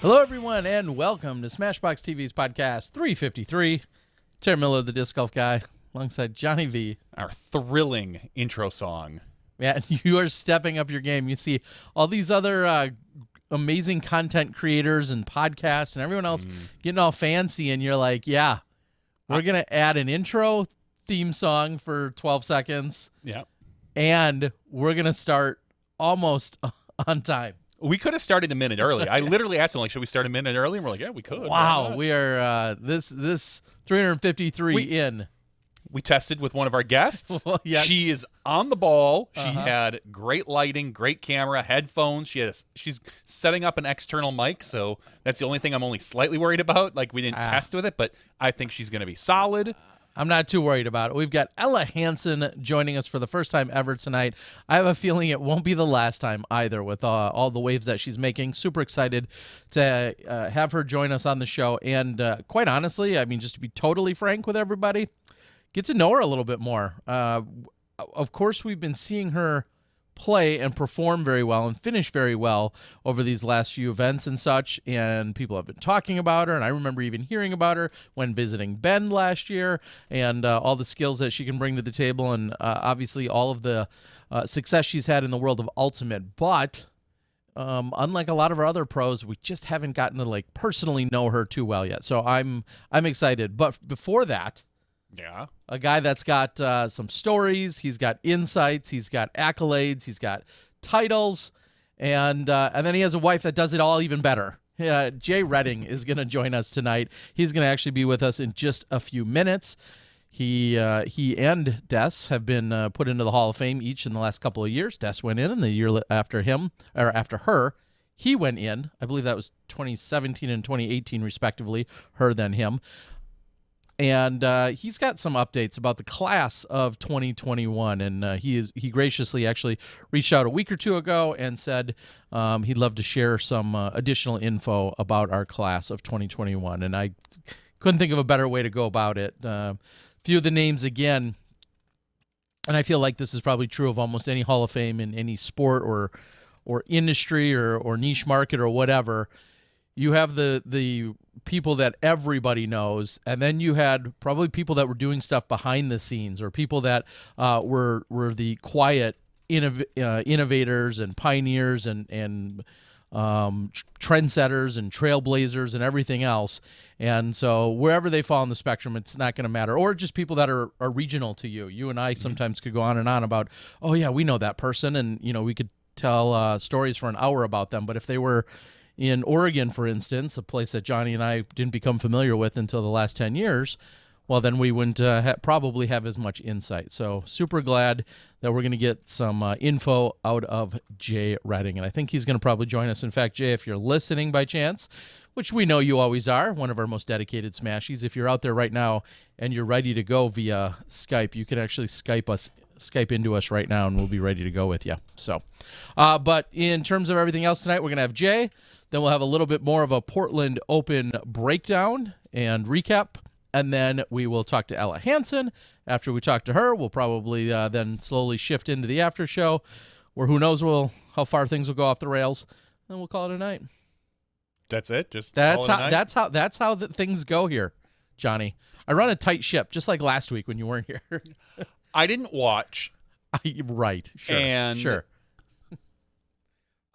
Hello, everyone, and welcome to Smashbox TV's podcast 353. Terry Miller, the disc golf guy, alongside Johnny V. Our thrilling intro song. Yeah, you are stepping up your game. You see all these other amazing content creators and podcasts and everyone else getting all fancy, and you're like, yeah, we're going to add an intro theme song for 12 seconds. Yeah. And we're going to start almost on time. We could have started a minute early. I literally asked him, like, should we start a minute early? And we're like, yeah, we could. Wow, we are this 353 in. We tested with one of our guests. Well, yes. She is on the ball. She had great lighting, great camera, headphones. She's setting up an external mic, so that's the only thing I'm only slightly worried about. Like, we didn't test with it, but I think she's going to be solid. I'm not too worried about it. We've got Ella Hansen joining us for the first time ever tonight. I have a feeling it won't be the last time either with all the waves that she's making. Super excited to have her join us on the show. And quite honestly, I mean, just to be totally frank with everybody, get to know her a little bit more. Of course, we've been seeing her play and perform very well and finish very well over these last few events and such, and people have been talking about her, and I remember even hearing about her when visiting Bend last year, and all the skills that she can bring to the table, and obviously all of the success she's had in the world of Ultimate. But unlike a lot of our other pros, we just haven't gotten to like personally know her too well yet, so I'm excited. But before that, yeah, a guy that's got some stories, he's got insights, he's got accolades, he's got titles, and then he has a wife that does it all even better. Jay Redding is going to join us tonight. He's going to actually be with us in just a few minutes. He and Des have been put into the Hall of Fame each in the last couple of years. Des went in, and the year after her, he went in. I believe that was 2017 and 2018, respectively, her then him. And he's got some updates about the class of 2021, and he graciously actually reached out a week or two ago and said he'd love to share some additional info about our class of 2021, and I couldn't think of a better way to go about it. Few of the names again, and I feel like this is probably true of almost any Hall of Fame in any sport or industry or niche market or whatever. You have the people that everybody knows, and then you had probably people that were doing stuff behind the scenes, or people that were the quiet innovators and pioneers and trendsetters and trailblazers and everything else. And so wherever they fall on the spectrum, it's not going to matter. Or just people that are regional to you. You and I sometimes could go on and on about, oh yeah, we know that person, and we could tell stories for an hour about them. But if they were in Oregon, for instance, a place that Johnny and I didn't become familiar with until the last 10 years, well, then we wouldn't probably have as much insight. So super glad that we're going to get some info out of Jay Redding. And I think he's going to probably join us. In fact, Jay, if you're listening by chance, which we know you always are, one of our most dedicated Smashies, if you're out there right now and you're ready to go via Skype, you can actually Skype into us right now, and we'll be ready to go with you. So, but in terms of everything else tonight, we're going to have Jay. Then we'll have a little bit more of a Portland Open breakdown and recap. And then we will talk to Ella Hansen. After we talk to her, we'll probably then slowly shift into the after show, where who knows how far things will go off the rails. And we'll call it a night. That's it? That's how things go here, Johnny. I run a tight ship, just like last week when you weren't here. I didn't watch. Right. Sure.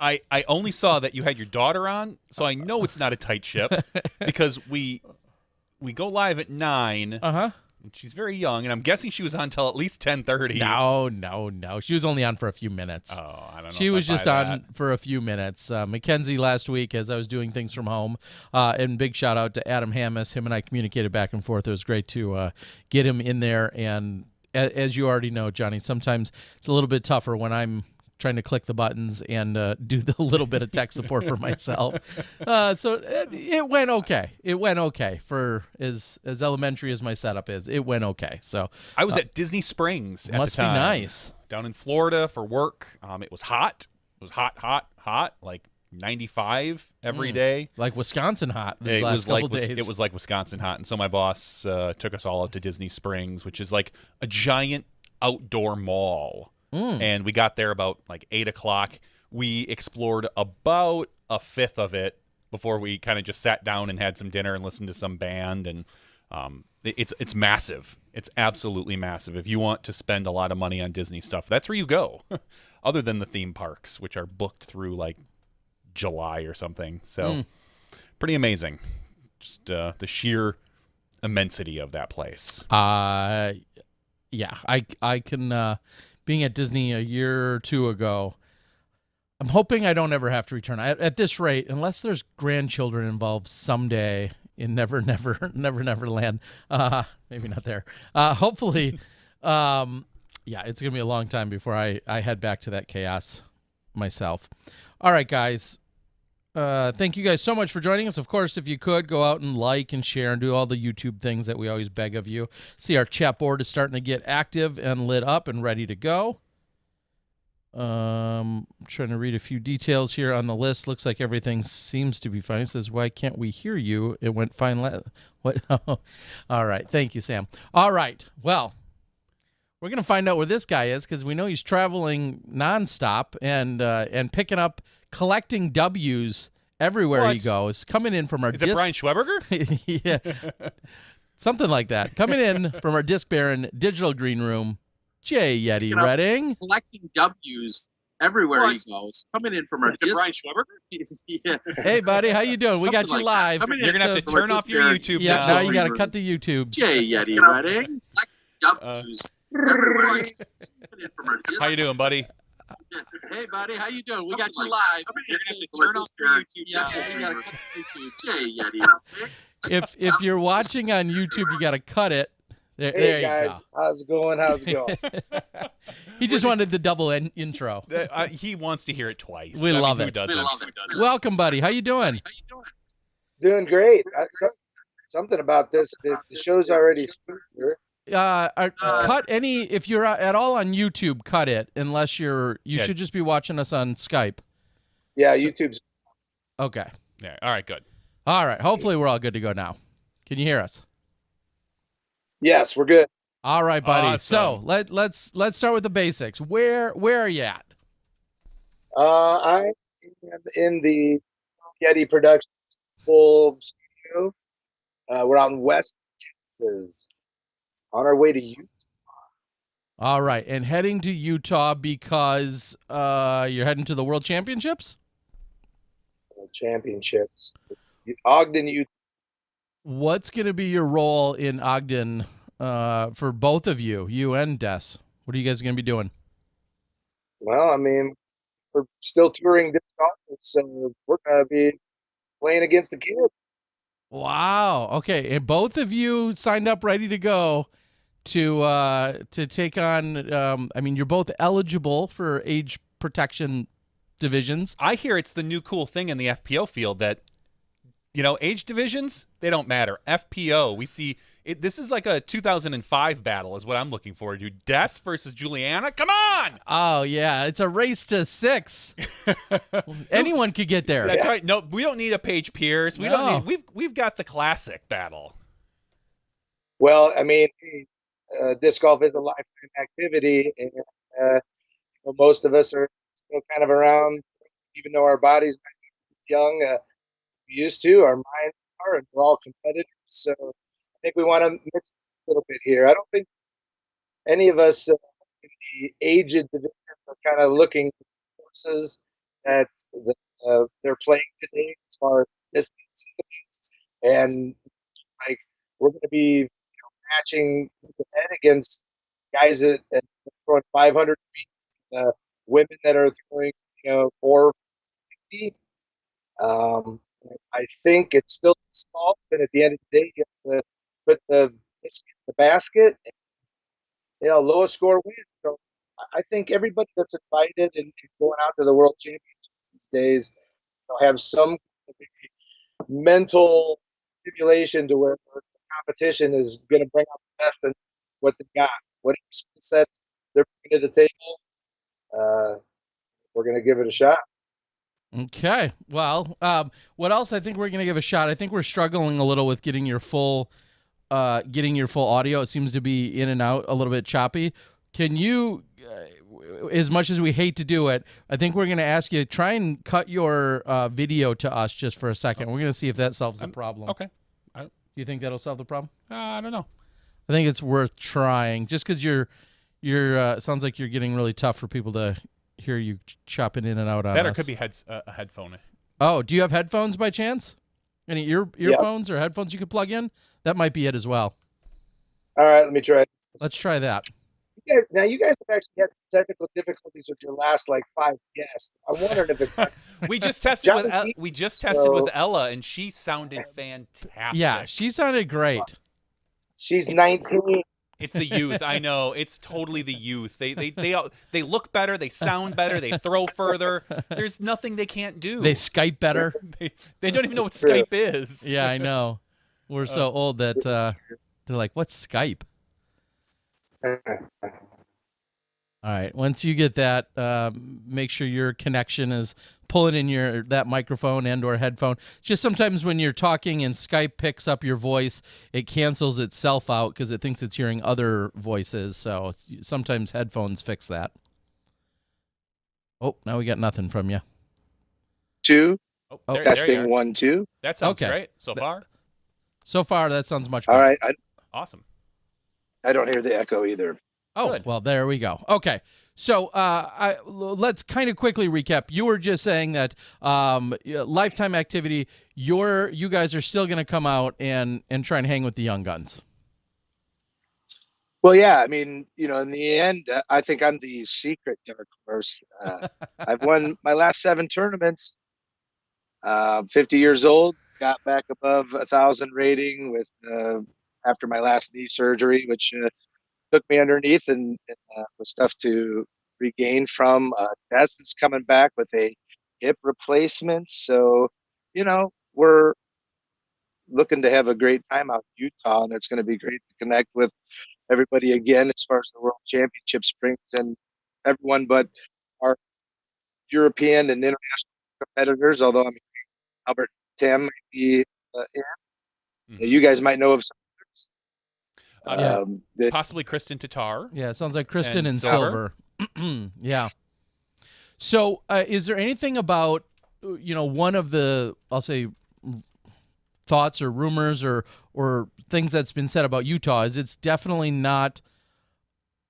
I only saw that you had your daughter on, so I know it's not a tight ship because we go live at 9. Uh-huh. She's very young, and I'm guessing she was on until at least 10:30. No. She was only on for a few minutes. Oh, I don't know. She was just on for a few minutes. Mackenzie last week, as I was doing things from home, and big shout out to Adam Hammis. Him and I communicated back and forth. It was great to get him in there. And as you already know, Johnny, sometimes it's a little bit tougher when I'm trying to click the buttons and do the little bit of tech support for myself. So it went okay. It went okay for as elementary as my setup is. It went okay. So I was at Disney Springs at the time. Must be nice. Down in Florida for work. It was hot. It was hot, like 95 every day. Like Wisconsin hot these last couple days. It was like Wisconsin hot. And so my boss took us all out to Disney Springs, which is like a giant outdoor mall. And we got there about like 8 o'clock. We explored about a fifth of it before we kind of just sat down and had some dinner and listened to some band. And it's massive. It's absolutely massive. If you want to spend a lot of money on Disney stuff, that's where you go. Other than the theme parks, which are booked through like July or something. So pretty amazing. Just the sheer immensity of that place. Yeah, I can, being at Disney a year or two ago, I'm hoping I don't ever have to return. At this rate, unless there's grandchildren involved someday in Never Land, maybe not there. Hopefully, yeah, it's going to be a long time before I head back to that chaos myself. All right, guys. Thank you guys so much for joining us. Of course, if you could, go out and like and share and do all the YouTube things that we always beg of you. See, our chat board is starting to get active and lit up and ready to go. I'm trying to read a few details here on the list. Looks like everything seems to be fine. It says, why can't we hear you? It went fine. What? All right. Thank you, Sam. All right. Well, we're going to find out where this guy is because we know he's traveling nonstop and picking up, collecting W's everywhere he goes. Coming in from our Is it Brian Schweberger? Yeah. Something like that. Coming in from our Disc Baron digital green room, Jay Yeti Redding. Collecting W's everywhere he goes. Coming in from our Disc. Brian Schweberger? Yeah. Hey, buddy. How you doing? We got you live. You're going to have to turn off your YouTube Yeah, now. now you got to cut the YouTube. Jay Yeti Redding. W's. How you doing, buddy? Hey, buddy, how you doing? We got you live. You're gonna have to turn off your YouTube. Yeah, we gotta cut the YouTube. Jay Yeti. If you're watching on YouTube, you got to cut it. There Hey you guys, how's it going? How's it going? go. He just wanted the double intro. He wants to hear it twice. We love Who it. doesn't? Welcome, buddy. How you doing? Doing great. Something about this. The show's already started. Cut any if you're at all on YouTube. Cut it unless you should just be watching us on Skype. Yeah, YouTube's. Okay. Yeah. All right. Good. All right. Hopefully we're all good to go now. Can you hear us? Yes, we're good. All right, buddy. Awesome. So let's start with the basics. Where are you at? I am in the Yeti Productions full studio. We're out in West Texas, on our way to Utah. All right, and heading to Utah because you're heading to the World Championships? Championships. Ogden, Utah. What's going to be your role in Ogden for both of you and Des? What are you guys going to be doing? Well, I mean, we're still touring this conference, so we're going to be playing against the kids. Wow. Okay, and both of you signed up ready to go to take on I mean, you're both eligible for age protection divisions. I hear it's the new cool thing in the FPO field that, age divisions, they don't matter. FPO, we see it. This is like a 2005 battle is what I'm looking forward to. Des versus Juliana. Come on. Oh, yeah. It's a race to 6. Anyone could get there. That's right. No, we don't need a Paige Pierce. We don't need. We've got the classic battle. Well, I mean, disc golf is a lifetime activity, and most of us are still kind of around, even though our bodies might be young. We used to, our minds are, and we're all competitors. So I think we want to mix a little bit here. I don't think any of us in the aged division are kind of looking at forces that they're playing today as far as distance and like we're going to be matching the head against guys that are throwing 500 feet, women that are throwing 450. I think it's still small, and at the end of the day, you have to put the biscuit in the basket. And, lowest score wins. So I think everybody that's invited and going out to the World Championships these days have some mental stimulation to where the competition is going to bring out the best in what they got, what skill sets they're bringing to the table. We're going to give it a shot. Okay. Well, what else I think we're going to give a shot? I think we're struggling a little with getting your full audio. It seems to be in and out, a little bit choppy. Can you as much as we hate to do it, I think we're going to ask you, try and cut your video to us just for a second. We're going to see if that solves the problem. Okay. Do you think that'll solve the problem? I don't know. I think it's worth trying, just because you're sounds like you're getting really tough for people to hear you chopping in and out on That us. or could be a headphone. Oh, do you have headphones by chance? Any earphones or headphones you could plug in? That might be it as well. All right, let me try. Let's try that. You guys have actually had technical difficulties with your last 5 guests. I'm wondering if it's We just tested with Ella, and she sounded fantastic. Yeah, she sounded great. She's 19. It's the youth. I know. It's totally the youth. They look better. They sound better. They throw further. There's nothing they can't do. They Skype better. They don't even know what Skype is. Yeah, I know. We're so old that they're like, "What's Skype?" All right. Once you get that, make sure your connection is pulling in that microphone and/or headphone. Just sometimes when you're talking and Skype picks up your voice, it cancels itself out because it thinks it's hearing other voices. So sometimes headphones fix that. Oh, now we got nothing from you. 2. Oh, testing 1, 2. That sounds great so far. So far, that sounds much better. All right. Awesome. I don't hear the echo either. Oh, Good. Well, there we go. Okay. So let's kind of quickly recap. You were just saying that lifetime activity, you guys are still going to come out and try and hang with the young guns. Well, yeah. I mean, in the end, I think I'm the secret dark horse. I've won my last 7 tournaments. 50 years old, got back above 1,000 rating with after my last knee surgery, which took me underneath and was tough to regain from. Tess is coming back with a hip replacement. So, we're looking to have a great time out in Utah, and it's going to be great to connect with everybody again as far as the World Championship brings and everyone but our European and international competitors, although I'm Albert Tim might be in. You guys might know of some possibly Kristen Tatar. Yeah, it sounds like Kristen and Silver. Yeah. So is there anything about, one of the, I'll say, thoughts or rumors or things that's been said about Utah is it's definitely not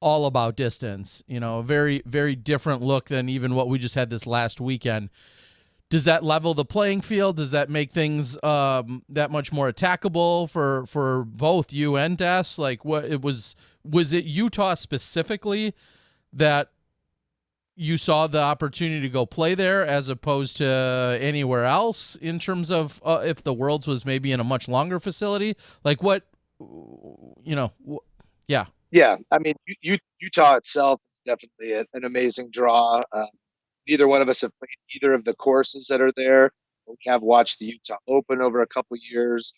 all about distance, a very, very different look than even what we just had this last weekend. Does that level the playing field? Does that make things that much more attackable for both you and Des? Like, what it was it Utah specifically that you saw the opportunity to go play there as opposed to anywhere else in terms of if the Worlds was maybe in a much longer facility? Like what, yeah. Yeah, I mean, Utah itself is definitely an amazing draw. Neither one of us have played either of the courses that are there. We have watched the Utah Open over a couple years.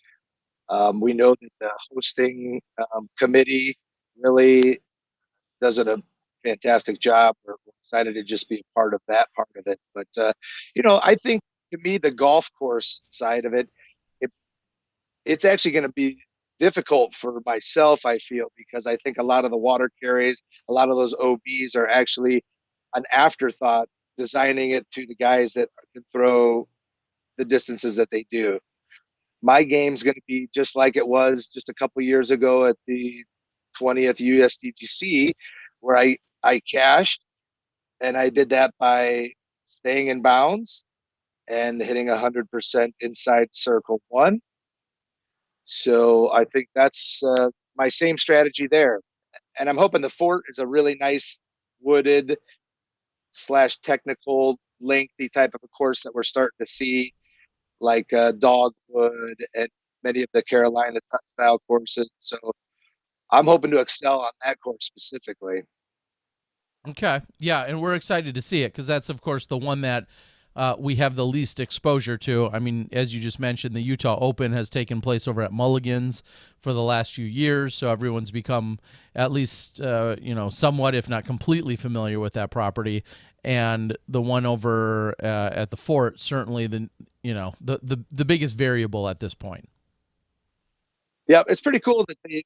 We know that the hosting committee really does a fantastic job. We're excited to just be a part of that part of it. But, I think to me, the golf course side of it's actually going to be difficult for myself, I feel, because I think a lot of the water carries, a lot of those OBs are actually an afterthought, designing it to the guys that can throw the distances that they do. My game's going to be just like it was just a couple years ago at the 20th USDGC, where I cashed, and I did that by staying in bounds and hitting 100% inside circle 1. So I think that's my same strategy there. And I'm hoping the Fort is a really nice wooded / technical lengthy type of a course that we're starting to see, like Dogwood and many of the Carolina style courses. So I'm hoping to excel on that course specifically. Okay. Yeah, and we're excited to see it because that's, of course, the one that we have the least exposure to. I mean, as you just mentioned, the Utah Open has taken place over at Mulligan's for the last few years, so everyone's become at least, somewhat, if not completely familiar with that property. And the one over at the Fort, certainly the biggest variable at this point. Yeah, it's pretty cool that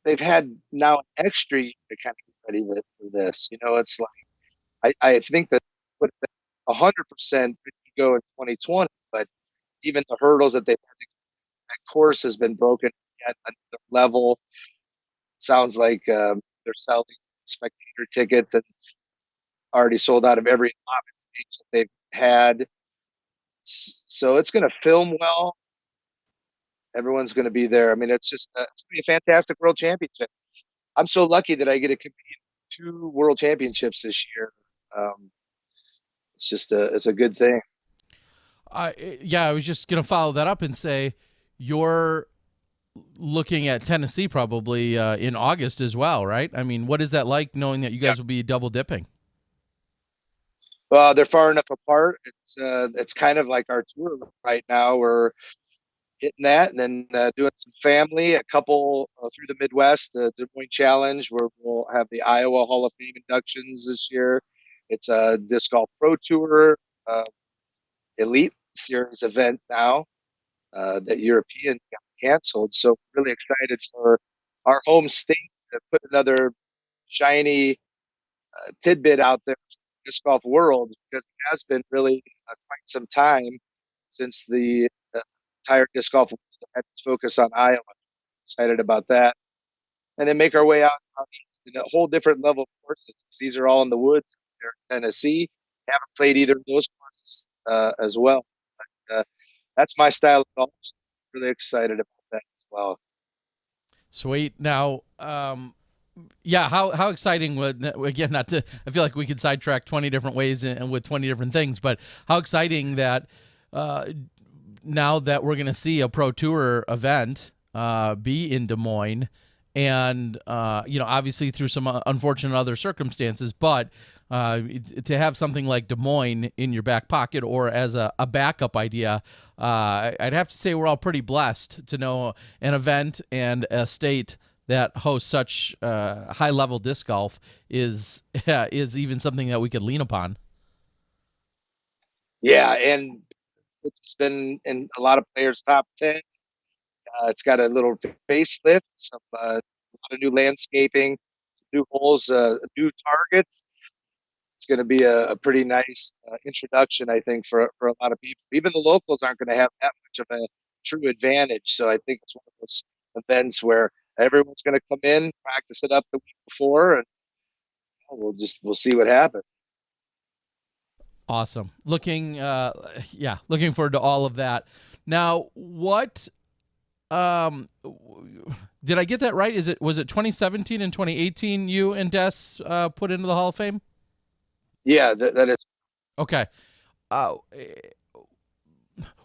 they've had now an extra year to kind of get ready for this. It's like I think that would have been 100% good to go in 2020, but even the hurdles that they've had to that course has been broken at another level. Sounds like they're selling spectator tickets and already sold out of every allotment stage that they've had. So it's going to film well. Everyone's going to be there. I mean, it's going to be a fantastic world championship. I'm so lucky that I get to compete in 2 world championships this year. It's a good thing. Yeah, I was just going to follow that up and say you're looking at Tennessee probably in August as well, right? I mean, what is that like knowing that you guys will be double dipping? Well, they're far enough apart. It's kind of like our tour right now. We're hitting that and then doing some family, a couple through the Midwest, the Des Moines Challenge, where we'll have the Iowa Hall of Fame inductions this year. It's a disc golf pro tour elite series event now that European got canceled. So really excited for our home state to put another shiny tidbit out there for the disc golf world, because it has been really quite some time since the entire disc golf world had its focus on Iowa. Excited about that. And then make our way out in a whole different level of courses. These are all in the woods here in Tennessee. Haven't played either of those courses as well. But, that's my style of golf. So really excited about that as well. Sweet. Now, yeah, how exciting would, again, not to, I feel like we could sidetrack 20 different ways and with 20 different things, but how exciting that now that we're going to see a pro tour event be in Des Moines, and obviously through some unfortunate other circumstances, but to have something like Des Moines in your back pocket or as a backup idea, I'd have to say we're all pretty blessed to know an event and a state that hosts such high-level disc golf is even something that we could lean upon. Yeah, and it's been in a lot of players' top 10. It's got a little facelift, a lot of new landscaping, new holes, new targets. It's going to be a pretty nice introduction, I think, for a lot of people. Even the locals aren't going to have that much of a true advantage. So I think it's one of those events where everyone's going to come in, practice it up the week before, and we'll see what happens. Awesome. Looking forward to all of that. Now, what did I get that right? Was it 2017 and 2018 you and Des put into the Hall of Fame? Yeah, that is. Okay.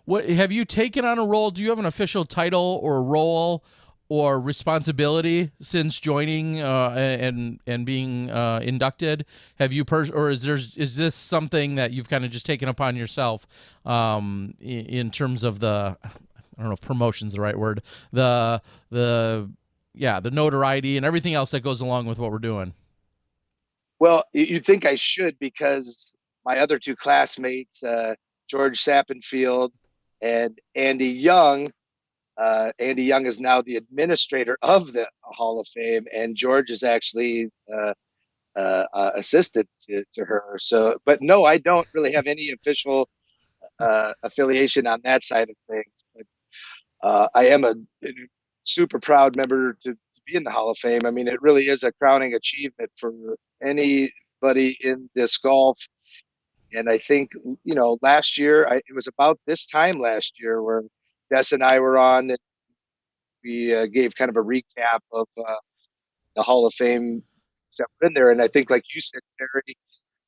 What have you taken on a role? Do you have an official title or role or responsibility since joining and being inducted? Have you or is this something that you've kind of just taken upon yourself in terms of the, I don't know if promotion's the right word, the notoriety and everything else that goes along with what we're doing? Well, you'd think I should, because my other 2 classmates, George Sappenfield and Andy Young. Andy Young is now the administrator of the Hall of Fame, and George is actually assistant to her. So, but no, I don't really have any official affiliation on that side of things. But I am a super proud member to be in the Hall of Fame. I mean, it really is a crowning achievement for anybody in disc golf. And I think, last year, it was about this time last year where Des and I were on, and we gave kind of a recap of the Hall of Fame that were in there. And I think, like you said, Terry,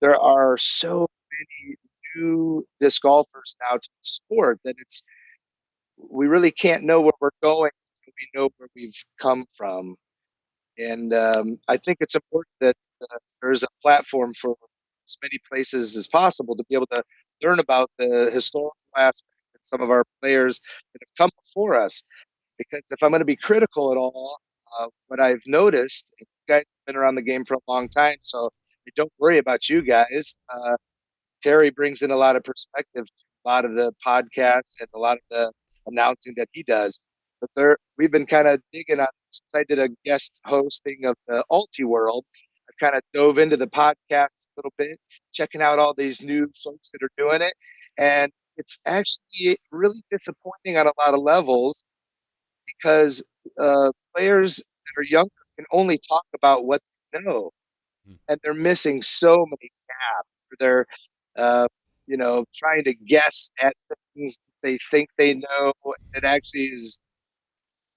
there are so many new disc golfers now to the sport that we really can't know where we're going until we know where we've come from. And I think it's important that there's a platform for as many places as possible to be able to learn about the historical aspect of some of our players that have come before us. Because if I'm going to be critical at all, what I've noticed, you guys have been around the game for a long time, so don't worry about you guys. Terry brings in a lot of perspective to a lot of the podcasts and a lot of the announcing that he does. But we've been kind of digging on, since I did a guest hosting of the Alti World, I've kind of dove into the podcast a little bit, checking out all these new folks that are doing it. And it's actually really disappointing on a lot of levels because players that are younger can only talk about what they know, and they're missing so many gaps. They're, trying to guess at things that they think they know. It actually is,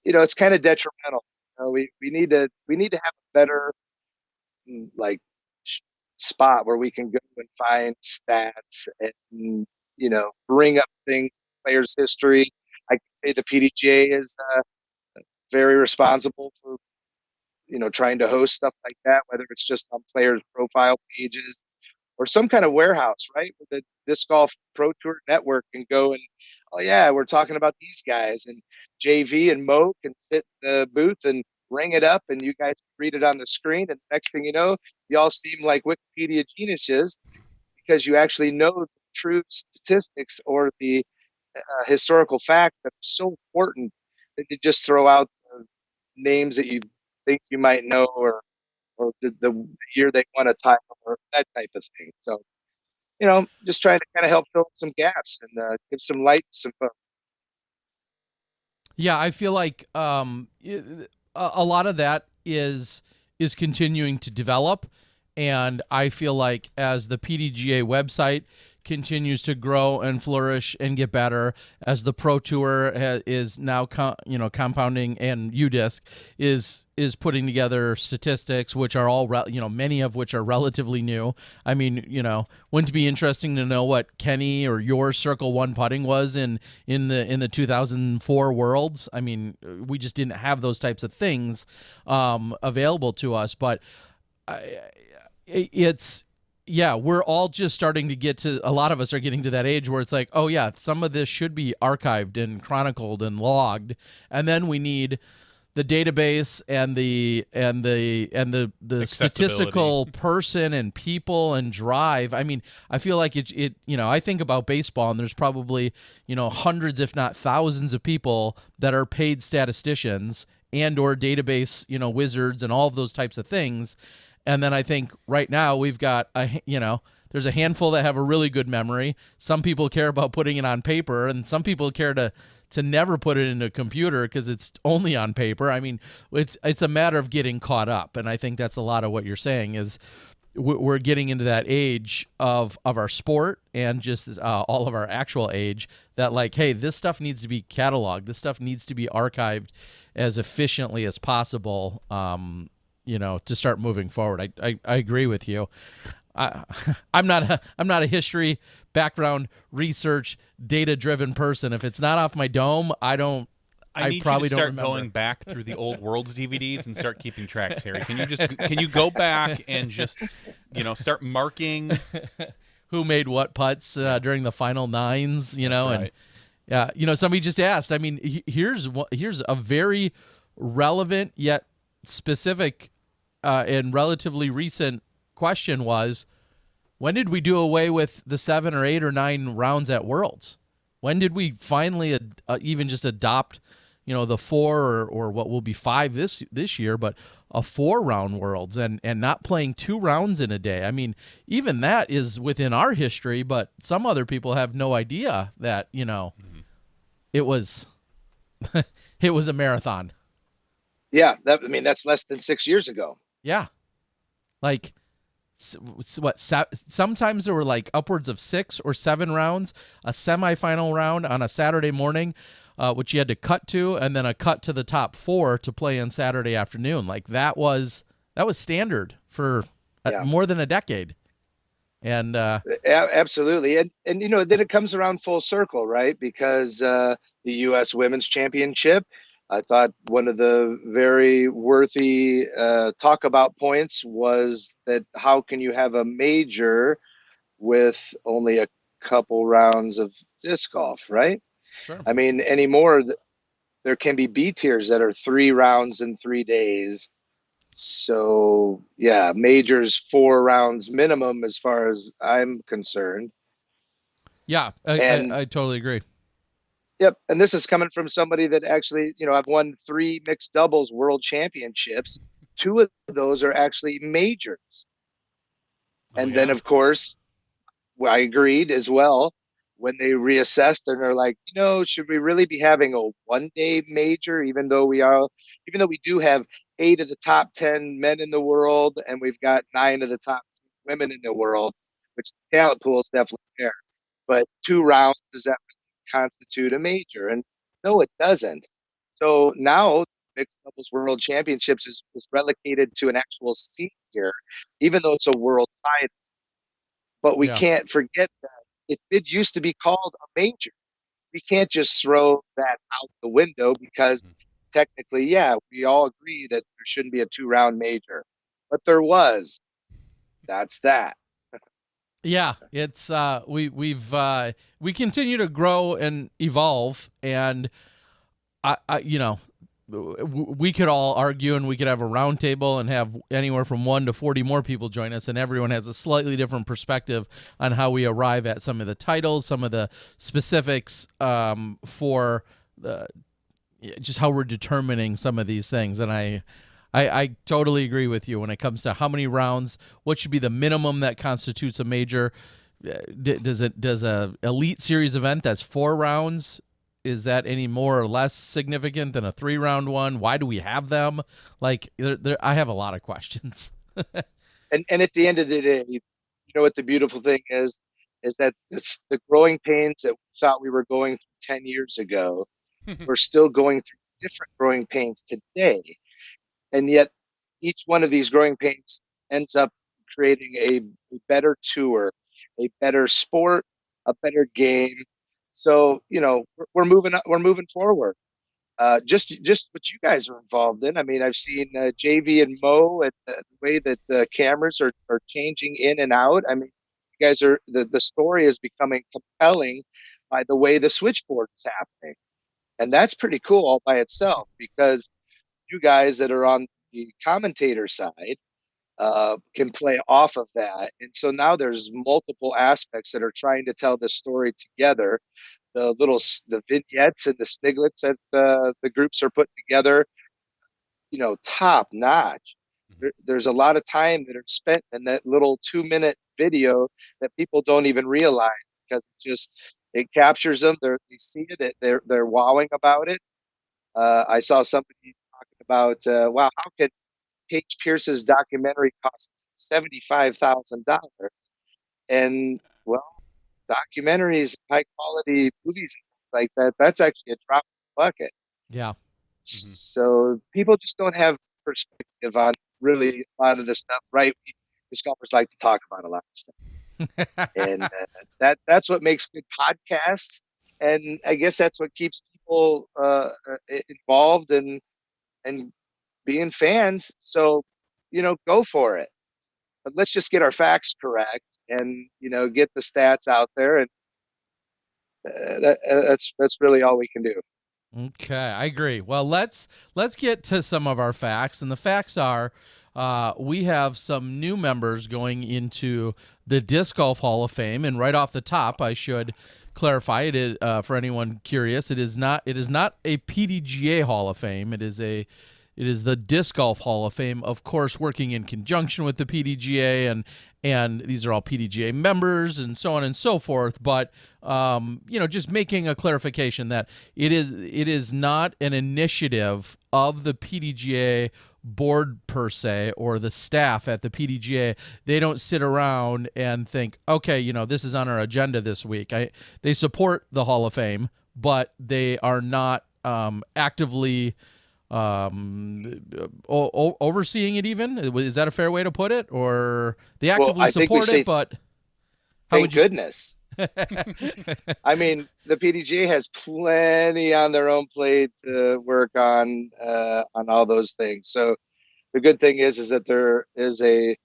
it's kind of detrimental. We need to have a better like spot where we can go and find stats and bring up things, players' history. I can say the PDGA is very responsible for trying to host stuff like that, whether it's just on players' profile pages or some kind of warehouse, right? Where the Disc Golf Pro Tour Network can go and, oh yeah, we're talking about these guys, and JV and Mo can sit in the booth and ring it up, and you guys read it on the screen, and next thing you know, you all seem like Wikipedia geniuses because you actually know the true statistics or the historical facts that are so important that you just throw out the names that you think you might know, or the year they won a title or that type of thing. So, just trying to kind of help fill some gaps and give some light to some folks. Yeah, I feel like a lot of that is continuing to develop, and I feel like as the PDGA website continues to grow and flourish and get better, as the Pro Tour is now compounding, and UDisc is putting together statistics, which are all many of which are relatively new. I mean, wouldn't it be interesting to know what Kenny or your Circle One putting was in the 2004 Worlds? I mean, we just didn't have those types of things available to us, but we're all just starting to get to, a lot of us are getting to that age where it's like, oh yeah, some of this should be archived and chronicled and logged, and then we need the database and the statistical person and people and drive. I mean, I feel like I think about baseball, and there's probably hundreds if not thousands of people that are paid statisticians and or database wizards and all of those types of things. And then I think right now we've got there's a handful that have a really good memory. Some people care about putting it on paper, and some people care to never put it in a computer because it's only on paper. I mean, it's a matter of getting caught up, and I think that's a lot of what you're saying is we're getting into that age of our sport and just all of our actual age that, like, hey, this stuff needs to be cataloged. This stuff needs to be archived as efficiently as possible. To start moving forward. I agree with you. I'm not a history background research data driven person. If it's not off my dome, I need probably you to start don't remember. Going back through the old Worlds DVDs and start keeping track, Terry. Can you go back and just start marking who made what putts during the final nines? That's right. And somebody just asked. I mean, here's a very relevant yet specific and relatively recent question was, when did we do away with the 7 or 8 or 9 rounds at Worlds? When did we finally even just adopt, the 4 or what will be 5 this year, but a 4-round Worlds and not playing 2 rounds in a day? I mean, even that is within our history, but some other people have no idea that, it was it was a marathon. Yeah, that's less than 6 years ago. Yeah. Like, sometimes there were like upwards of 6 or 7 rounds, a semifinal round on a Saturday morning, which you had to cut to, and then a cut to the top 4 to play on Saturday afternoon. Like, that was standard for more than a decade. And absolutely. And then it comes around full circle, right? Because the U.S. Women's Championship, I thought one of the very worthy talk about points was that how can you have a major with only a couple rounds of disc golf, right? Sure. I mean, anymore, there can be B tiers that are 3 rounds in 3 days. So, yeah, majors 4 rounds minimum as far as I'm concerned. Yeah, I totally agree. Yep, and this is coming from somebody that actually, I've won 3 mixed doubles world championships, 2 of those are actually majors. Oh, And then, yeah. of course, I agreed as well when they reassessed and they're like, should we really be having a 1-day major, even though we do have 8 of the top 10 men in the world and we've got 9 of the top women in the world, which the talent pool is definitely there. But 2 rounds, does that constitute a major? And no, it doesn't. So now mixed doubles world championships is relegated to an actual seat here, even though it's a world title. But we Yeah. can't forget that it did used to be called a major. We can't just throw that out the window because technically, yeah, we all agree that there shouldn't be a 2-round major, but there was. That's that. Yeah, it's we continue to grow and evolve, and we could all argue and we could have a round table and have anywhere from 1 to 40 more people join us, and everyone has a slightly different perspective on how we arrive at some of the titles, some of the specifics for just how we're determining some of these things. And I totally agree with you when it comes to how many rounds, what should be the minimum that constitutes a major. Does a elite series event that's 4 rounds, is that any more or less significant than a 3-round one? Why do we have them? Like, I have a lot of questions. And at the end of the day, you know what the beautiful thing is that the growing pains that we thought we were going through 10 years ago, we're still going through different growing pains today. And yet each one of these growing pains ends up creating a better tour, a better sport, a better game. So, we're moving forward. Just what you guys are involved in. I mean, I've seen JV and Mo and the way that cameras are changing in and out. I mean, you guys are the story is becoming compelling by the way the switchboard is happening, and that's pretty cool all by itself because you guys that are on the commentator side can play off of that, and so now there's multiple aspects that are trying to tell this story together. The vignettes and the sniglets that the groups are putting together, top notch. There's a lot of time that are spent in that little 2-minute video that people don't even realize because it captures them. They see it. They're wowing about it. I saw somebody talking about, wow, how could Paige Pierce's documentary cost $75,000? And well, documentaries, high quality movies like that's actually a drop in the bucket. Yeah. So people just don't have perspective on really a lot of this stuff, right? We scholars like to talk about a lot of stuff, and that's what makes good podcasts. And I guess that's what keeps people involved and being fans. So, go for it. But let's just get our facts correct and get the stats out there, and that's really all we can do. Okay, I agree. Well, let's get to some of our facts, and the facts are we have some new members going into the Disc Golf Hall of Fame, and right off the top, I should clarify it is, for anyone curious. It is not a PDGA Hall of Fame. It is the Disc Golf Hall of Fame, of course, working in conjunction with the PDGA, and these are all PDGA members and so on and so forth. But just making a clarification that it is not an initiative of the PDGA board per se or the staff at the PDGA. They don't sit around and think, okay, this is on our agenda this week. They support the Hall of Fame, but they are not actively overseeing it. Even is that a fair way to put it? Or they actively support it, but thank goodness. I mean, the PDGA has plenty on their own plate to work on all those things. So the good thing is that there is a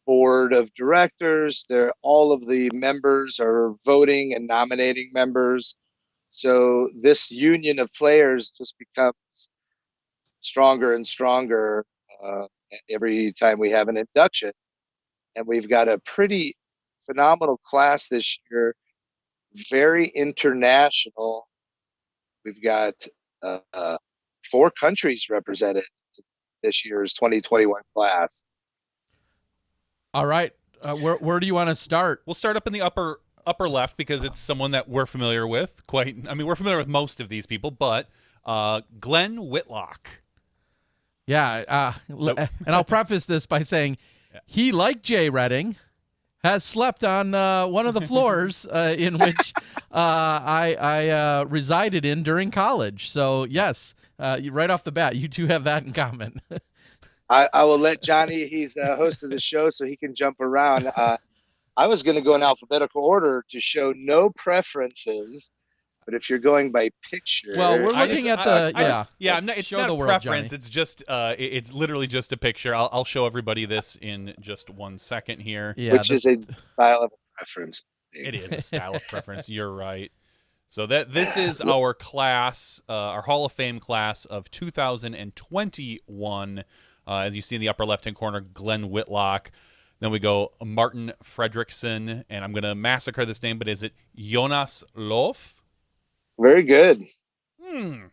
board of directors. All of the members are voting and nominating members. So this union of players just becomes stronger and stronger every time we have an induction. And we've got a pretty phenomenal class this year, very international. We've got 4 countries represented. this year's 2021 class. All right. Where do you want to start? We'll start up in the upper left because it's someone that we're familiar with. We're familiar with most of these people, but Glenn Whitlock. Yeah, and I'll preface this by saying he, like Jay Redding, has slept on one of the floors in which I resided in during college. So, yes, right off the bat, you two have that in common. I will let Johnny, he's a host of the show, so he can jump around. I was going to go in alphabetical order to show no preferences. But if you're going by picture, well, we're looking at the it's show not the world, preference. Johnny. It's just it's literally just a picture. I'll show everybody this in just 1 second here. Yeah, which is a style of preference. It is a style of preference. You're right. So this is our class, our Hall of Fame class of 2021. As you see in the upper left-hand corner, Glenn Whitlock. Then we go Martin Fredrickson, and I'm going to massacre this name, but is it Jonas Loft? Very good. Then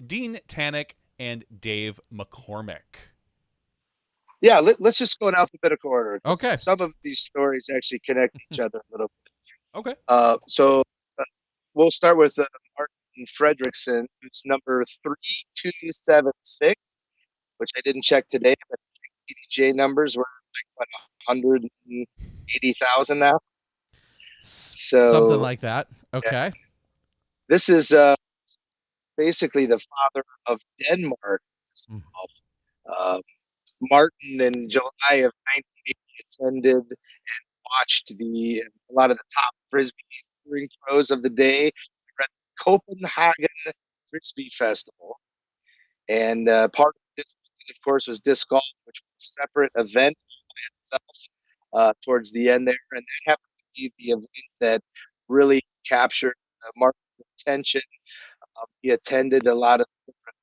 Dean Tannick and Dave McCormick. Yeah, let's just go in alphabetical order. Okay. Some of these stories actually connect each other a little bit. Okay. So we'll start with Martin Fredrickson, who's number 3276, which I didn't check today, but PDJ numbers were like, what, 180,000 now? So something like that. Okay. Yeah. This is basically the father of Denmark. Martin in July of 1980 attended and watched a lot of the top frisbee pros of the day at the Copenhagen Frisbee Festival. And part of this, of course, was disc golf, which was a separate event by itself towards the end there. And that happened to be the event that really captured Martin's attention. He attended a lot of different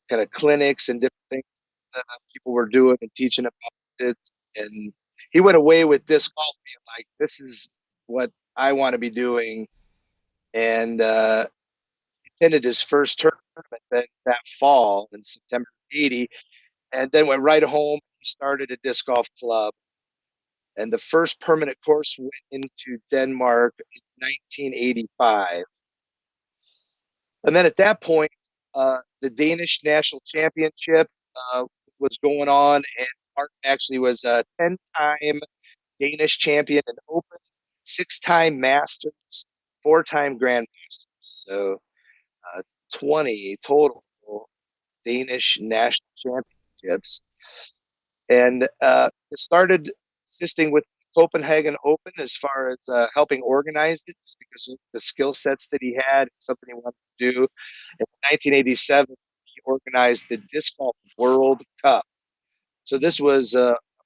kind of clinics and different things that people were doing and teaching about it. And he went away with disc golf being like, this is what I want to be doing. And he attended his first tournament that fall in September 80, and then went right home. He started a disc golf club. And the first permanent course went into Denmark in 1985. And then at that point, the Danish National Championship was going on, and Martin actually was a 10-time Danish champion in Open, 6-time Masters, 4-time Grandmasters. So 20 total Danish national championships. And it started assisting with Copenhagen Open as far as helping organize it, just because of the skill sets that he had, something he wanted to do. In 1987, he organized the Disc Golf World Cup. So this was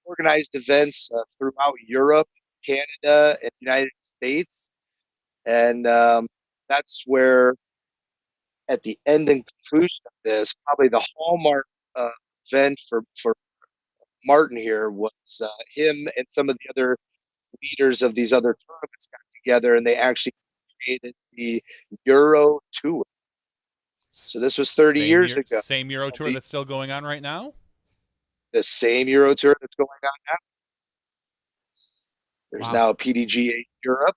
organized events throughout Europe, Canada, and the United States. And that's where, at the end and conclusion of this, probably the hallmark event for Martin here was him and some of the other leaders of these other tournaments got together, and they actually created the Euro Tour. So this was 30 years ago. Same Euro Tour that's still going on right now? The same Euro Tour that's going on now. There's now a PDGA Europe.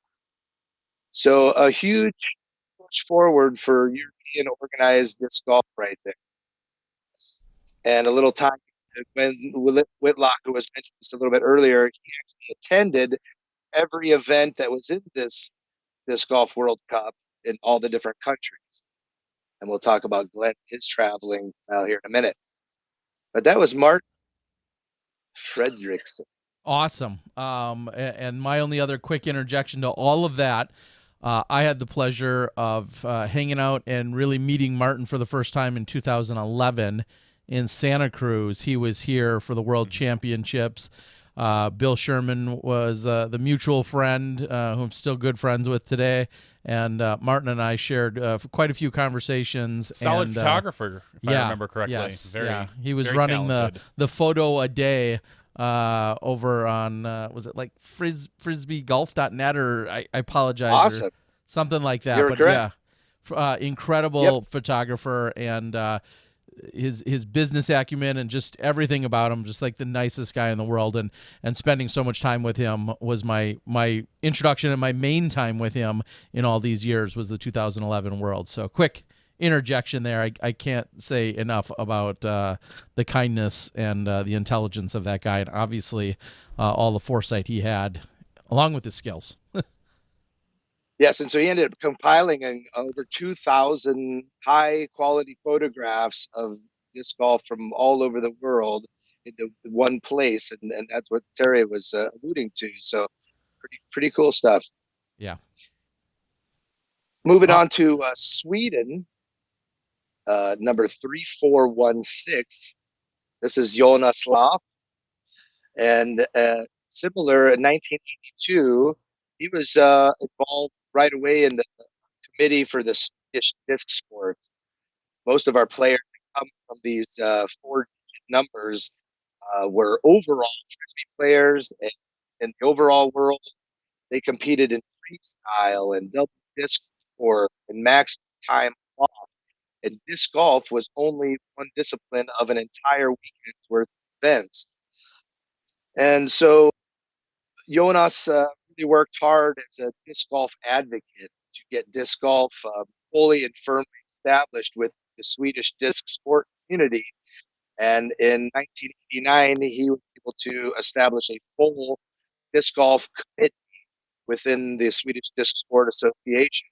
So a huge push forward for European organized disc golf right there. And a little time when Whitlock, who was mentioned this a little bit earlier, he actually attended every event that was in this Disc Golf World Cup in all the different countries. And we'll talk about Glenn, his traveling style here in a minute. But that was Martin Fredrickson. Awesome. And my only other quick interjection to all of that, I had the pleasure of hanging out and really meeting Martin for the first time in 2011 in Santa Cruz. He was here for the World Championships. Bill Sherman was the mutual friend who I'm still good friends with today. And Martin and I shared quite a few conversations. Solid and, photographer, if I remember correctly. Yes, very, he was very running talented. the photo a day over on, was it like frisbeegolf.net, or I apologize. Awesome. Or something like that. You're but correct. yeah, incredible photographer, and his business acumen and just everything about him, just like the nicest guy in the world. And spending so much time with him was my introduction, and my main time with him in all these years was the 2011 World. So quick interjection there. I can't say enough about the kindness and the intelligence of that guy, and obviously all the foresight he had, along with his skills. Yes, and so he ended up compiling over 2,000 high-quality photographs of disc golf from all over the world into one place, and that's what Terry was alluding to. So, pretty cool stuff. Yeah. Moving on to Sweden, number 3416. This is Jonas Loft, and similar in 1982, he was involved right away in the committee for the Swedish disc sport. Most of our players that come from these four numbers were overall frisbee players, and in the overall world, they competed in freestyle and double disc sport and max time off. And disc golf was only one discipline of an entire weekend's worth of events. And so Jonas really worked hard as a disc golf advocate to get disc golf fully and firmly established with the Swedish disc sport community. And in 1989, he was able to establish a full disc golf committee within the Swedish Disc Sport Association.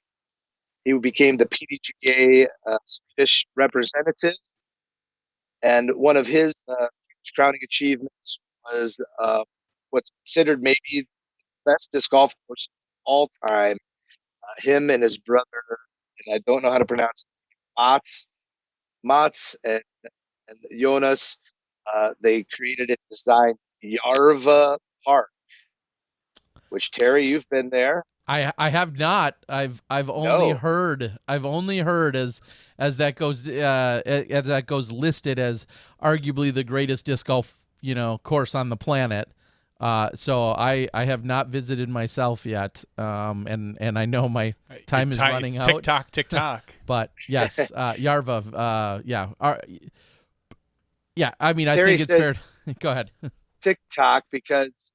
He became the PDGA Swedish representative, and one of his crowning achievements was what's considered maybe the best disc golf course of all time. Him and his brother, and I don't know how to pronounce it, Mats and Jonas, they created and designed Yarva Park, which, Terry, you've been there. I have not. I've only heard. I've only heard as that goes listed as arguably the greatest disc golf course on the planet. So I have not visited myself yet. And I know my time is running out. Tick-tock. But yes, Yarva. Yeah. I mean, I Terry think it's fair. Go ahead. TikTok, because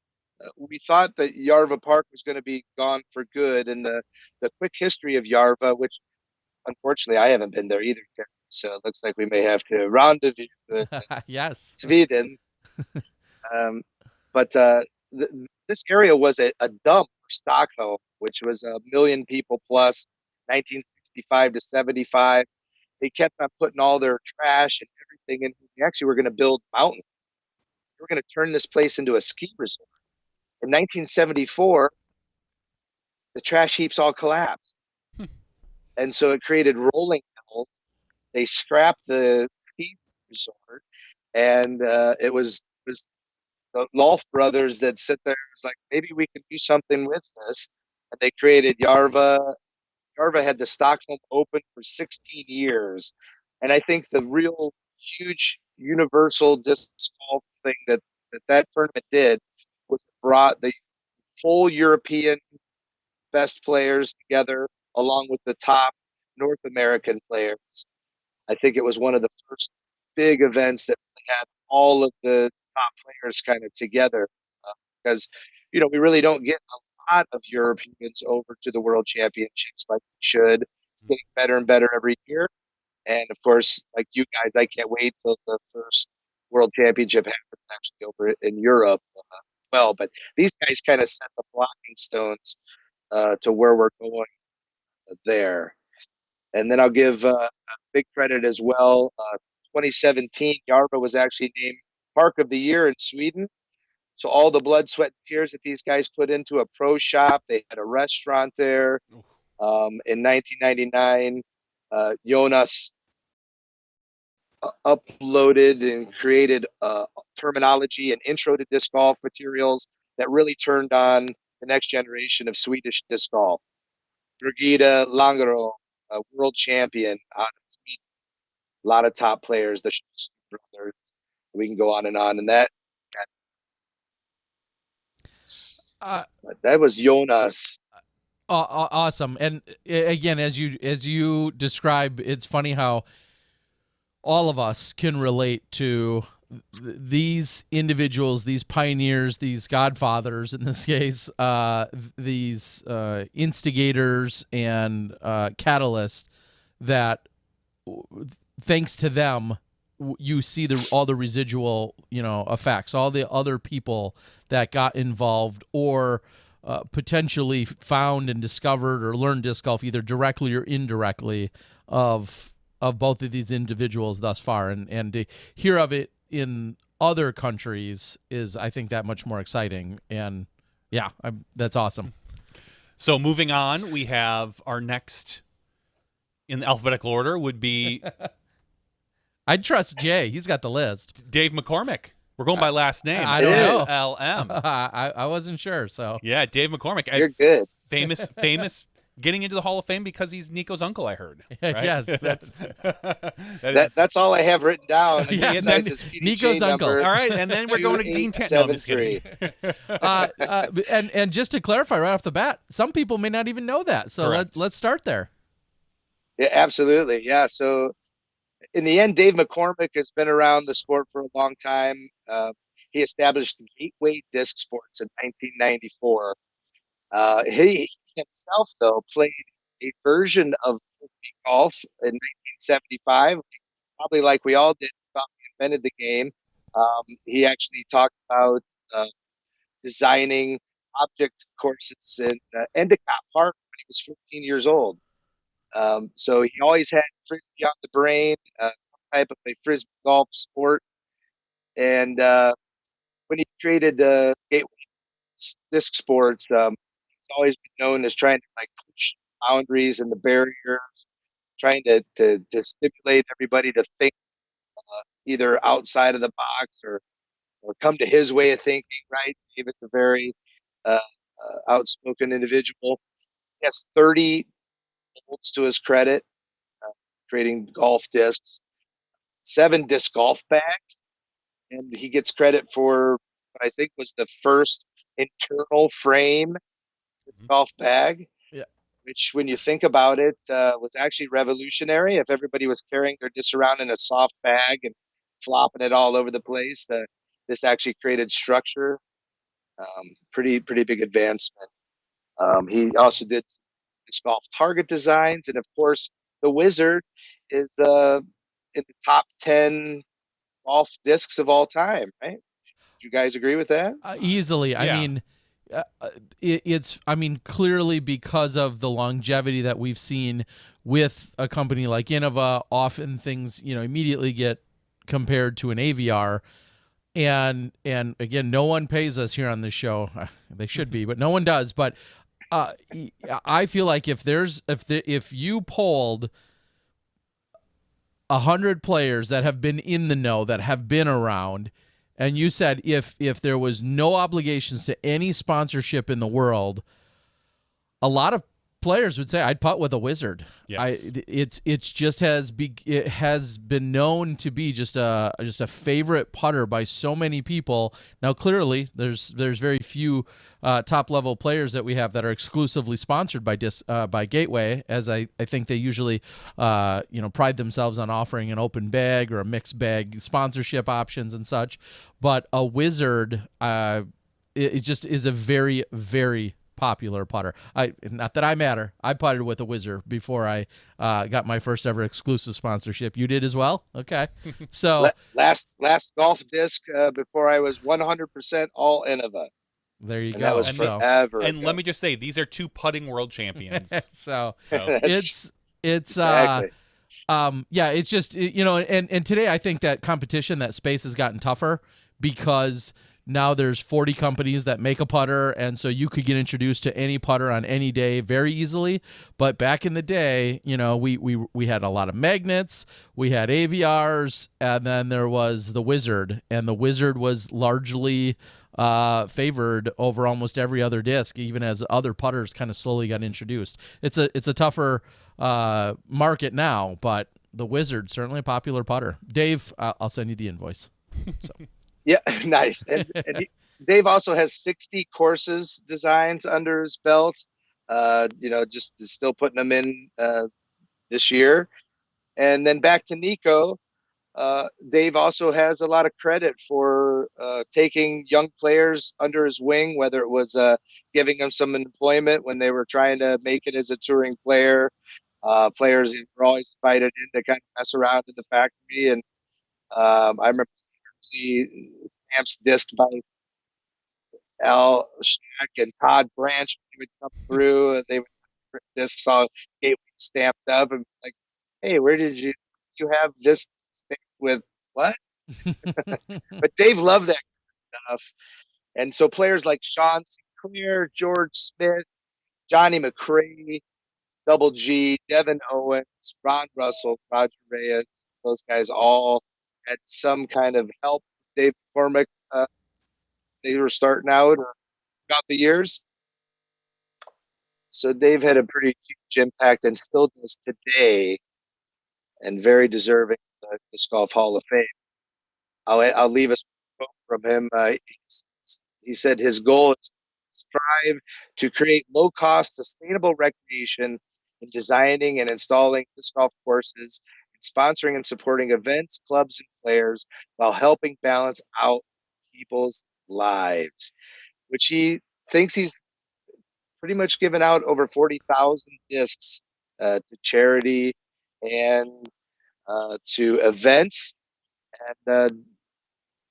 we thought that Yarva Park was going to be gone for good, and the quick history of Yarva, which unfortunately I haven't been there either, so it looks like we may have to rendezvous with yes, Sweden. But this area was a dump for Stockholm, which was 1 million people plus, 1965 to 75. They kept on putting all their trash and everything in. They actually were going to build mountains. They were going to turn this place into a ski resort. In 1974, the trash heaps all collapsed. And so it created rolling hills. They scrapped the ski resort, and it was the Loft brothers that sit there. It was like, maybe we can do something with this. And they created Yarva. Yarva had the Stockholm Open for 16 years. And I think the real huge universal disc golf thing that tournament did was brought the full European best players together along with the top North American players. I think it was one of the first big events that had all of the top players kind of together, because we really don't get a lot of Europeans over to the World Championships like we should. It's getting better and better every year. And of course, like you guys, I can't wait till the first World Championship happens actually over in Europe. Well, but these guys kind of set the blocking stones to where we're going there. And then I'll give big credit as well. 2017, Yarva was actually named Park of the Year in Sweden. So all the blood, sweat, and tears that these guys put into a pro shop, they had a restaurant there. In 1999, Jonas uploaded and created terminology and intro to disc golf materials that really turned on the next generation of Swedish disc golf. Brigida Langero, a world champion out of Sweden. A lot of top players, the brothers. We can go on, and that was Jonas. Awesome. And again, as you describe, it's funny how all of us can relate to these individuals, these pioneers, these godfathers in this case, these instigators and catalysts that, thanks to them, you see all the residual, effects, all the other people that got involved or potentially found and discovered or learned disc golf either directly or indirectly of both of these individuals thus far, and to hear of it in other countries is, I think, that much more exciting. And yeah, that's awesome. So moving on, we have our next in alphabetical order would be I'd trust Jay. He's got the list. Dave McCormick. We're going by last name. I don't know. LM. I wasn't sure. So yeah, Dave McCormick. You're good. Famous getting into the Hall of Fame because he's Nico's uncle, I heard. Right? Yes, that's all I have written down. Yeah, that's Nico's uncle. All right, and then we're going to Dean Tent. No, I'm just kidding. And just to clarify right off the bat, some people may not even know that. So let's start there. Yeah, absolutely. Yeah. So in the end, Dave McCormick has been around the sport for a long time. He established Gateway Disc Sports in 1994. He himself, though, played a version of golf in 1975, probably like we all did. He invented the game. He actually talked about designing object courses in Endicott Park when he was 14 years old. So he always had frisbee on the brain, some type of a frisbee golf sport. And when he created Gateway Disc Sports, he's always been known as trying to push boundaries and the barriers, trying to stimulate everybody to think either outside of the box or come to his way of thinking. Right? David's a very outspoken individual. He has 30 molds to his credit, creating golf discs, 7 disc golf bags, and he gets credit for what I think was the first internal frame disc golf bag. Yeah. Which, when you think about it, was actually revolutionary. If everybody was carrying their disc around in a soft bag and flopping it all over the place, this actually created structure. Pretty big advancement. He also did disc golf target designs, and of course, the Wizard is in the top 10 golf discs of all time. Right? Do you guys agree with that? Easily. Yeah. I mean, it's clearly because of the longevity that we've seen with a company like Innova. Often things immediately get compared to an AVR, and again, no one pays us here on this show. They should be, but no one does. But I feel like if you polled 100 players that have been in the know, that have been around, and you said if there was no obligations to any sponsorship in the world, a lot of players would say I'd putt with a Wizard. Yes. It has been known to be just a favorite putter by so many people. Now clearly there's very few top level players that we have that are exclusively sponsored by Gateway, as I think they usually pride themselves on offering an open bag or a mixed bag sponsorship options and such. But a Wizard it just is a very, very popular putter. Not that I matter. I putted with a Wizard before I got my first ever exclusive sponsorship. You did as well? Okay. So last golf disc before I was 100% all Innova. There you go. That was forever. And ago. let me just say, these are 2 putting world champions. so That's- it's exactly. It's just and today I think that competition, that space has gotten tougher because now there's 40 companies that make a putter, and so you could get introduced to any putter on any day very easily. But back in the day, we had a lot of magnets, we had AVRs, and then there was the Wizard, and the Wizard was largely favored over almost every other disc, even as other putters kind of slowly got introduced. It's a tougher market now, but the Wizard, certainly a popular putter. Dave, I'll send you the invoice. So. Yeah, nice. And Dave also has 60 courses designs under his belt. Just still putting them in this year. And then back to Nico. Dave also has a lot of credit for taking young players under his wing, whether it was giving them some employment when they were trying to make it as a touring player. Players were always invited in to kind of mess around in the factory. And I remember seeing Stamps dissed by Al Shack and Todd Branch when they would come through, and they would discs all Gateway stamped up and like, hey, where did you have this stamp with what? But Dave loved that stuff. And so players like Sean Sinclair, George Smith, Johnny McCray, Double G, Devin Owens, Ron Russell, Roger Reyes, those guys all had some kind of help. Dave McCormick, they were starting out throughout the years. So Dave had a pretty huge impact and still does today, and very deserving of the Disc Golf Hall of Fame. I'll leave a quote from him. He said his goal is to strive to create low-cost, sustainable recreation in designing and installing disc golf courses, sponsoring and supporting events, clubs, and players while helping balance out people's lives, which he thinks he's pretty much given out over 40,000 discs to charity and to events. And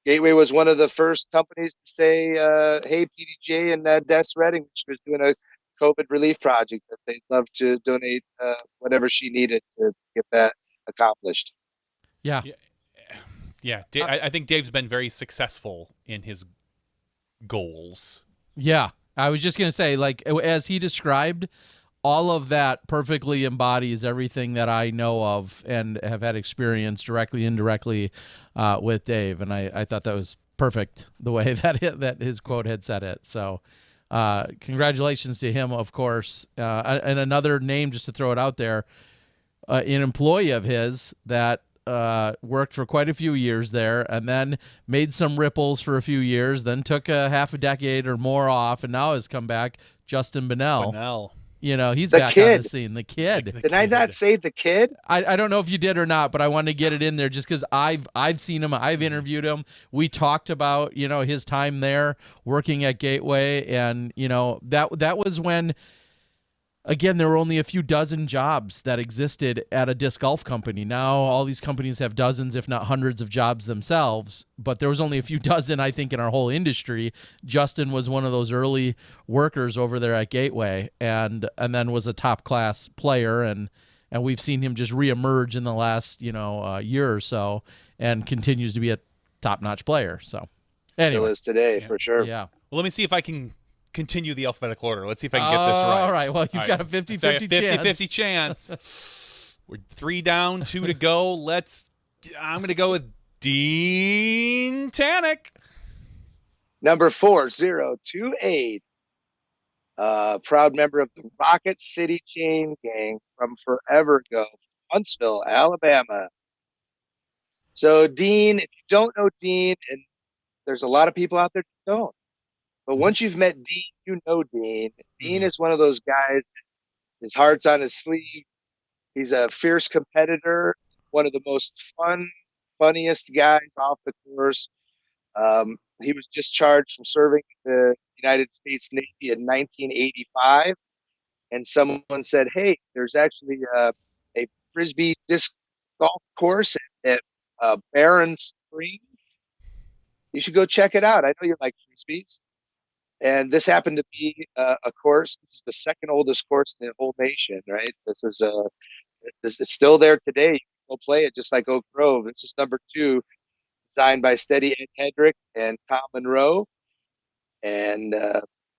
Gateway was one of the first companies to say, hey, PDJ and Des Redding, which was doing a COVID relief project, that they'd love to donate whatever she needed to get that accomplished. Yeah. Yeah. I think Dave's been very successful in his goals. Yeah. I was just going to say, like, as he described, all of that perfectly embodies everything that I know of and have had experience directly, indirectly with Dave. And I thought that was perfect the way that his quote had said it. So congratulations to him, of course. And another name, just to throw it out there, an employee of his that worked for quite a few years there and then made some ripples for a few years, then took a half a decade or more off, and now has come back, Justin Bunnell. You know, he's back on the scene. The kid. Did I not say the kid? I don't know if you did or not, but I wanted to get it in there just because I've seen him. I've interviewed him. We talked about, you know, his time there working at Gateway, and, you know, that was when, again, there were only a few dozen jobs that existed at a disc golf company. Now all these companies have dozens, if not hundreds, of jobs themselves, but there was only a few dozen, I think, in our whole industry. Justin was one of those early workers over there at Gateway, and then was a top-class player, and we've seen him just reemerge in the last, year or so, and continues to be a top-notch player. So anyway. Still is today, for sure. Yeah. Well, let me see if I can continue the alphabetical order. Let's see if I can get this right. All right. Well, you've got a 50-50 chance. 50-50 chance. We're 3 down, 2 to go. I'm going to go with Dean Tannick. Number 4028. Proud member of the Rocket City Chain Gang from forever ago, Huntsville, Alabama. So Dean, if you don't know Dean, and there's a lot of people out there that don't, but once you've met Dean, you know Dean. Dean is one of those guys, his heart's on his sleeve. He's a fierce competitor, one of the most funniest guys off the course. He was discharged from serving the United States Navy in 1985. And someone said, hey, there's actually a Frisbee disc golf course at Barron Springs. You should go check it out. I know you like Frisbees. And this happened to be a course. This is the second oldest course in the whole nation, right? This is still there today. You can go play it just like Oak Grove. This is number 2, designed by Steady Ed Hedrick and Tom Monroe. And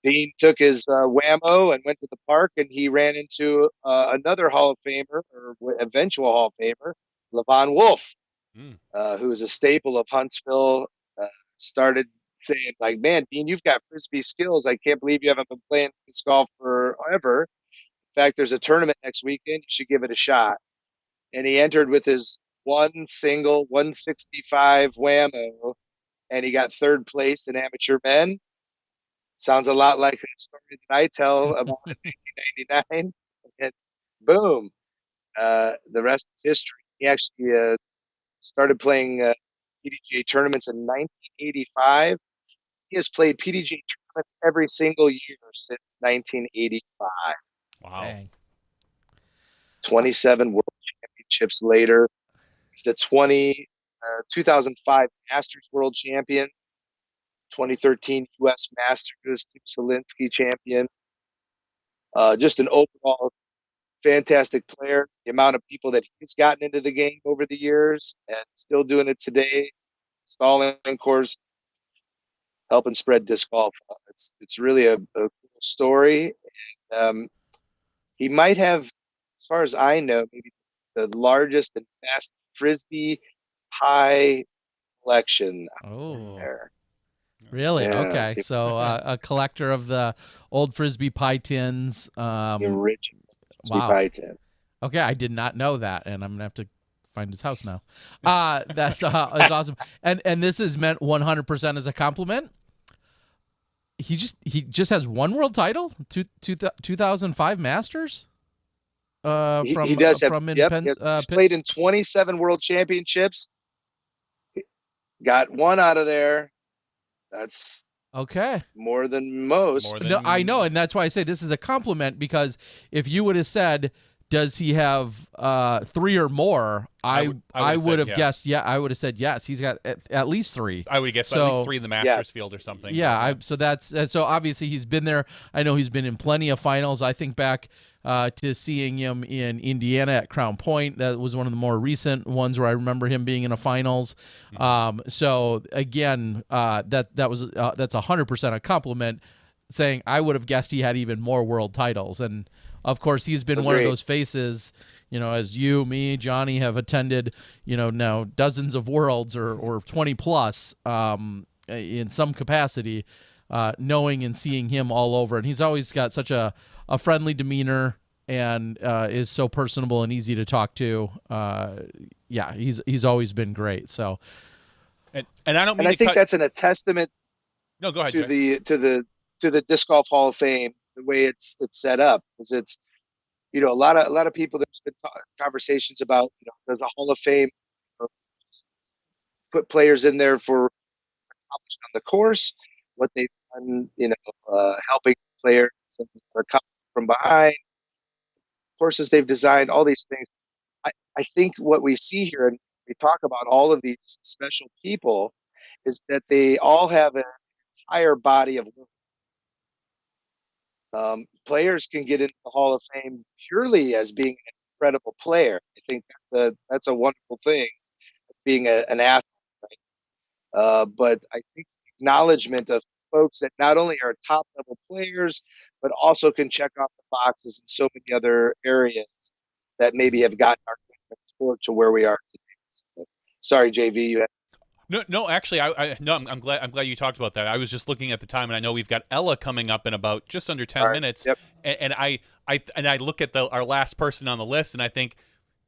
Dean took his whammo and went to the park, and he ran into another Hall of Famer, or eventual Hall of Famer, Levon Wolf, who is a staple of Huntsville. Started saying, like, man, Dean, you've got Frisbee skills. I can't believe you haven't been playing disc golf forever. In fact, there's a tournament next weekend. You should give it a shot. And he entered with his one single 165 whammo, and he got 3rd place in amateur men. Sounds a lot like a story that I tell about 1999. And boom, the rest is history. He actually started playing PDGA tournaments in 1985. He has played PDGA tournaments every single year since 1985. Wow. Dang. 27 World Championships later. He's the 2005 Masters World Champion, 2013 U.S. Masters Selinsky champion. Just an overall fantastic player. The amount of people that he's gotten into the game over the years and still doing it today, installing course, helping spread disc golf. It's really a cool story. He might have, as far as I know, maybe the largest and best frisbee pie collection Oh, there. really? Yeah. Okay. So a collector of the old frisbee pie tins. The original frisbee Wow. pie tins. Okay, I did not know that, and I'm gonna have to find his house now. That's is awesome. And this is meant 100% as a compliment. He just has one world title, 2005 Masters. He does have. Yep, he's Pitt. played in 27 World Championships. Got one out of there. That's Okay. more than most. No, I know, and that's why I say this is a compliment, because if you would have said, does he have 3 or more, I would have guessed. Yeah, I would have said yes. He's got at least 3. I would guess at least 3 in the Masters field or something. Yeah, so obviously he's been there. I know he's been in plenty of finals. I think back to seeing him in Indiana at Crown Point. That was one of the more recent ones where I remember him being in a finals. So again, that's 100% a compliment, saying I would have guessed he had even more world titles. And of course, he's been one of those faces, as you, me, Johnny have attended, now dozens of worlds or 20 plus in some capacity, knowing and seeing him all over. And he's always got such a friendly demeanor and is so personable and easy to talk to. Yeah, he's always been great. So, and I don't mean and I think that's a testament. No, go ahead. To the Disc Golf Hall of Fame, the way it's set up, is it's a lot of people. There's been conversations about does the Hall of Fame put players in there for accomplishment on the course, what they've done, helping players that are coming from behind, courses they've designed, all these things. I think what we see here, and we talk about all of these special people, is that they all have an entire body of work. Players can get into the Hall of Fame purely as being an incredible player. I think that's a wonderful thing, as being an athlete. Right? But I think the acknowledgement of folks that not only are top level players, but also can check off the boxes in so many other areas that maybe have gotten our sport to where we are today. So, sorry, JV, you had. No. Actually, I'm glad you talked about that. I was just looking at the time, and I know we've got Ella coming up in about just under 10 minutes. Yep. And I look at our last person on the list, and I think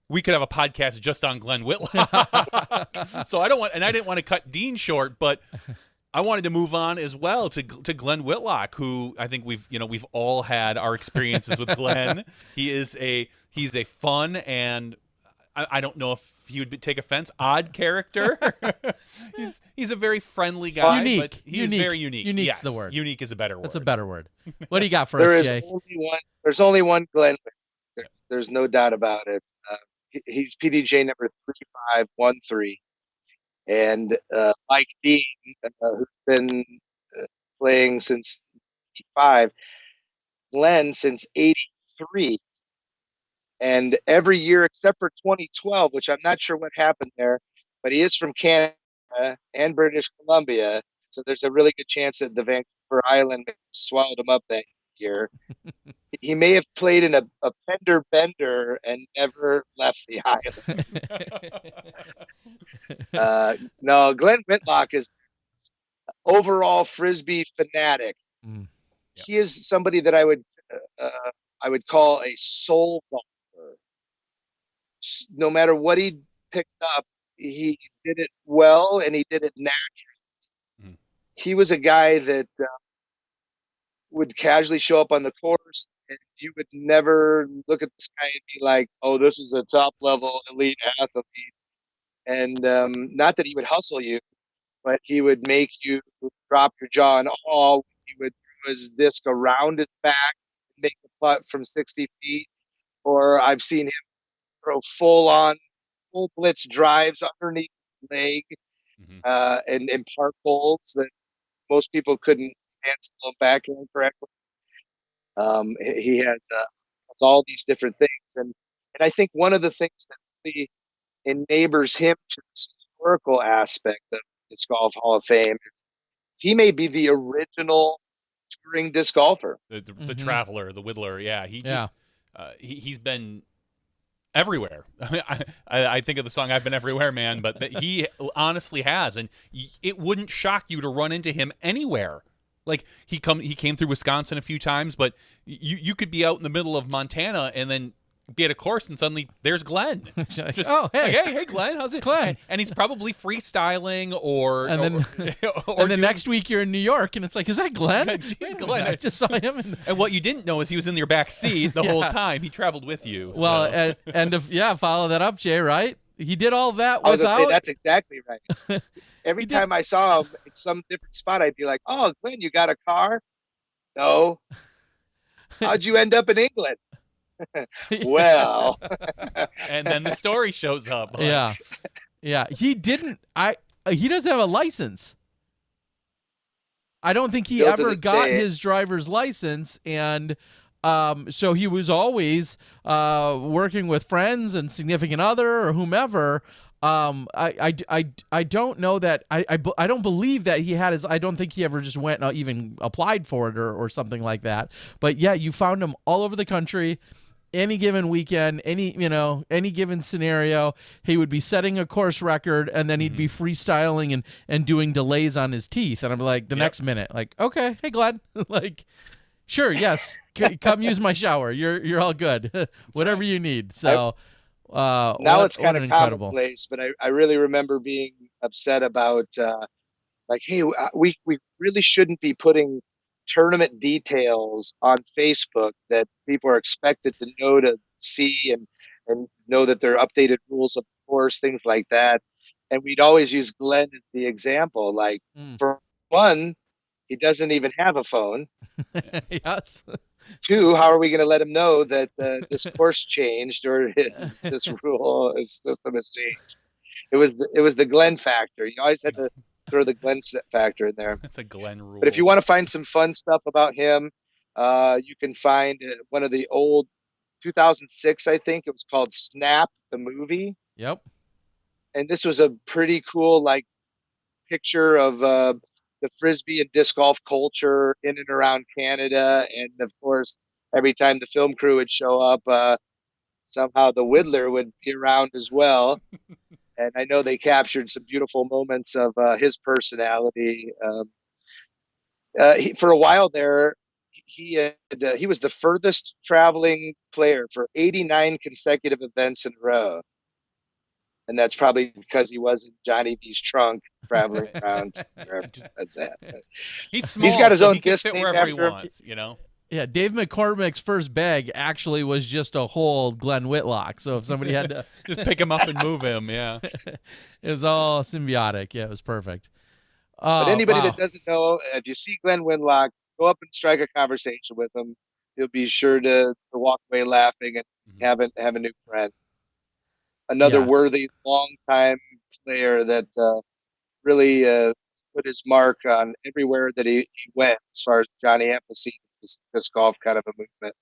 we could have a podcast just on Glenn Whitlock. So I didn't want to cut Dean short, but I wanted to move on as well to Glenn Whitlock, who I think we've all had our experiences with Glenn. He's a fun and I don't know if he would take offense, odd character. he's a very friendly guy, unique. But he's very unique. Unique's yes, the word. Unique is a better word. That's a better word. What do you got for us, Jay? There's only one Glenn. There's no doubt about it. He's PDJ number 3513, and Mike Dean, who's been playing since '85, Glenn since '83. And every year except for 2012, which I'm not sure what happened there, but he is from Canada and British Columbia, so there's a really good chance that the Vancouver Island swallowed him up that year. He may have played in a fender bender and never left the island. No, Glenn Whitlock is overall Frisbee fanatic. Mm. Yep. He is somebody that I would call a soul golfer. No matter what he picked up, he did it well and he did it naturally. He was a guy that would casually show up on the course, and you would never look at this guy and be like, oh, this is a top level elite athlete. And not that he would hustle you, but he would make you drop your jaw in awe. He would throw his disc around his back, make a putt from 60 feet. Or I've seen him throw full blitz drives underneath his leg, and park holes that most people couldn't stand still back in correctly. He has all these different things, and I think one of the things that really enables him to this historical aspect of Disc Golf Hall of Fame is he may be the original touring disc golfer, the traveler, the whittler. Yeah, he's been everywhere. I mean, I think of the song "I've Been Everywhere, Man," but he honestly has, and it wouldn't shock you to run into him anywhere. Like he came through Wisconsin a few times, but you could be out in the middle of Montana and then be at a course and suddenly there's Glenn. Just, oh, hey. Like, hey, Glenn, how's it? Glenn. And he's probably freestyling and then next week you're in New York and it's like, is that Glenn? Jeez, Glenn. I just saw him. And what you didn't know is he was in your back seat the whole time. He traveled with you. Well, so. and follow that up, Jay, right? He did all that I was without... going to say, that's exactly right. Every time I saw him in some different spot, I'd be like, oh, Glenn, you got a car? No. How'd you end up in England? Well. And then the story shows up. Huh? Yeah. He didn't... He doesn't have a license. I don't think he ever got his driver's license, and... so he was always working with friends and significant other or whomever. I don't know that I don't believe that he had his. I don't think he ever just went and even applied for it or something like that. But yeah, you found him all over the country. Any given weekend, any given scenario, he would be setting a course record, and then he'd be freestyling and doing delays on his teeth. And I'm like, the next minute, like, okay, hey Glenn, like. Sure. Yes. Come use my shower. You're all good. Whatever you need. So now it's kind of commonplace, but I really remember being upset about like, hey, we really shouldn't be putting tournament details on Facebook that people are expected to know to see and know that there are updated rules of course, things like that. And we'd always use Glenn as the example. Like for one, he doesn't even have a phone. Yes. Two, how are we going to let him know that this course changed or this rule system has changed? It was the Glenn factor. You always had to throw the Glenn factor in there. That's a Glenn rule. But if you want to find some fun stuff about him, you can find one of the old 2006, I think it was called Snap, the movie. Yep. And this was a pretty cool picture of the Frisbee and disc golf culture in and around Canada. And of course, every time the film crew would show up, somehow the Whittler would be around as well. And I know they captured some beautiful moments of his personality. For a while there, he was the furthest traveling player for 89 consecutive events in a row. And that's probably because he was in Johnny V's trunk traveling around. That's that. He's small. He's got his own he can fit wherever he wants, you know. Yeah, Dave McCormick's first bag actually was just a whole Glenn Whitlock. So if somebody had to just pick him up and move him, yeah, it was all symbiotic. Yeah, it was perfect. But anybody that doesn't know, if you see Glenn Whitlock, go up and strike a conversation with him. He'll be sure to walk away laughing and have a new friend. Another worthy, long-time player that really put his mark on everywhere that he went as far as Johnny Empathy, this golf kind of a movement.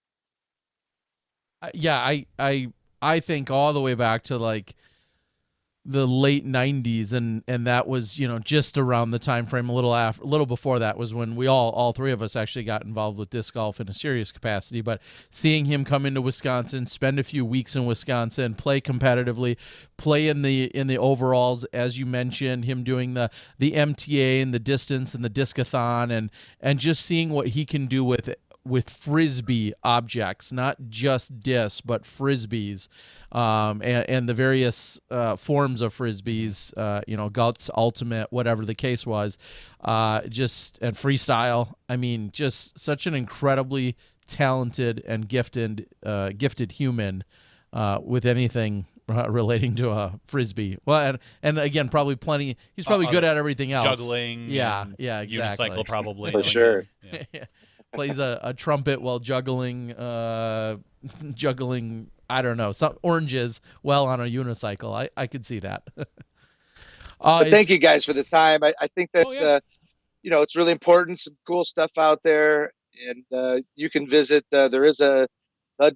I think all the way back to like the late 90s, and that was, just around the time frame a little before that was when we all three of us actually got involved with disc golf in a serious capacity. But seeing him come into Wisconsin, spend a few weeks in Wisconsin, play competitively, play in the overalls, as you mentioned, him doing the MTA and the distance and the discathon, and just seeing what he can do with Frisbee objects, not just discs, but Frisbees, and the various forms of Frisbees, Guts, Ultimate, whatever the case was, and freestyle. I mean, just such an incredibly talented and gifted human with anything relating to a frisbee. Well, and again, probably plenty. He's probably good at everything else. Juggling. Yeah, exactly. Unicycle probably. For sure. Yeah. Plays a trumpet while juggling. Juggling. I don't know, some oranges well on a unicycle. I could see that. But thank you guys for the time. I think that's it's really important. Some cool stuff out there, and you can visit. There is the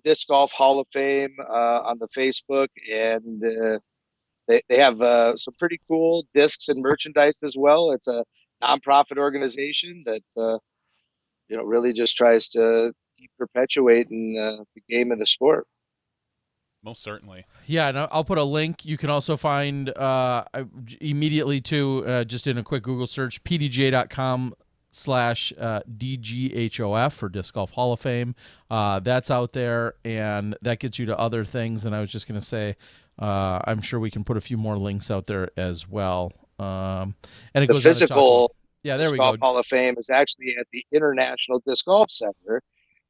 Disc Golf Hall of Fame on the Facebook, and they have some pretty cool discs and merchandise as well. It's a nonprofit organization that really just tries to keep perpetuating the game and the sport. Most certainly. Yeah, and I'll put a link. You can also find immediately too, just in a quick Google search, pdj.com/DGHOF for Disc Golf Hall of Fame. That's out there, and that gets you to other things. And I was just going to say, I'm sure we can put a few more links out there as well. And it the goes physical there we Disc Golf go. Hall of Fame is actually at the International Disc Golf Center.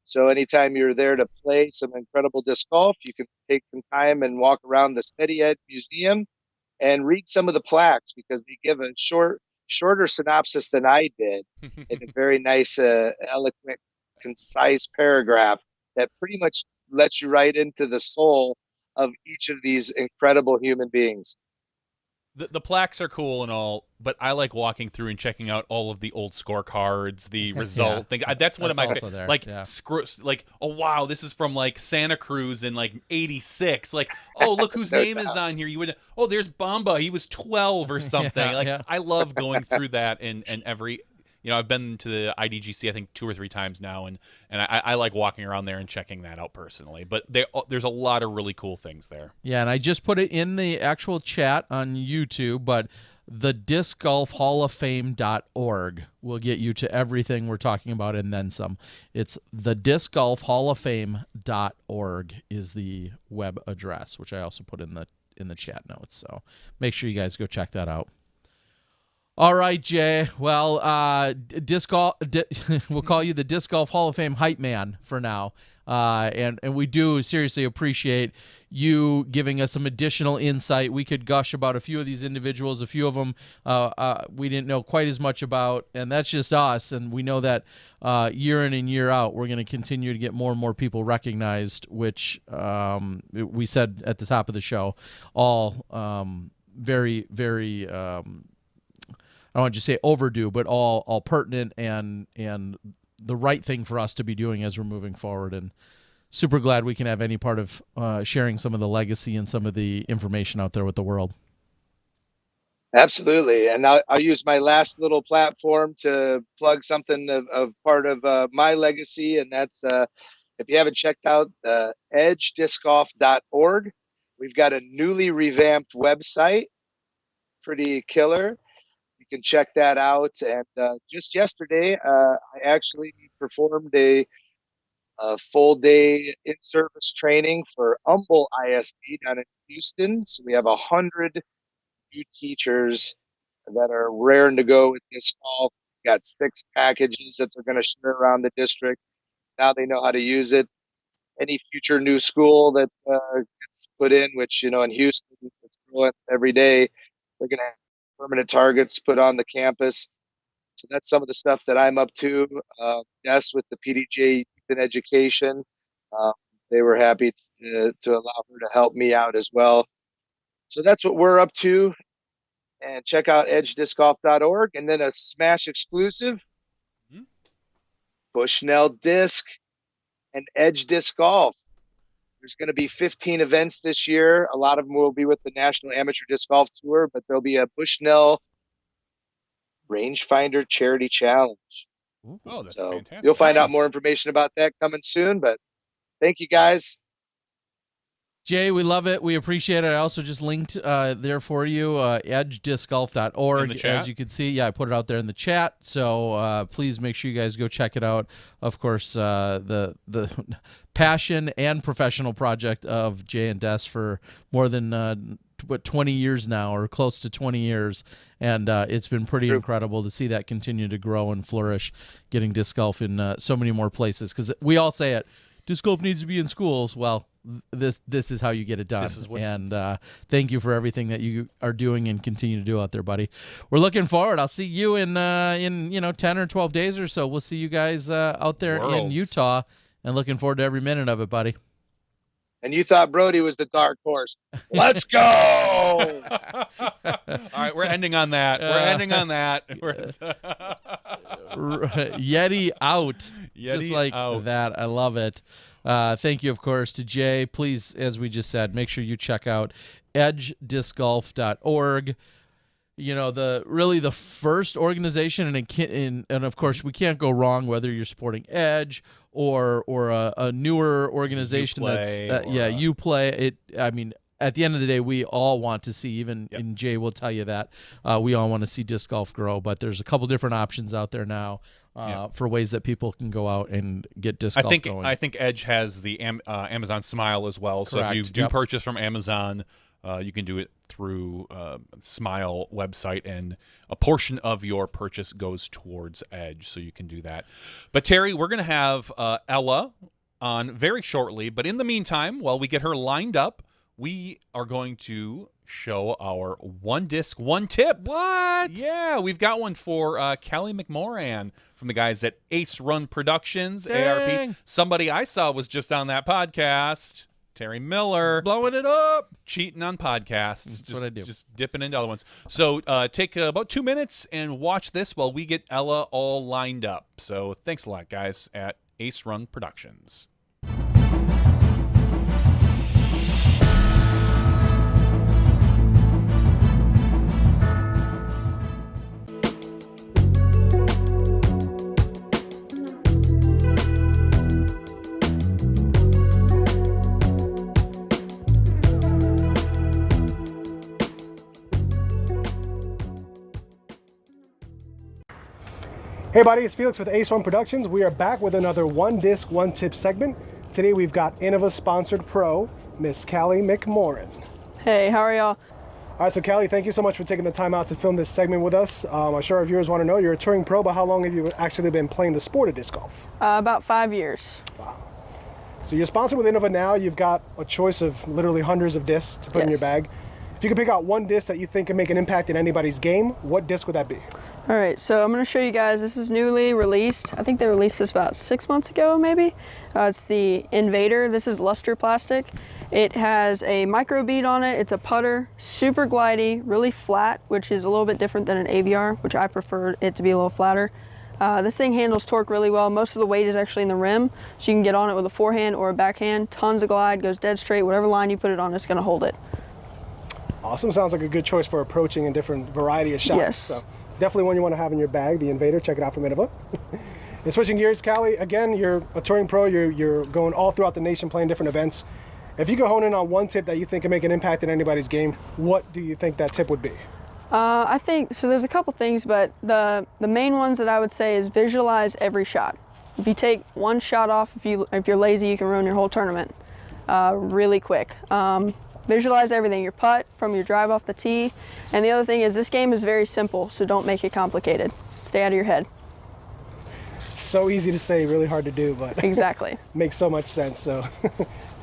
So anytime you're there to play some incredible disc golf, you can take some time and walk around the Steady Ed Museum and read some of the plaques, because they give a shorter synopsis than I did in a very nice, eloquent, concise paragraph that pretty much lets you right into the soul of each of these incredible human beings. The plaques are cool and all, but I like walking through and checking out all of the old scorecards, the result thing. That's one of my there. like oh wow, this is from like Santa Cruz in like '86. Like, oh, look whose name is on here. There's Bamba. He was 12 or something. I love going through that and every. I've been to the IDGC, I think 2 or 3 times now, and I like walking around there and checking that out personally. But there's a lot of really cool things there. Yeah, and I just put it in the actual chat on YouTube, but the discgolfhalloffame.org will get you to everything we're talking about and then some. It's the discgolfhalloffame.org is the web address, which I also put in the chat notes. So make sure you guys go check that out. All right, Jay. Well, we'll call you the Disc Golf Hall of Fame hype man for now. And we do seriously appreciate you giving us some additional insight. We could gush about a few of these individuals. A few of them we didn't know quite as much about, and that's just us. And we know that year in and year out, we're going to continue to get more and more people recognized, which we said at the top of the show, all very, very I don't want to just say overdue, but all pertinent and the right thing for us to be doing as we're moving forward. And super glad we can have any part of sharing some of the legacy and some of the information out there with the world. Absolutely. And I'll use my last little platform to plug something of part of my legacy. And that's, if you haven't checked out edgediscgolf.org, we've got a newly revamped website, pretty killer. You can check that out. And just yesterday, I actually performed a full day in-service training for Humble ISD down in Houston. So we have 100 new teachers that are raring to go with disc golf. We've got 6 packages that they're going to share around the district. Now they know how to use it. Any future new school that gets put in, which, in Houston, it's growing every day, they're going to have permanent targets put on the campus. So that's some of the stuff that I'm up to. Yes, with the PDJ Youth in Education, they were happy to allow her to help me out as well. So that's what we're up to. And check out edgediscgolf.org. And then a Smash exclusive, Bushnell Disc and Edge Disc Golf. There's going to be 15 events this year. A lot of them will be with the National Amateur Disc Golf Tour, but there'll be a Bushnell Rangefinder Charity Challenge. Oh, that's so fantastic. You'll find out more information about that coming soon, but thank you guys. Jay, we love it. We appreciate it. I also just linked there for you, edgediscgolf.org. As you can see, yeah, I put it out there in the chat. So please make sure you guys go check it out. Of course, the passion and professional project of Jay and Des for more than 20 years now, or close to 20 years. And it's been pretty incredible to see that continue to grow and flourish, getting disc golf in so many more places. Because we all say it, disc golf needs to be in schools. Well, this is how you get it done. And thank you for everything that you are doing and continue to do out there, buddy. We're looking forward. I'll see you in 10 or 12 days or so. We'll see you guys out there in Utah, and looking forward to every minute of it, buddy. And you thought Brody was the dark horse. Let's go! All right, we're ending on that. Yeti out. Yeti just like out. That. I love it. Thank you, of course, to Jay. Please, as we just said, make sure you check out edgediscgolf.org. The first organization, and of course, we can't go wrong whether you're supporting Edge or a newer organization you play it. I mean, at the end of the day, we all want to see, and Jay will tell you that we all want to see disc golf grow, but there's a couple different options out there now for ways that people can go out and get disc golf going. I think Edge has the Amazon Smile as well. Correct. So if you do purchase from Amazon, you can do it through Smile website, and a portion of your purchase goes towards Edge, so you can do that. But Terry, we're going to have Ella on very shortly, but in the meantime, while we get her lined up, we are going to show our one disc, one tip. What? Yeah, we've got one for Cali Mcmorren from the guys at Ace Run Productions, ARP. Somebody I saw was just on that podcast. Terry Miller. Blowing it up. Cheating on podcasts. That's what I do. Just dipping into other ones. So take about 2 minutes and watch this while we get Ella all lined up. So thanks a lot, guys, at Ace Run Productions. Hey buddy, it's Felix with Ace Run Productions. We are back with another One Disc, One Tip segment. Today we've got Innova sponsored pro, Miss Cali Mcmorren. Hey, how are y'all? All right, so Cali, thank you so much for taking the time out to film this segment with us. I'm sure our viewers want to know, you're a touring pro, but how long have you actually been playing the sport of disc golf? About 5 years. Wow. So you're sponsored with Innova now. You've got a choice of literally hundreds of discs to put in your bag. If you could pick out one disc that you think can make an impact in anybody's game, what disc would that be? All right, so I'm going to show you guys, this is newly released. I think they released this about 6 months ago, maybe. It's the Invader. This is luster plastic. It has a micro bead on it. It's a putter, super glidey, really flat, which is a little bit different than an AVR, which I prefer it to be a little flatter. This thing handles torque really well. Most of the weight is actually in the rim, so you can get on it with a forehand or a backhand. Tons of glide, goes dead straight. Whatever line you put it on, it's going to hold it. Awesome. Sounds like a good choice for approaching a different variety of shots. Yes. So definitely one you want to have in your bag, the Invader. Check it out from Innova. And switching gears, Cali, again, you're a touring pro. You're going all throughout the nation playing different events. If you could hone in on one tip that you think can make an impact in anybody's game, what do you think that tip would be? I think, so there's a couple things, but the main ones that I would say is visualize every shot. If you take one shot off, if you're lazy, you can ruin your whole tournament really quick. Visualize everything, your putt from your drive off the tee. And the other thing is this game is very simple, so don't make it complicated. Stay out of your head. So easy to say, really hard to do, but exactly. Makes so much sense. So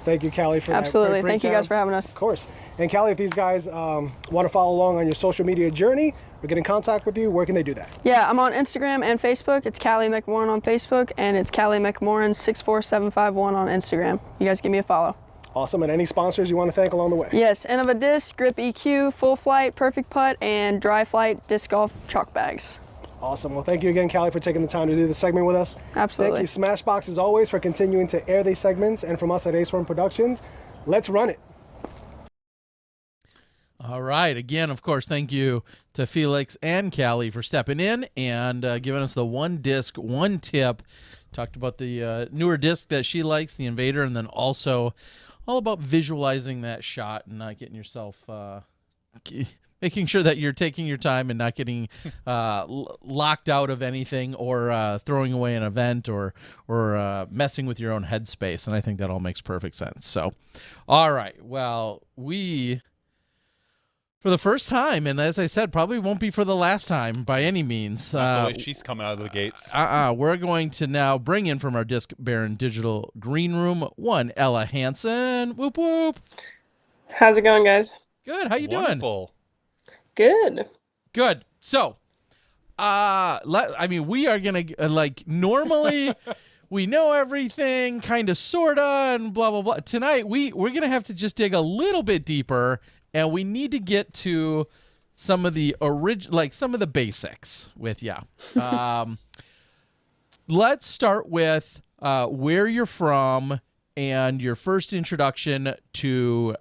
thank you, Cali, for Absolutely. that. Thank you guys for having us. Of course. And Cali, if these guys want to follow along on your social media journey or get in contact with you, where can they do that? Yeah, I'm on Instagram and Facebook. It's Cali Mcmorren on Facebook, and it's Cali Mcmorren 64751 on Instagram. You guys give me a follow. Awesome. And any sponsors you want to thank along the way? Yes, Innova Disc, Grip EQ, Full Flight, Perfect Putt, and Dry Flight Disc Golf Chalk Bags. Awesome. Well, thank you again, Cali, for taking the time to do this segment with us. Absolutely. Thank you, Smashbox, as always, for continuing to air these segments. And from us at Ace Run Productions, let's run it. All right. Again, of course, thank you to Felix and Cali for stepping in and giving us the one disc, one tip. Talked about the newer disc that she likes, the Invader, and then also all about visualizing that shot and not getting yourself, making sure that you're taking your time and not getting locked out of anything or throwing away an event or messing with your own headspace. And I think that all makes perfect sense. So, all right. Well, we for the first time, and as I said, probably won't be for the last time by any means. Not the way she's coming out of the gates. We're going to now bring in from our Disc Baron Digital Green Room one Ella Hansen. Whoop whoop. How's it going, guys? Good. How you Wonderful. Good. Good. So, I mean, we are gonna like normally. We know everything, kind of, sorta, and blah blah blah. Tonight, we're gonna have to just dig a little bit deeper. And we need to get to some of the some of the basics with you. Let's start with where you're from and your first introduction to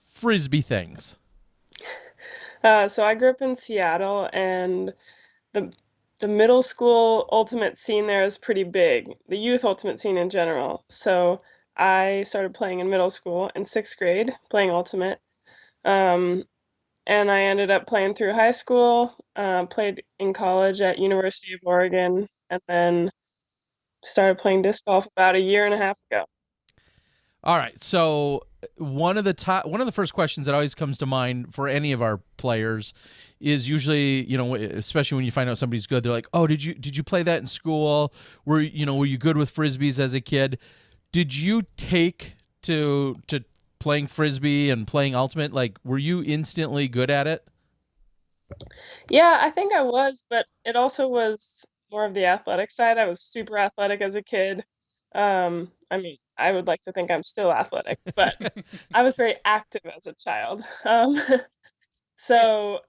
Frisbee things. So I grew up in Seattle, and the middle school ultimate scene there is pretty big. The youth ultimate scene in general. So I started playing in middle school in 6th grade, playing ultimate. And I ended up playing through high school, played in college at University of Oregon, and then started playing disc golf about a year and a half ago. All right. So one of the first questions that always comes to mind for any of our players is usually, especially when you find out somebody's good, they're like, "Oh, did you play that in school? Were you good with Frisbees as a kid? Did you take to playing Frisbee and playing ultimate, like, were you instantly good at it?" Yeah, I think I was, but it also was more of the athletic side. I was super athletic as a kid. I mean, I would like to think I'm still athletic, but I was very active as a child. So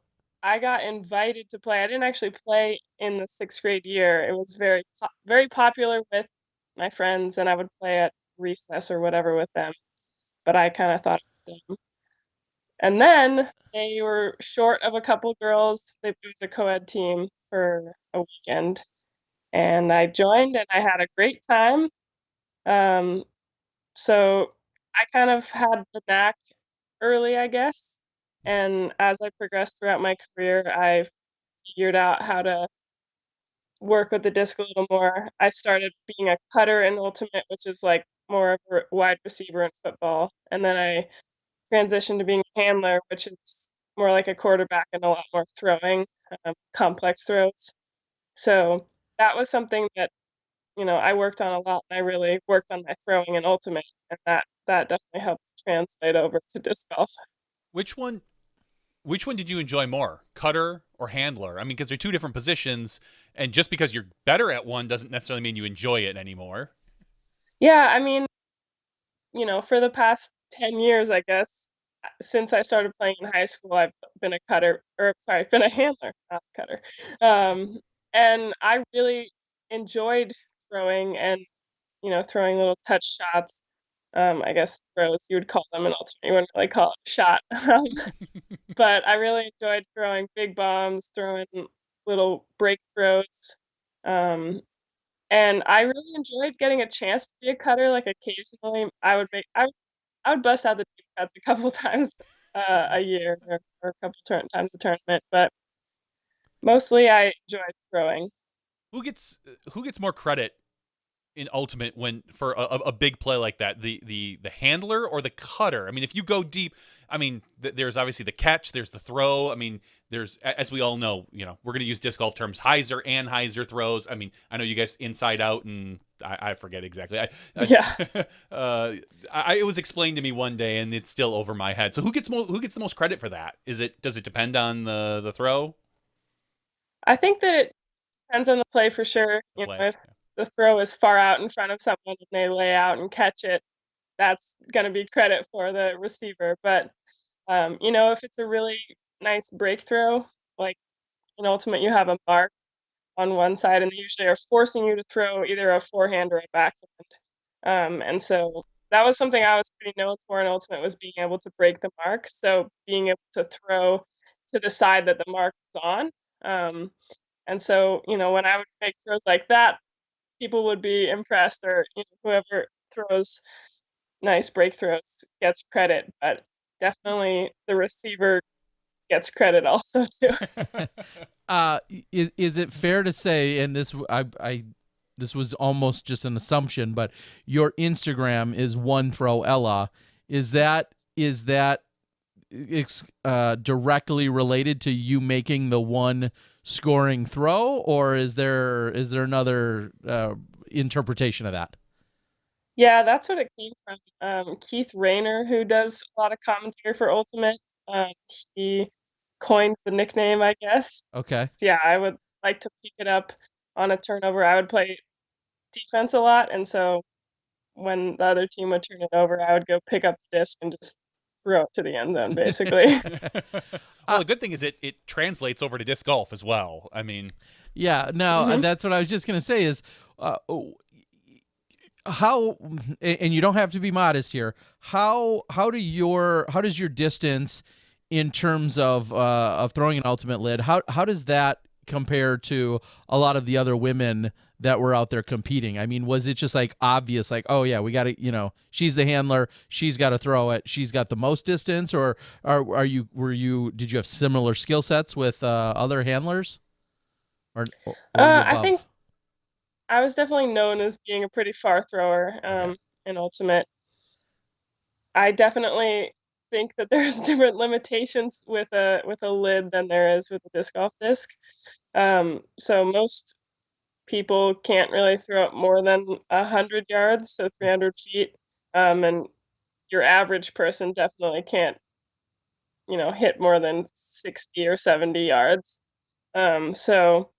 I got invited to play. I didn't actually play in the 6th grade year. It was very popular with my friends, and I would play at recess or whatever with them. But I kind of thought it was dumb. And then they were short of a couple girls. It was a co-ed team for a weekend. And I joined, and I had a great time. So I kind of had the knack early, I guess. And as I progressed throughout my career, I figured out how to work with the disc a little more. I started being a cutter in ultimate, which is like more of a wide receiver in football. And then I transitioned to being a handler, which is more like a quarterback and a lot more throwing, complex throws. So that was something that, I worked on a lot, and I really worked on my throwing in ultimate, and that definitely helps translate over to disc golf. Which one did you enjoy more, cutter or handler? I mean, because they're two different positions, and just because you're better at one doesn't necessarily mean you enjoy it anymore. Yeah, I mean, for the past 10 years, I guess, since I started playing in high school, I've been a been a handler, not a cutter. And I really enjoyed throwing and, throwing little touch shots. I guess throws, you would call them an ultimate, you wouldn't really call it a shot. But I really enjoyed throwing big bombs, throwing little break throws. And I really enjoyed getting a chance to be a cutter. Like, occasionally I would bust out the deep cuts a couple times a year, or a couple times a tournament, but mostly I enjoyed throwing. Who gets more credit in ultimate for a big play like that? The handler or the cutter? I mean, if you go deep, I mean, there's obviously the catch, there's the throw. I mean, there's, as we all know, we're going to use disc golf terms, hyzer and hyzer throws. I mean, I know you guys inside out, and I forget exactly. It was explained to me one day, and it's still over my head. So who gets the most credit for that? Does it depend on the throw? I think that it depends on the play for sure. If the throw is far out in front of someone and they lay out and catch it, that's going to be credit for the receiver. But, if it's a really nice break throw, like in ultimate, you have a mark on one side, and they usually are forcing you to throw either a forehand or a backhand. And so that was something I was pretty known for in ultimate, was being able to break the mark. So being able to throw to the side that the mark is on. And so, when I would make throws like that, people would be impressed, or whoever throws nice breakthroughs gets credit, but definitely the receiver gets credit also too. Is it fair to say, and this this was almost just an assumption, but your Instagram is one throw Ella. Is that directly related to you making the one scoring throw, or is there another interpretation of that? Yeah, that's what it came from. Keith Rayner, who does a lot of commentary for Ultimate, he coined the nickname, I guess. Okay. So yeah, I would like to pick it up on a turnover. I would play defense a lot, and so when the other team would turn it over, I would go pick up the disc and just throw it to the end zone, basically. Well, the good thing is it translates over to disc golf as well. I mean, yeah, no, that's what I was just going to say is how, and you don't have to be modest here. How does your distance in terms of throwing an ultimate lid, how does that compare to a lot of the other women that were out there competing? I mean, was it just like obvious, like, oh yeah, we got to, she's the handler, she's got to throw it, she's got the most distance, or did you have similar skill sets with other handlers? Or I think I was definitely known as being a pretty far thrower in Ultimate. I definitely think that there's different limitations with a lid than there is with a disc golf disc. So most people can't really throw it more than 100 yards, so 300 feet. And your average person definitely can't, hit more than 60 or 70 yards. So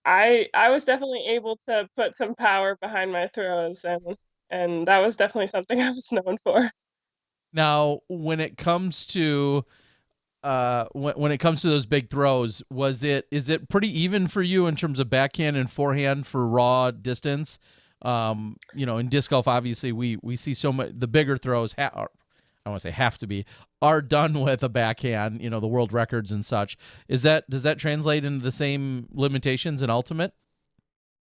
I was definitely able to put some power behind my throws, and that was definitely something I was known for. Now, when it comes to when it comes to those big throws, is it pretty even for you in terms of backhand and forehand for raw distance? In disc golf, obviously we see so much, the bigger throws I don't want to say have to be, are done with a backhand, the world records and such. Does that translate into the same limitations in Ultimate?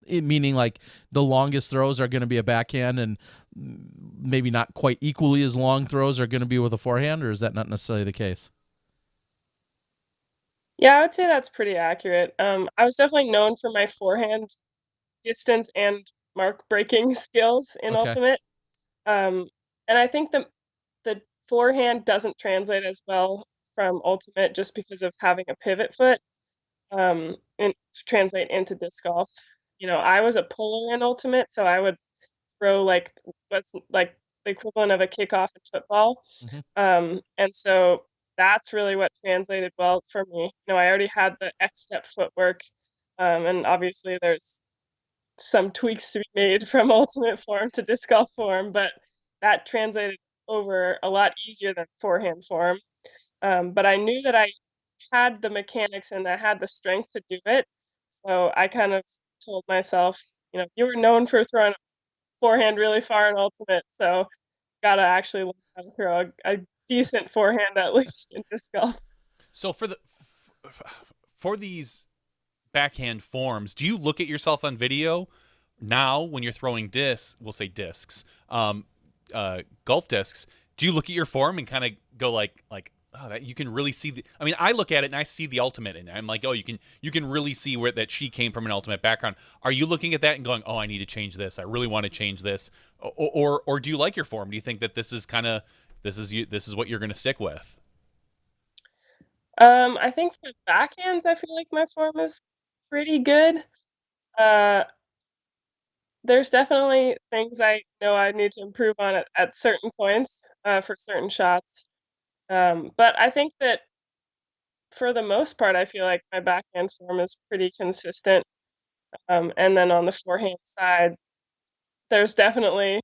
Meaning like the longest throws are going to be a backhand and maybe not quite equally as long throws are going to be with a forehand, or is that not necessarily the case? Yeah, I would say that's pretty accurate. I was definitely known for my forehand distance and mark breaking skills in Ultimate. And I think the forehand doesn't translate as well from Ultimate just because of having a pivot foot and translate into disc golf. I was a puller in Ultimate, so I would throw what's like the equivalent of a kickoff in football. And so that's really what translated well for me. I already had the X-step footwork, and obviously there's some tweaks to be made from Ultimate form to disc golf form, but that translated over a lot easier than forehand form. But I knew that I had the mechanics and I had the strength to do it. So I kind of told myself, you were known for throwing forehand really far in Ultimate, so gotta actually learn how to throw a decent forehand at least in disc golf. So for these backhand forms, do you look at yourself on video now when you're throwing discs? We'll say discs, golf discs. Do you look at your form and kind of go like, oh, that you can really see I mean, I look at it and I see the Ultimate and I'm like, oh, you can really see that she came from an Ultimate background. Are you looking at that and going, oh, I need to change this, I really want to change this, or do you like your form? Do you think that this is what you're going to stick with? I think for backhands, I feel like my form is pretty good. There's definitely things I know I need to improve on at certain points for certain shots. But I think that for the most part, I feel like my backhand form is pretty consistent. And then on the forehand side, there's definitely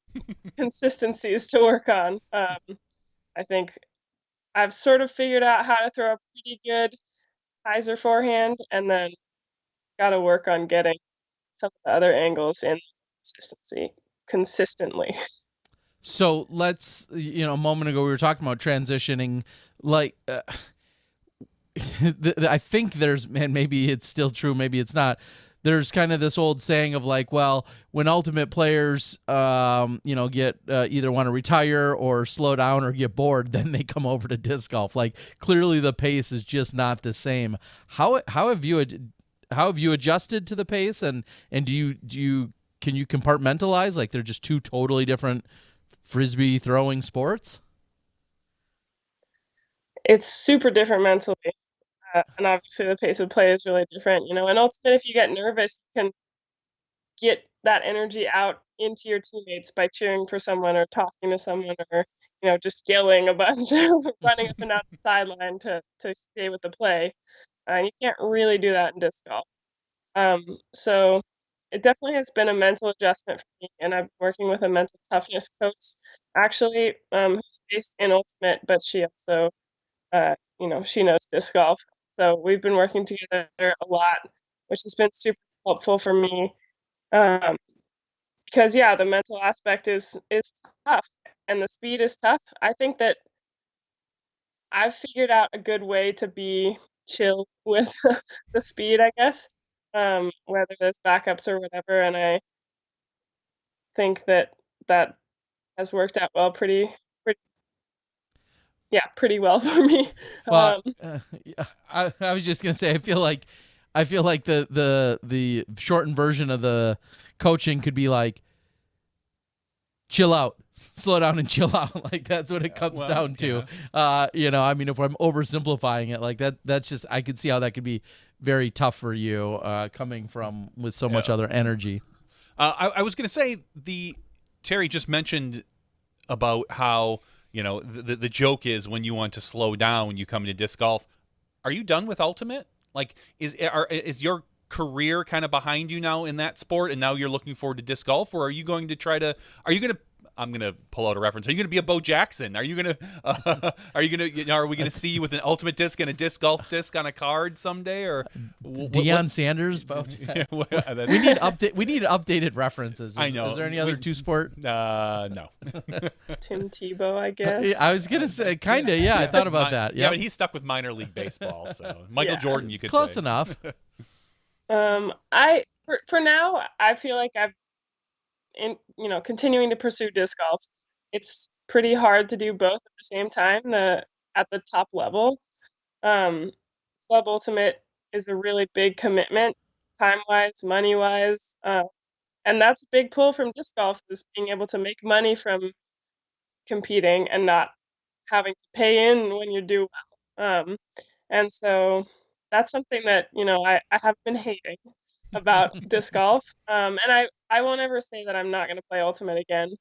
consistencies to work on. I think I've sort of figured out how to throw a pretty good hyzer forehand, and then got to work on getting some of the other angles in consistently. So let's, a moment ago we were talking about transitioning, like, I think there's, and maybe it's still true, maybe it's not, there's kind of this old saying of like, well, when Ultimate players, get either want to retire or slow down or get bored, then they come over to disc golf. Like clearly the pace is just not the same. How have you adjusted to the pace, and can you compartmentalize, like they're just two totally different Frisbee throwing sports? it's super different mentally. And obviously the pace of play is really different, you know. And ultimately, if you get nervous, you can get that energy out into your teammates by cheering for someone or talking to someone or, you know, just yelling a bunch, running up and down the sideline to stay with the play. And you can't really do that in disc golf. So it definitely has been a mental adjustment for me, and I've been working with a mental toughness coach, actually, who's based in Ultimate, but she also, you know, she knows disc golf. So we've been working together a lot, which has been super helpful for me. Because yeah, the mental aspect is tough, and the speed is tough. I think that I've figured out a good way to be chill with the speed, I guess, whether there's backups or whatever, and I think that that has worked out well, pretty well for me. Well, yeah, I was just gonna say, I feel like the shortened version of the coaching could be like, chill out, slow down and chill out. Like that's what it comes down to. You know, I mean, if I'm oversimplifying it, like that's just, I could see how that could be very tough for you, coming from with so much other energy. I was going to say, Terry just mentioned about how, you know, the joke is when you want to slow down when you come into disc golf. Are you done with Ultimate? Like, is your career kind of behind you now in that sport, and now you're looking forward to disc golf, or are you going to I'm going to pull out a reference. Are you going to be a Bo Jackson? Are you going to are we going to see you with an Ultimate disc and a disc golf disc on a card someday, or Deion Sanders? Bo we need updated references. I know. Is there any other two sport? No. Tim Tebow, I guess. I was going to say kind of, I thought about that. Yep. Yeah, but he's stuck with minor league baseball, so Michael Jordan, you could close say. enough. For now, I feel like I've continuing to pursue disc golf. It's pretty hard to do both at the same time. At the top level, Club Ultimate is a really big commitment, time-wise, money-wise, and that's a big pull from disc golf, is being able to make money from competing and not having to pay in when you do well. And so that's something that, you know, I have been hating about disc golf. And I won't ever say that I'm not going to play Ultimate again.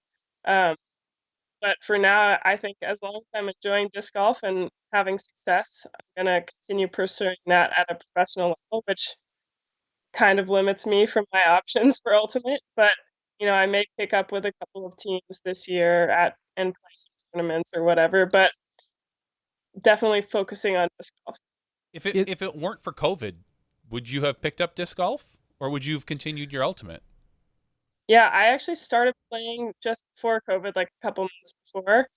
But for now, I think as long as I'm enjoying disc golf and having success, I'm going to continue pursuing that at a professional level, which kind of limits me from my options for Ultimate. But, you know, I may pick up with a couple of teams this year and play some tournaments or whatever, but definitely focusing on disc golf. If it weren't for COVID, would you have picked up disc golf, or would you have continued your Ultimate? Yeah, I actually started playing just before COVID, like a couple months before.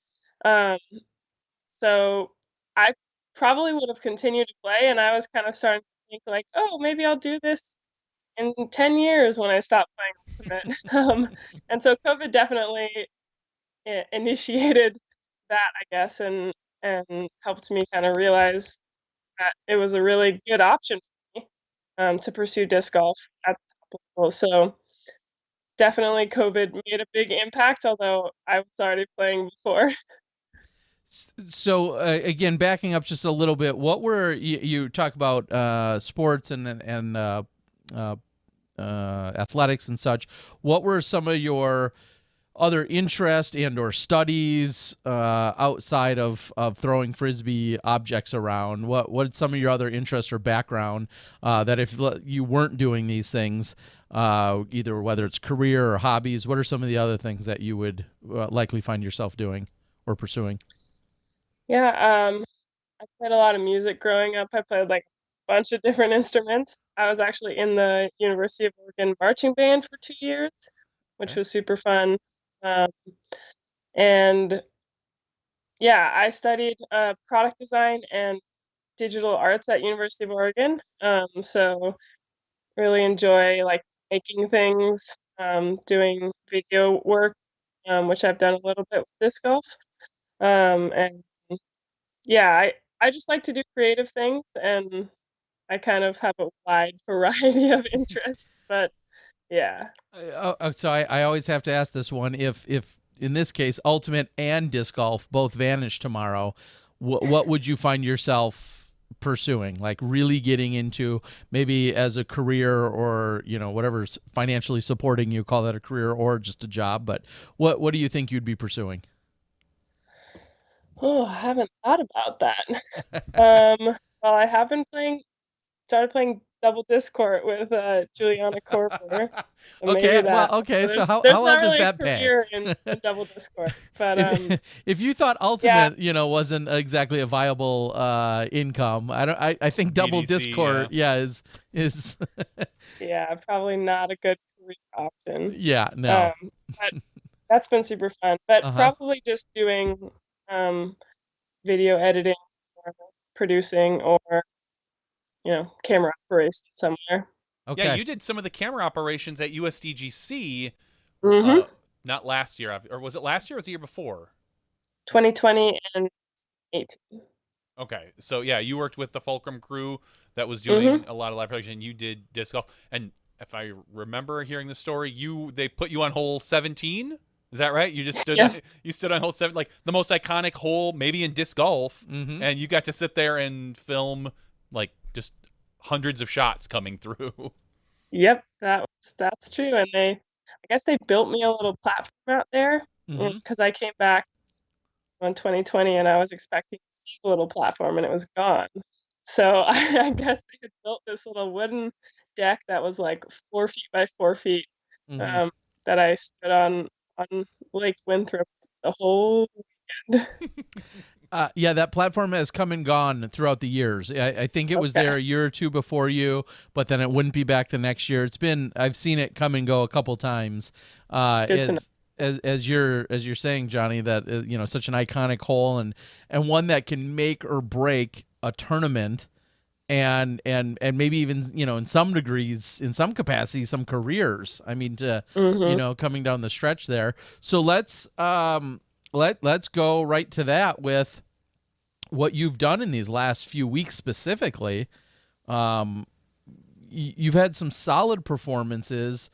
So I probably would have continued to play, and I was kind of starting to think like, oh, maybe I'll do this in 10 years when I stop playing Ultimate. And so COVID definitely initiated that, I guess, and helped me kind of realize that it was a really good option for me, to pursue disc golf at the top level. So definitely COVID made a big impact, although I was already playing before. So again, backing up just a little bit, what were you talk about sports and athletics and such? What were some of your other interest and or studies outside of throwing Frisbee objects around? What's some of your other interests or background that if you weren't doing these things, either whether it's career or hobbies, what are some of the other things that you would likely find yourself doing or pursuing? Yeah, I played a lot of music growing up. I played like a bunch of different instruments. I was actually in the University of Oregon marching band for 2 years, which was super fun. And yeah, I studied product design and digital arts at University of Oregon. So really enjoy like making things, doing video work, which I've done a little bit with disc golf. And yeah, I just like to do creative things, and I kind of have a wide variety of interests, but yeah. So I always have to ask this one. If in this case, Ultimate and disc golf both vanish tomorrow, what would you find yourself pursuing, like really getting into, maybe as a career, or whatever's financially supporting you, call that a career or just a job, but what do you think you'd be pursuing? Oh, I haven't thought about that. Well, I have been started playing double discord with Juliana Korber. So Okay, maybe that. okay. So how There's well not does really a that pay? career in double discord, but if you thought Ultimate, wasn't exactly a viable income, I think double BDC, discord, is yeah, probably not a good career option. Yeah, no. But that's been super fun. But probably just doing video editing or producing, or camera operation somewhere. Okay. Yeah, you did some of the camera operations at USDGC. Not last year, or was it last year or was it the year before? 2020 and 18. Okay, so yeah, you worked with the Fulcrum crew that was doing a lot of live production, and you did disc golf. And if I remember hearing the story, they put you on hole 17. Is that right? You just stood. You stood on hole 7, like the most iconic hole maybe in disc golf, and you got to sit there and film like just hundreds of shots coming through. Yep, that's true. And I guess they built me a little platform out there, because I came back in 2020 and I was expecting to see the little platform and it was gone. So I guess they had built this little wooden deck that was like 4 feet by 4 feet, that I stood on Lake Winthrop the whole weekend. Yeah, that platform has come and gone throughout the years. I think it was there a year or two before you, but then it wouldn't be back the next year. I've seen it come and go a couple times. Good to know. As you're saying, Johnny, that such an iconic hole, and one that can make or break a tournament, and maybe even in some degrees, in some capacity, some careers. I mean, coming down the stretch there. So let's go right to that with what you've done in these last few weeks specifically. You've had some solid performances.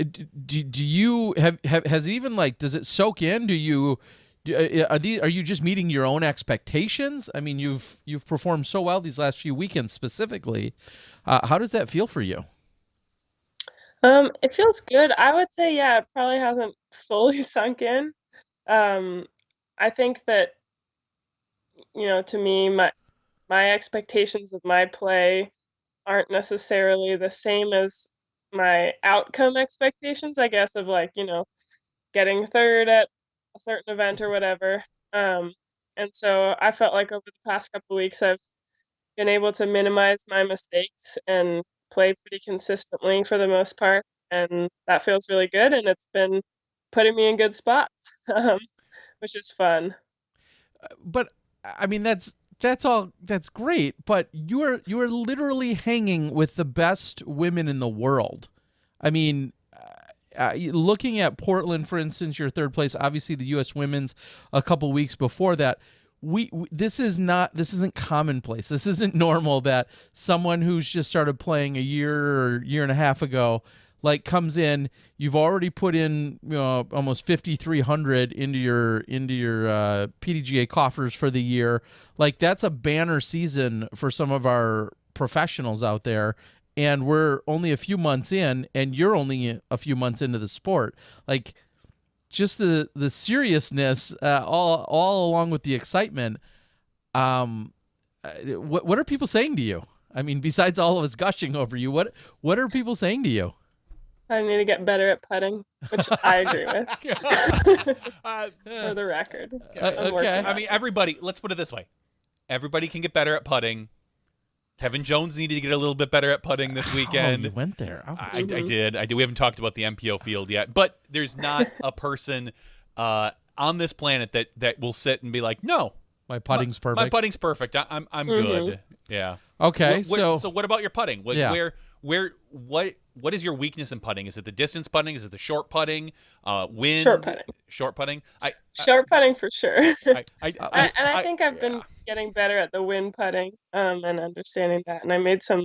Do you has it even, like, does it soak in? Are you just meeting your own expectations? I mean, you've performed so well these last few weekends specifically. How does that feel for you? It feels good. I would say, it probably hasn't fully sunk in. I think that, to me, my expectations of my play aren't necessarily the same as my outcome expectations, I guess, of like, getting third at a certain event or whatever. And so I felt like over the past couple of weeks, I've been able to minimize my mistakes and play pretty consistently for the most part. And that feels really good. And it's been putting me in good spots, which is fun. But I mean, that's great. But you are literally hanging with the best women in the world. I mean, looking at Portland, for instance, your third place, obviously the U.S. women's a couple weeks before that. This isn't commonplace. This isn't normal that someone who's just started playing a year or year and a half ago, like, comes in. You've already put in almost 5,300 into your PDGA coffers for the year. Like, that's a banner season for some of our professionals out there. And we're only a few months in, and you're only a few months into the sport. Like, just the seriousness, all along with the excitement. What are people saying to you? I mean, besides all of us gushing over you, what are people saying to you? I need to get better at putting, which I agree with. For the record. Okay. I mean, everybody. Let's put it this way: everybody can get better at putting. Kevin Jones needed to get a little bit better at putting this weekend. Oh, you went there. I did. We haven't talked about the MPO field yet, but there's not a person on this planet that will sit and be like, "No, my putting's perfect. My putting's perfect. I'm good." Yeah. Okay. So what about your putting? What is your weakness in putting? Is it the distance putting? Is it the short putting? Wind? Short putting. Short putting. Short putting for sure. I think I've been getting better at the wind putting, and understanding that. And I made some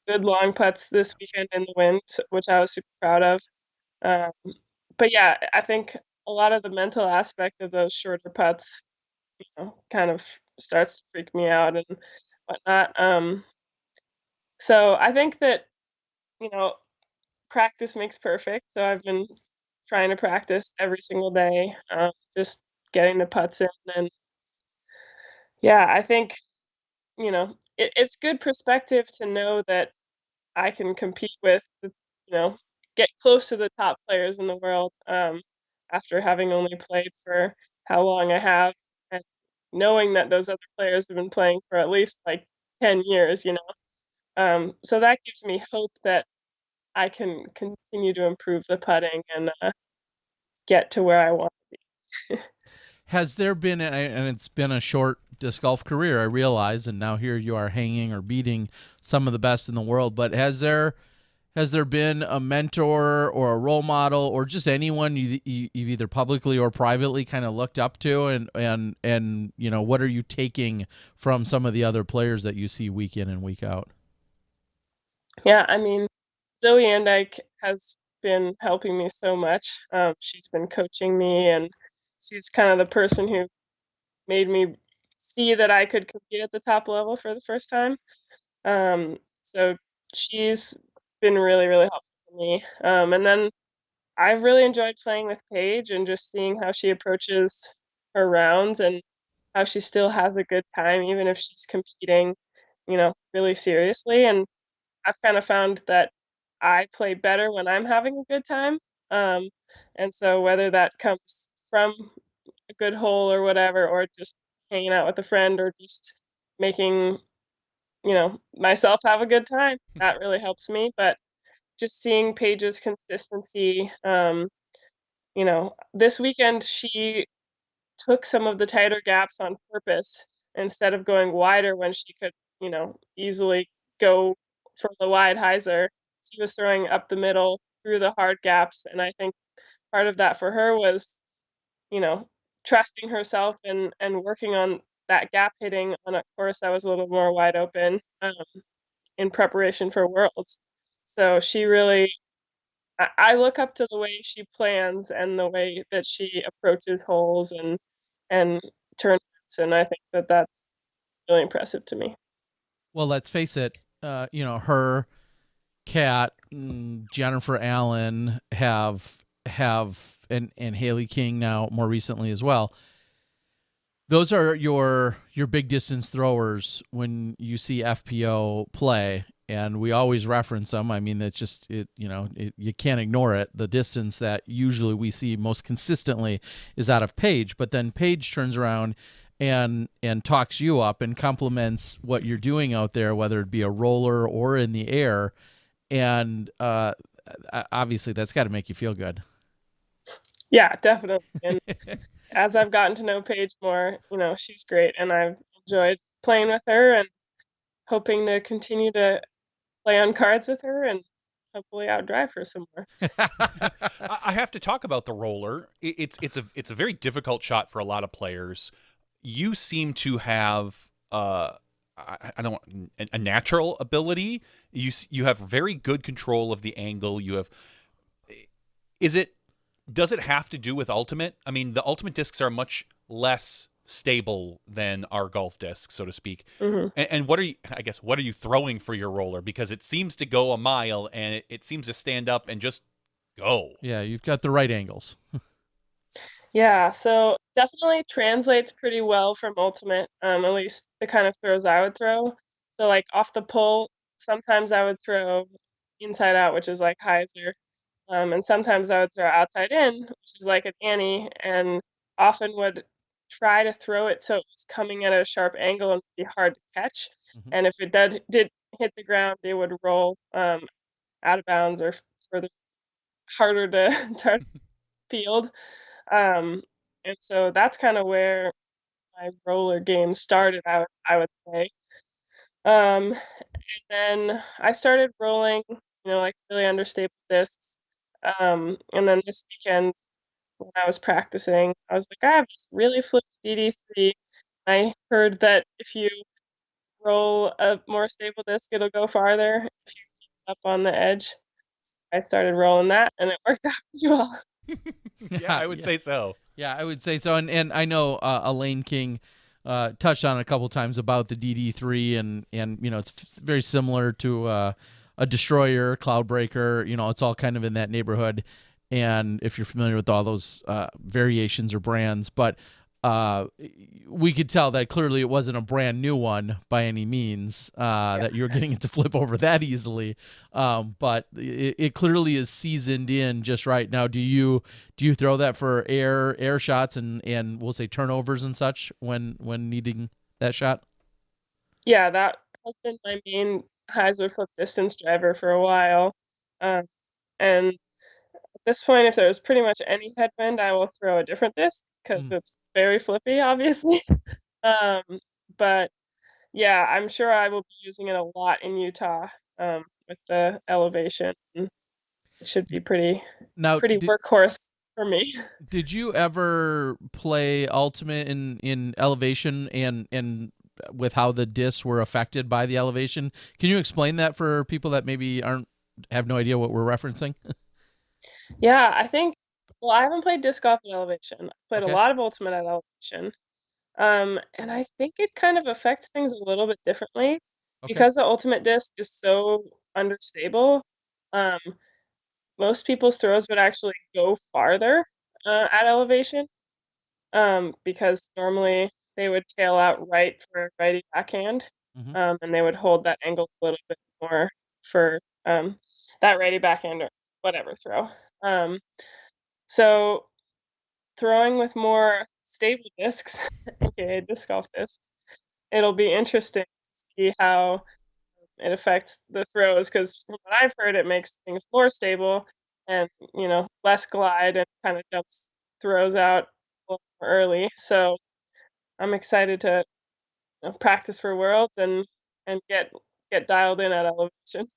good long putts this weekend in the wind, which I was super proud of. But yeah, I think a lot of the mental aspect of those shorter putts kind of starts to freak me out and whatnot. So I think that, practice makes perfect. So I've been trying to practice every single day, just getting the putts in. And yeah, I think, it's good perspective to know that I can compete with get close to the top players in the world, after having only played for how long I have, and knowing that those other players have been playing for at least like 10 years. So that gives me hope that I can continue to improve the putting and get to where I want to be. Has there been, and it's been a short disc golf career, I realize, and now here you are hanging or beating some of the best in the world, but has there been a mentor or a role model or just anyone you've either publicly or privately kind of looked up to, and what are you taking from some of the other players that you see week in and week out? Yeah, I mean, Zoe Andike has been helping me so much. She's been coaching me, and she's kind of the person who made me see that I could compete at the top level for the first time. So she's been really, really helpful for me. And then I've really enjoyed playing with Paige and just seeing how she approaches her rounds and how she still has a good time, even if she's competing, really seriously. And I've kind of found that I play better when I'm having a good time. Um, and so whether that comes from a good hole or whatever, or just hanging out with a friend or just making, myself have a good time, that really helps me. But just seeing Paige's consistency, this weekend she took some of the tighter gaps on purpose instead of going wider when she could, easily go for the wide hyzer. She was throwing up the middle through the hard gaps, and I think part of that for her was, you know, trusting herself and working on that gap hitting on a course that was a little more wide open, in preparation for Worlds. So she really, I look up to the way she plans and the way that she approaches holes and tournaments, and I think that that's really impressive to me. Well, let's face it, her, Kat, Jennifer Allen have and Haley King now more recently as well. Those are your big distance throwers when you see FPO play, and we always reference them. I mean, that's just you can't ignore it. The distance that usually we see most consistently is out of Paige, but then Paige turns around and talks you up and compliments what you're doing out there, whether it be a roller or in the air, and obviously that's got to make you feel good. Yeah, definitely. And as I've gotten to know Paige more, she's great, and I've enjoyed playing with her and hoping to continue to play on cards with her and hopefully outdrive her some more. I have to talk about the roller. It's a very difficult shot for a lot of players. You seem to have I don't want a natural ability. You have very good control of the angle. Does it have to do with ultimate? I mean, the ultimate discs are much less stable than our golf discs, so to speak. Mm-hmm. And what are you throwing for your roller? Because it seems to go a mile and it seems to stand up and just go. Yeah, you've got the right angles. Yeah, so definitely translates pretty well from ultimate, at least the kind of throws I would throw. So like off the pull, sometimes I would throw inside out, which is like hyzer. And sometimes I would throw outside in, which is like an Annie, and often would try to throw it so it was coming at a sharp angle and be hard to catch. Mm-hmm. And if it did hit the ground, it would roll out of bounds or further harder to field. And so that's kind of where my roller game started, I would say. And then I started rolling, like really understable discs. And then this weekend, when I was practicing, I was like, I have this really flipped DD3. I heard that if you roll a more stable disc, it'll go farther if you keep it up on the edge. So I started rolling that, and it worked out pretty well. Yeah, I would say so. Yeah, I would say so. And I know Elaine King touched on it a couple times about the DD3, and it's very similar to a destroyer, Cloudbreaker. It's all kind of in that neighborhood. And if you're familiar with all those variations or brands, but we could tell that clearly it wasn't a brand new one by any means, that you're getting it to flip over that easily. But it clearly is seasoned in just right. Now, do you throw that for air shots and we'll say turnovers and such when needing that shot? Yeah, that has been my main hyzer flip distance driver for a while. And at this point, if there's pretty much any headwind, I will throw a different disc because it's very flippy, obviously. But yeah, I'm sure I will be using it a lot in Utah with the elevation. It should be pretty workhorse for me. Did you ever play Ultimate in elevation and with how the discs were affected by the elevation? Can you explain that for people that maybe have no idea what we're referencing? Yeah, I haven't played disc golf at elevation. I played a lot of Ultimate at elevation. And I think it kind of affects things a little bit differently because the Ultimate disc is so understable. Most people's throws would actually go farther at elevation because normally they would tail out right for a righty backhand, and they would hold that angle a little bit more for that righty backhand or whatever throw. So throwing with more stable discs, aka disc golf discs, it'll be interesting to see how it affects the throws, because from what I've heard, it makes things more stable and less glide and kind of dumps throws out a little more early. So I'm excited to practice for Worlds and get dialed in at elevation.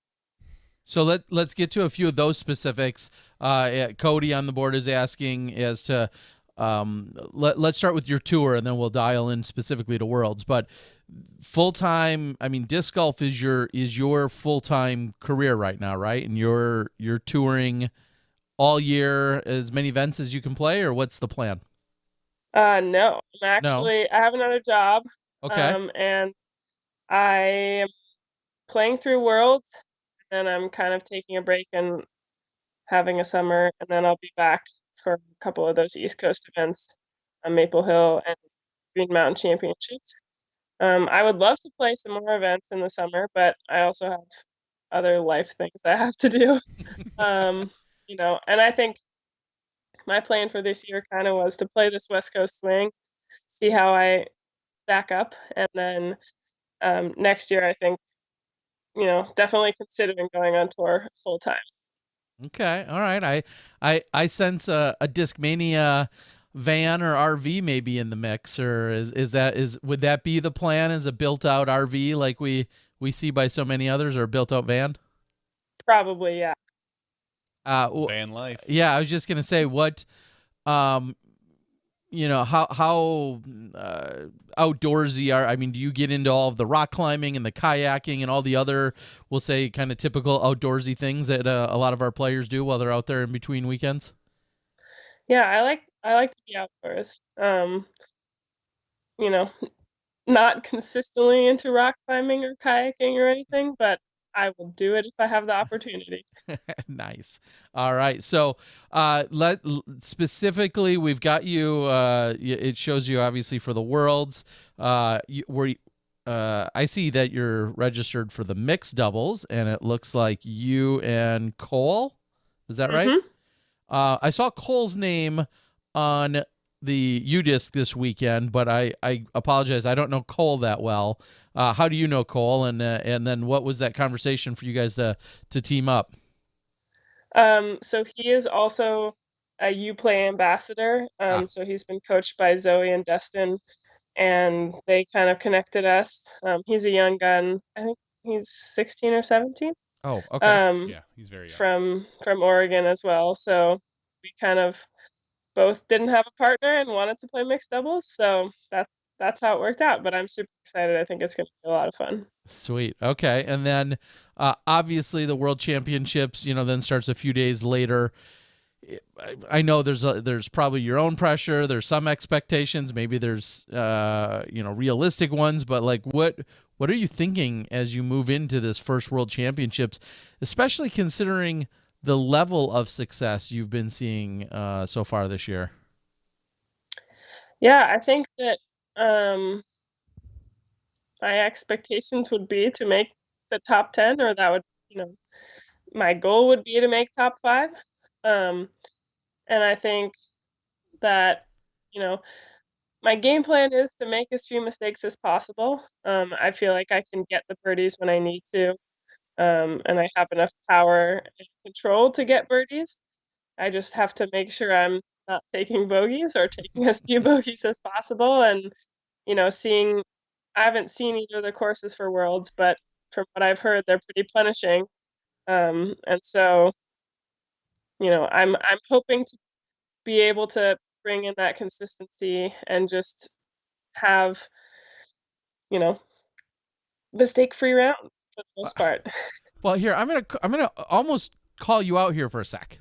So let's get to a few of those specifics. Cody on the board is asking as to let's start with your tour and then we'll dial in specifically to Worlds. But full-time, I mean, disc golf is your full-time career right now, right? And you're touring all year, as many events as you can play, or what's the plan? No, I have another job. Okay. And I am playing through Worlds, and I'm kind of taking a break and having a summer, and then I'll be back for a couple of those East Coast events, Maple Hill and Green Mountain Championships. I would love to play some more events in the summer, but I also have other life things I have to do. And I think my plan for this year kind of was to play this West Coast swing, see how I stack up, and then next year I think definitely considering going on tour full time. Okay, all right. I sense a Discmania van or RV maybe in the mix, or would that be the plan, as a built out RV like we see by so many others, or a built out van? Probably, yeah. Van life. Yeah, I was just gonna say what. How outdoorsy are, I mean, do you get into all of the rock climbing and the kayaking and all the other, we'll say, kind of typical outdoorsy things that a lot of our players do while they're out there in between weekends? Yeah, I like to be outdoors. Not consistently into rock climbing or kayaking or anything, but I will do it if I have the opportunity. Nice. All right. So, specifically, we've got you. It shows you obviously for the Worlds. I see that you're registered for the mixed doubles, and it looks like you and Cole. Is that right? I saw Cole's name on the UDisc this weekend, but I apologize. I don't know Cole that well. How do you know Cole? And then what was that conversation for you guys to team up? So he is also a Uplay ambassador. So he's been coached by Zoe and Destin, and they kind of connected us. He's a young gun. I think he's 16 or 17. Oh, okay. Yeah, he's very young. From Oregon as well. So we kind of both didn't have a partner and wanted to play mixed doubles. So that's how it worked out. But I'm super excited. I think it's going to be a lot of fun. Sweet. Okay. And then obviously the World Championships, then starts a few days later. I know there's probably your own pressure. There's some expectations. Maybe there's realistic ones. But like, what are you thinking as you move into this first World Championships, especially considering the level of success you've been seeing so far this year? Yeah, I think that my expectations would be to make the top 10, or that would, my goal would be to make top 5. And I think that, my game plan is to make as few mistakes as possible. I feel like I can get the birdies when I need to, and I have enough power and control to get birdies. I just have to make sure I'm not taking bogeys or taking as few bogeys as possible. And, I haven't seen either of the courses for Worlds, but from what I've heard, they're pretty punishing. And so, I'm hoping to be able to bring in that consistency and just have, mistake-free rounds for the most part. Well, here I'm gonna almost call you out here for a sec.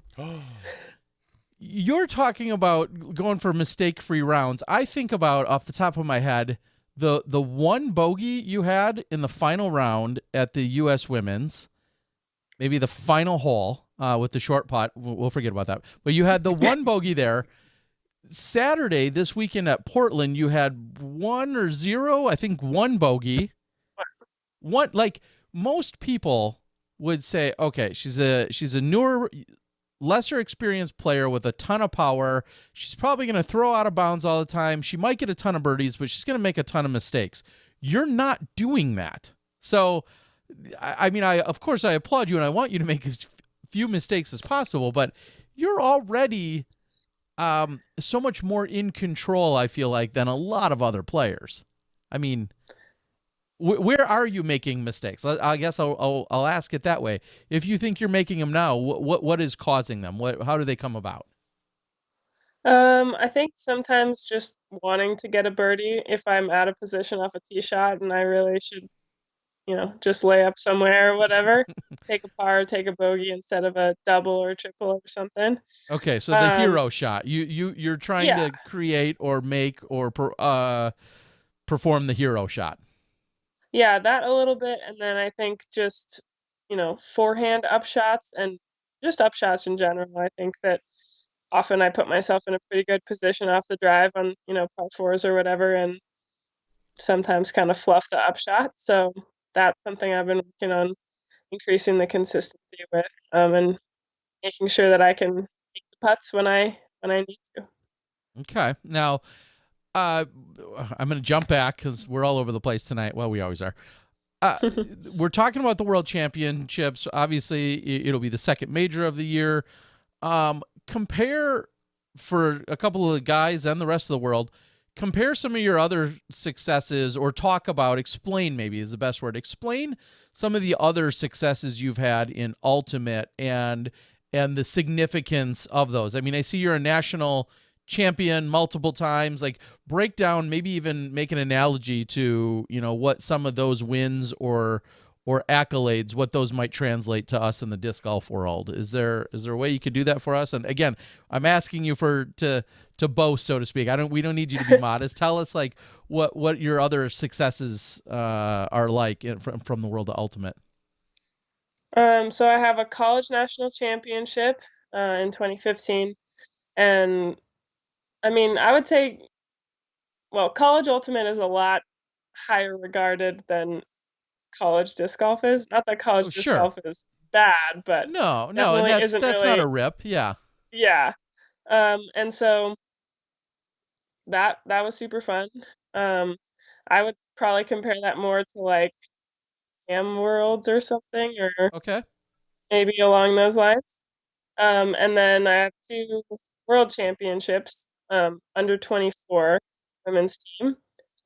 You're talking about going for mistake-free rounds. I think about, off the top of my head, the one bogey you had in the final round at the U.S. Women's, maybe the final hole with the short putt. We'll forget about that. But you had the one bogey there. Saturday, this weekend at Portland, you had 1 or 0, I think, one bogey. One, like, most people would say, okay, she's a newer, lesser experienced player with a ton of power. She's probably going to throw out of bounds all the time. She might get a ton of birdies, but she's going to make a ton of mistakes. You're not doing that. So, I mean, of course I applaud you and I want you to make as few mistakes as possible, but you're already so much more in control, I feel like, than a lot of other players. I mean, where are you making mistakes? I guess I'll ask it that way. If you think you're making them now, what is causing them? How do they come about? I think sometimes just wanting to get a birdie if I'm out of position off a tee shot and I really should, just lay up somewhere or whatever, take a par, take a bogey instead of a double or triple or something. Okay, so the hero shot. You're trying to create or make or perform the hero shot. Yeah, that a little bit, and then I think just, forehand upshots and just upshots in general. I think that often I put myself in a pretty good position off the drive on, par fours or whatever, and sometimes kind of fluff the upshot. So that's something I've been working on, increasing the consistency with, and making sure that I can make the putts when I need to. Okay, now I'm going to jump back because we're all over the place tonight. Well, we always are. We're talking about the World Championships. Obviously, it'll be the second major of the year. Compare, for a couple of the guys and the rest of the world, compare some of your other successes, or explain, maybe is the best word. Explain some of the other successes you've had in Ultimate and the significance of those. I mean, I see you're a national champion multiple times. Like, break down, maybe even make an analogy to, what some of those wins or accolades, what those might translate to us in the disc golf world. Is there a way you could do that for us? And again, I'm asking you to boast, so to speak. We don't need you to be modest. Tell us, like, what your other successes are like from the world of Ultimate. So I have a college national championship in 2015, and I mean, I would say, well, college Ultimate is a lot higher regarded than college disc golf is. Not that college disc golf is bad, but no, and that's really, not a rip. Yeah. Yeah. And so that was super fun. I would probably compare that more to like Am Worlds or something, or okay, maybe along those lines. And then I have 2 world championships, under 24 women's team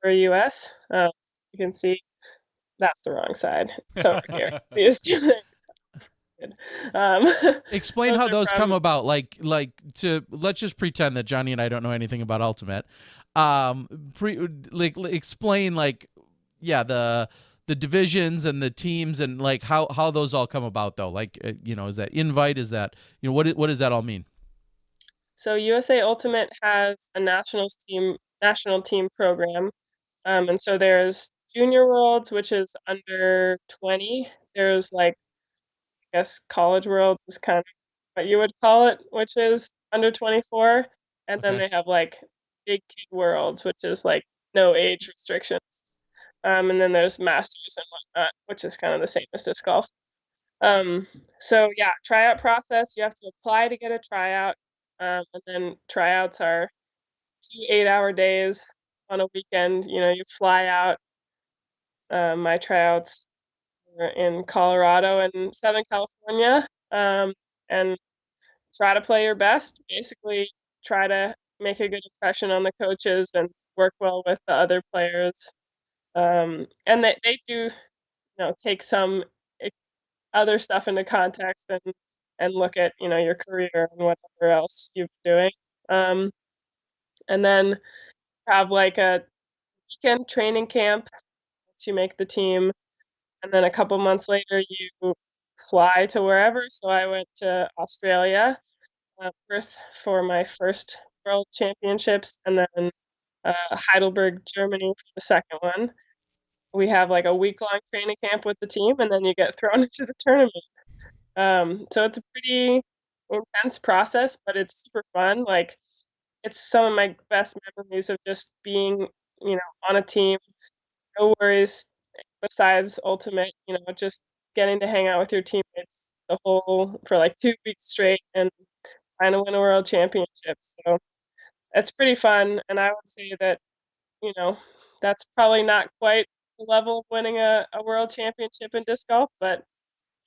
for US. You can see that's the wrong side. It's over here. These 2 things. Explain how those come about. Let's just pretend that Johnny and I don't know anything about Ultimate. Explain, the divisions and the teams and how those all come about, though. Is that invite? Is that, what does that all mean? So USA Ultimate has a national team program. And so there's Junior Worlds, which is under 20. There's like, I guess College Worlds is kind of what you would call it, which is under 24. And then Okay. they have like Big Kid Worlds, which is like no age restrictions. And then there's Masters and whatnot, which is kind of the same as disc golf. So yeah, tryout process, you have to apply to get a tryout. And then tryouts are 2 8-hour days on a weekend. You know, you fly out. My tryouts were in Colorado and Southern California, and try to play your best. Basically, try to make a good impression on the coaches and work well with the other players. And they do, you know, take some other stuff into context and look at, you know, your career and whatever else you've been doing. And then have like a weekend training camp to make the team, and then a couple months later you fly to wherever. So I went to Australia, Perth for my first World Championships, and then Heidelberg, Germany for the second one. We have like a week-long training camp with the team, and then you get thrown into the tournament. So it's a pretty intense process, but it's super fun. Like, it's some of my best memories of just being, you know, on a team. No worries besides ultimate, you know, just getting to hang out with your teammates for like 2 weeks straight and trying to win a world championship. So it's pretty fun. And I would say that, you know, that's probably not quite the level of winning a world championship in disc golf, but,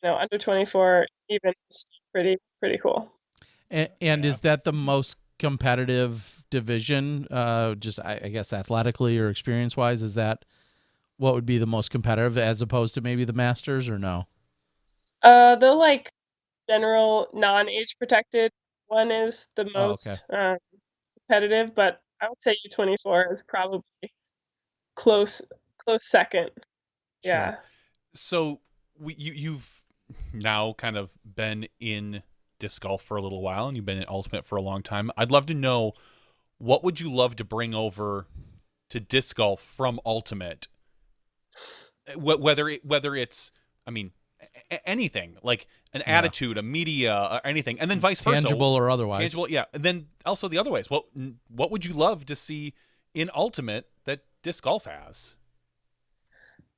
you know, under 24 even is pretty cool. And is that the most competitive division? Just I guess athletically or experience wise, is that what would be the most competitive as opposed to maybe the Masters, or no? The like general non-age protected one is the most competitive, but I would say U24 is probably close second. Yeah. Sure. So you've now kind of been in disc golf for a little while, and you've been in ultimate for a long time. I'd love to know, what would you love to bring over to disc golf from ultimate? Whether it's, I mean, anything, like an attitude, a media, or anything, and then vice versa, tangible or otherwise. Tangible, yeah. And then also the other ways. What would you love to see in ultimate that disc golf has?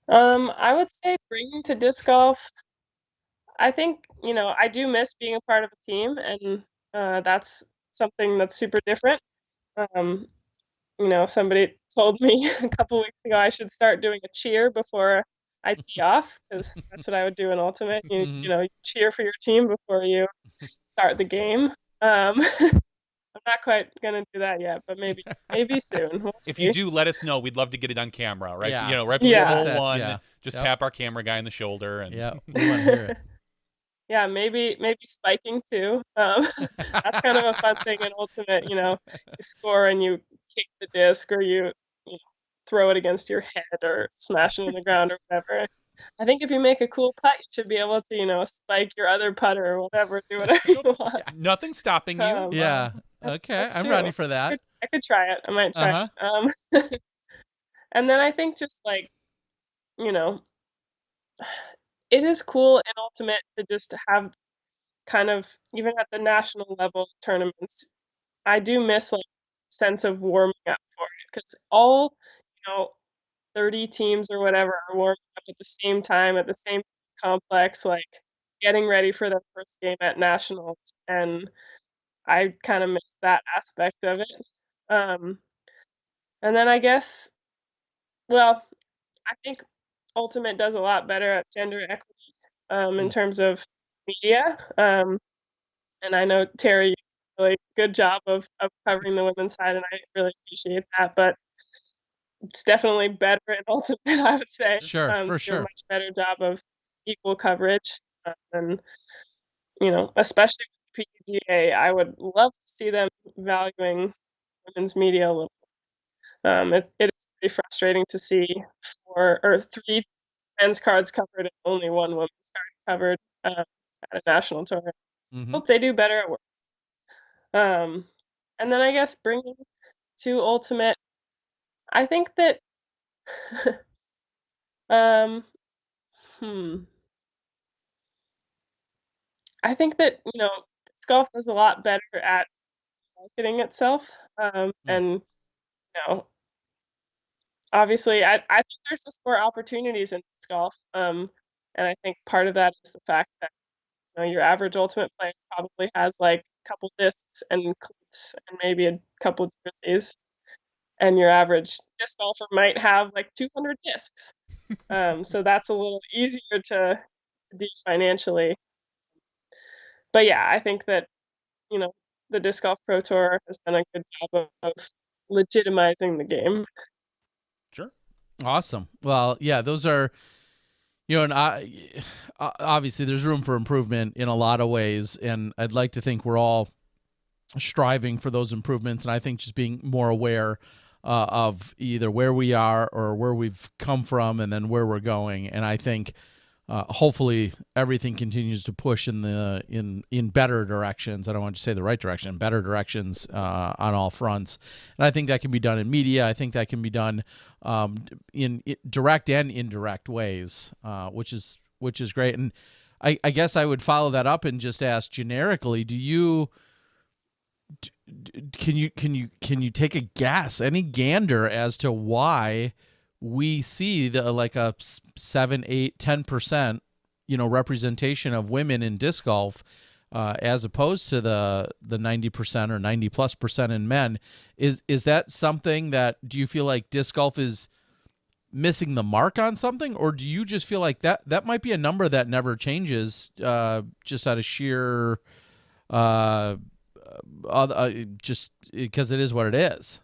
I would say bringing to disc golf, I think, you know, I do miss being a part of a team, and that's something that's super different. You know, somebody told me a couple weeks ago I should start doing a cheer before I tee off, because that's what I would do in ultimate. You know, you cheer for your team before you start the game. I'm not quite gonna do that yet, but maybe soon. We'll see. If you do, let us know. We'd love to get it on camera, right? Yeah. You know, right before hole that, one, just tap our camera guy in the shoulder, and we want to hear it. Yeah, maybe spiking too. That's kind of a fun thing in ultimate. You know, you score and you kick the disc, or you know, throw it against your head or smash it in the ground or whatever. I think if you make a cool putt, you should be able to, you know, spike your other putter or whatever, do whatever you want. Nothing's stopping you. Yeah. Okay, I'm ready for that. I could try it. I might try it. And then I think just like, you know, it is cool in ultimate to just have kind of, even at the national level tournaments, I do miss like sense of warming up for it, because all, you know, 30 teams or whatever are warming up at the same time at the same complex, like getting ready for their first game at nationals, and I kind of miss that aspect of it. And then I guess, well, I think ultimate does a lot better at gender equity in terms of media. And I know Terry, you did a really good job of covering the women's side, and I really appreciate that. But it's definitely better in ultimate, I would say. Sure, for do sure. a much better job of equal coverage, and you know, especially with PGA, I would love to see them valuing women's media a little. It is pretty frustrating to see 4 or 3 men's cards covered and only 1 women's card covered at a national tournament. Mm-hmm. Hope they do better at work. And then I guess bringing to Ultimate, I think that um I think that, disc golf does a lot better at marketing itself. And, obviously, I think there's just more opportunities in disc golf. And I think part of that is the fact that, your average Ultimate player probably has like a couple discs and cleats and maybe a couple jerseys. And your average disc golfer might have like 200 discs. So that's a little easier to do financially. But yeah, I think that, the Disc Golf Pro Tour has done a good job of legitimizing the game. Sure. Awesome. Well, yeah, those are, and obviously there's room for improvement in a lot of ways, and I'd like to think we're all striving for those improvements, and I think just being more aware of either where we are or where we've come from and then where we're going. And I think hopefully everything continues to push in better directions. I don't want to say the right direction, better directions on all fronts. And I think that can be done in media. I think that can be done in direct and indirect ways, which is great. And I guess I would follow that up and just ask generically, can you take a guess, any gander as to why we see like a 7, 8, 10%, representation of women in disc golf, as opposed to the 90% or 90+% in men? Is that something that, do you feel like disc golf is missing the mark on something, or do you just feel like that might be a number that never changes, just out of sheer, just because it is what it is?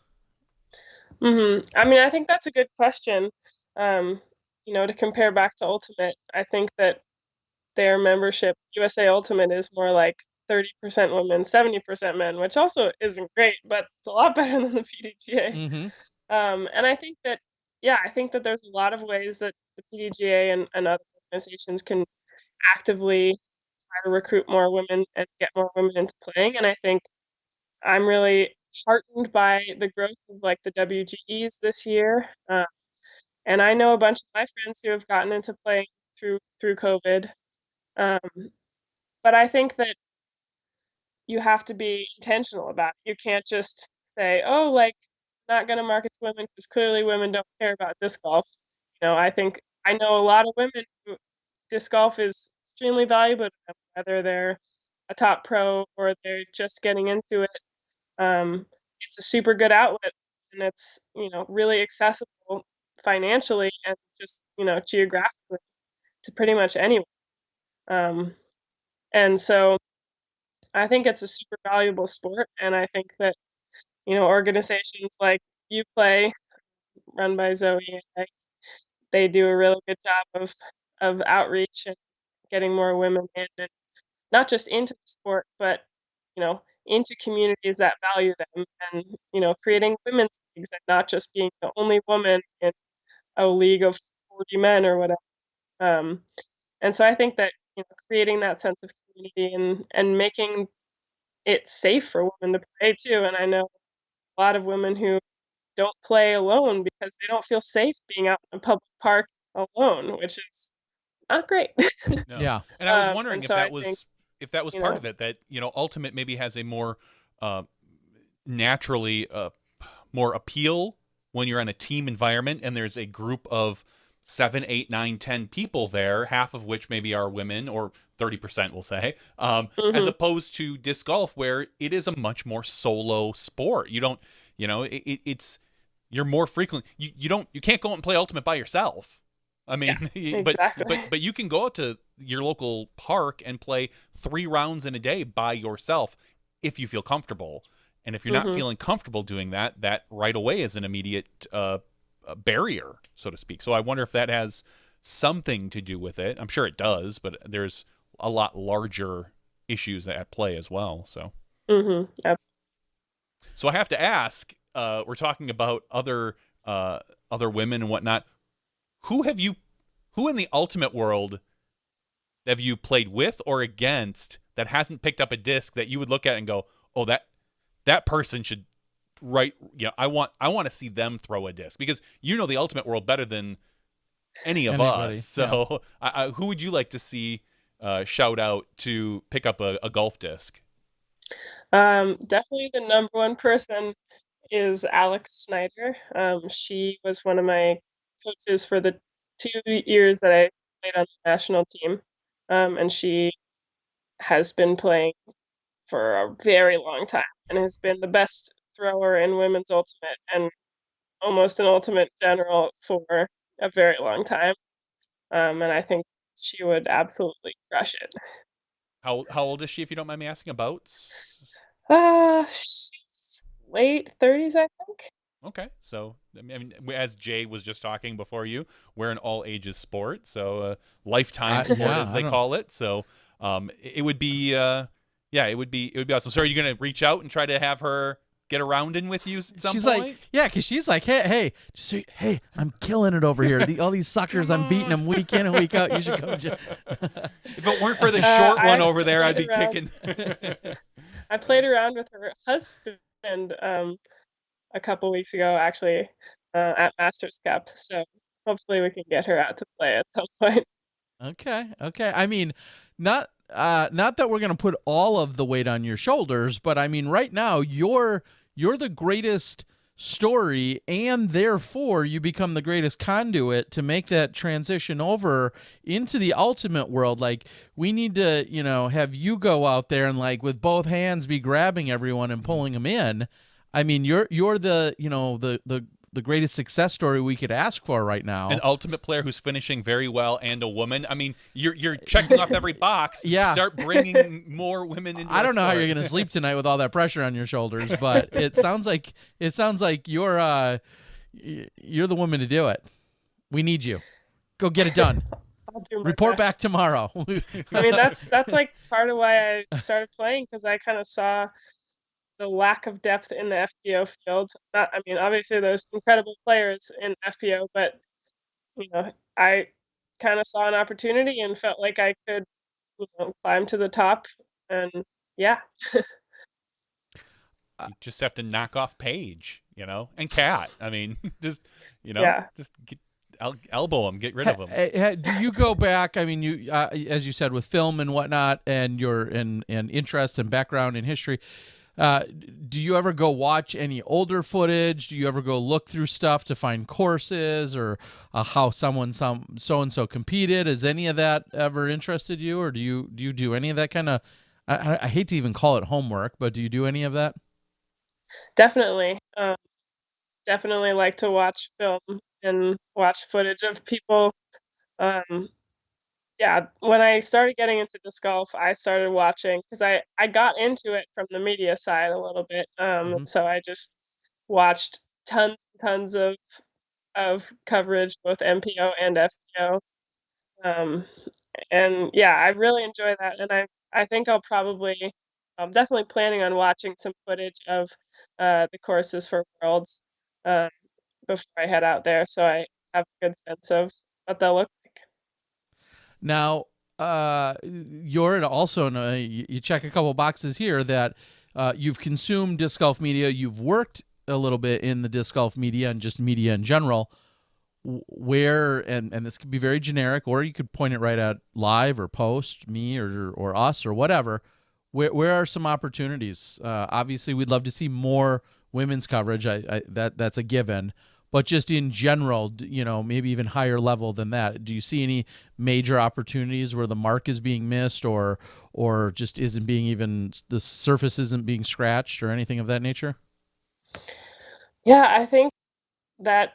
I mean, I think that's a good question. To compare back to Ultimate, I think that their membership, USA Ultimate, is more like 30% women, 70% men, which also isn't great, but it's a lot better than the PDGA. And I think that, I think that there's a lot of ways that the PDGA and other organizations can actively try to recruit more women and get more women into playing. And I think I'm really heartened by the growth of like the WGEs this year. And I know a bunch of my friends who have gotten into playing through COVID. But I think that you have to be intentional about it. You can't just say, oh, like, not going to market to women because clearly women don't care about disc golf. I think I know a lot of women who disc golf is extremely valuable to them, whether they're a top pro or they're just getting into it. It's a super good outlet, and it's, really accessible financially and just, geographically to pretty much anyone. And so I think it's a super valuable sport. And I think that, organizations like UPlay, run by Zoe, they do a really good job of outreach and getting more women in, and not just into the sport, but, into communities that value them, and, creating women's leagues and not just being the only woman in a league of 40 men or whatever. And so I think that, creating that sense of community and making it safe for women to play too. And I know a lot of women who don't play alone because they don't feel safe being out in a public park alone, which is not great. No. Yeah. And I was wondering if that was part of it, that, Ultimate maybe has a more naturally more appeal when you're in a team environment and there's a group of 7, 8, 9, 10 people there, half of which maybe are women, or 30%, we'll say, as opposed to disc golf, where it is a much more solo sport. You don't, it's, you're more frequently, you can't go out and play Ultimate by yourself. I mean, exactly. but you can go out to your local park and play 3 rounds in a day by yourself if you feel comfortable. And if you're not feeling comfortable doing that, that right away is an immediate barrier, so to speak. So I wonder if that has something to do with it. I'm sure it does, but there's a lot larger issues at play as well. So, Absolutely. So I have to ask. We're talking about other women and whatnot. Who in the Ultimate world have you played with or against that hasn't picked up a disc that you would look at and go, oh, that person should I want to see them throw a disc, because the ultimate world better than anybody. us. So who would you like to see shout out to pick up a golf disc? Definitely the number one person is Alex Snyder. She was one of my coaches for the 2 years that I played on the national team. And she has been playing for a very long time and has been the best thrower in women's ultimate and almost an ultimate general for a very long time. And I think she would absolutely crush it. How old is she, if you don't mind me asking? About? She's late 30s, I think. Okay, so I mean, as Jay was just talking before you, we're an all ages sport, so lifetime sport as they call it. So it would be it would be awesome. So are you gonna reach out and try to have her get a round in with you at some point? Because she's like, hey, I'm killing it over here. All these suckers, I'm beating them week in and week out. You should come. If it weren't for the short one over there, I'd be kicking. I played around with her husband a couple weeks ago, actually, at Masters Cup. So hopefully we can get her out to play at some point. Okay. I mean, not that we're gonna put all of the weight on your shoulders, but I mean, right now you're the greatest story, and therefore you become the greatest conduit to make that transition over into the ultimate world. Like, we need to, have you go out there and, like, with both hands be grabbing everyone and pulling them in. I mean, you're the the greatest success story we could ask for right now. An ultimate player who's finishing very well, and a woman. I mean, you're checking off every box. Yeah. Start bringing more women into. I don't know how you're going to sleep tonight with all that pressure on your shoulders, but it sounds like you're the woman to do it. We need you. Go get it done. I'll do my Report best. back tomorrow. I mean, that's like part of why I started playing, because I kind of saw the lack of depth in the FPO field. I mean, obviously there's incredible players in FPO, but I kind of saw an opportunity and felt like I could, climb to the top. And yeah. You just have to knock off Paige, and Kat. I mean, just get, elbow them, get rid of them. Do you go back? I mean, you as you said, with film and whatnot, and your and interest and background in history. Do you ever go watch any older footage? Do you ever go look through stuff to find courses or how so-and-so competed? Has any of that ever interested you, or do you do any of that kind of, I hate to even call it homework, but do you do any of that? Definitely. Definitely like to watch film and watch footage of people. Yeah, when I started getting into disc golf, I started watching, because I got into it from the media side a little bit. So I just watched tons and tons of coverage, both MPO and FPO. And yeah, I really enjoy that, and I think I'm definitely planning on watching some footage of the courses for Worlds before I head out there, so I have a good sense of what they'll look like. Now, you're also you check a couple boxes here that you've consumed disc golf media. You've worked a little bit in the disc golf media and just media in general. Where and this could be very generic, or you could point it right at live or post, me or us or whatever. Where are some opportunities? Obviously, we'd love to see more women's coverage. That's a given. But just in general, maybe even higher level than that, do you see any major opportunities where the mark is being missed, or just isn't being even, the surface isn't being scratched, or anything of that nature? Yeah, I think that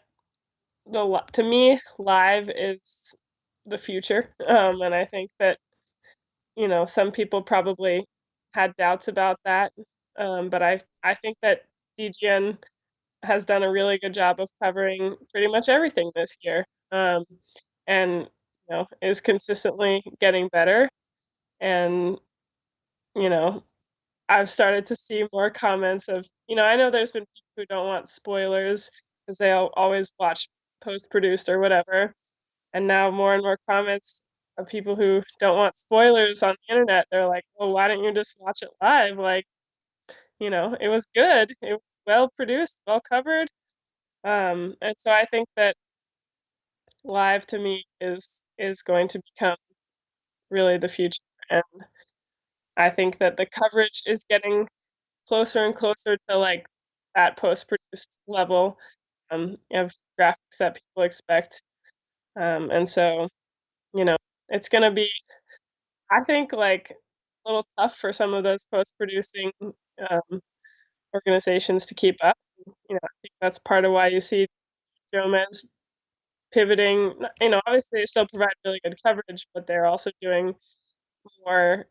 to me, live is the future, and I think that some people probably had doubts about that, but I think that DGN has done a really good job of covering pretty much everything this year, and is consistently getting better. And I've started to see more comments of, I know there's been people who don't want spoilers because they always watch post-produced or whatever, and now more and more comments of people who don't want spoilers on the internet. They're like, well, why don't you just watch it live? Like, it was good. It was well produced, well covered. And so I think that live to me is going to become really the future. And I think that the coverage is getting closer and closer to like that post-produced level of graphics that people expect. And so, it's going to be, I think, like a little tough for some of those post-producing organizations to keep up. I think that's part of why you see Jonas pivoting. Obviously they still provide really good coverage, but they're also doing more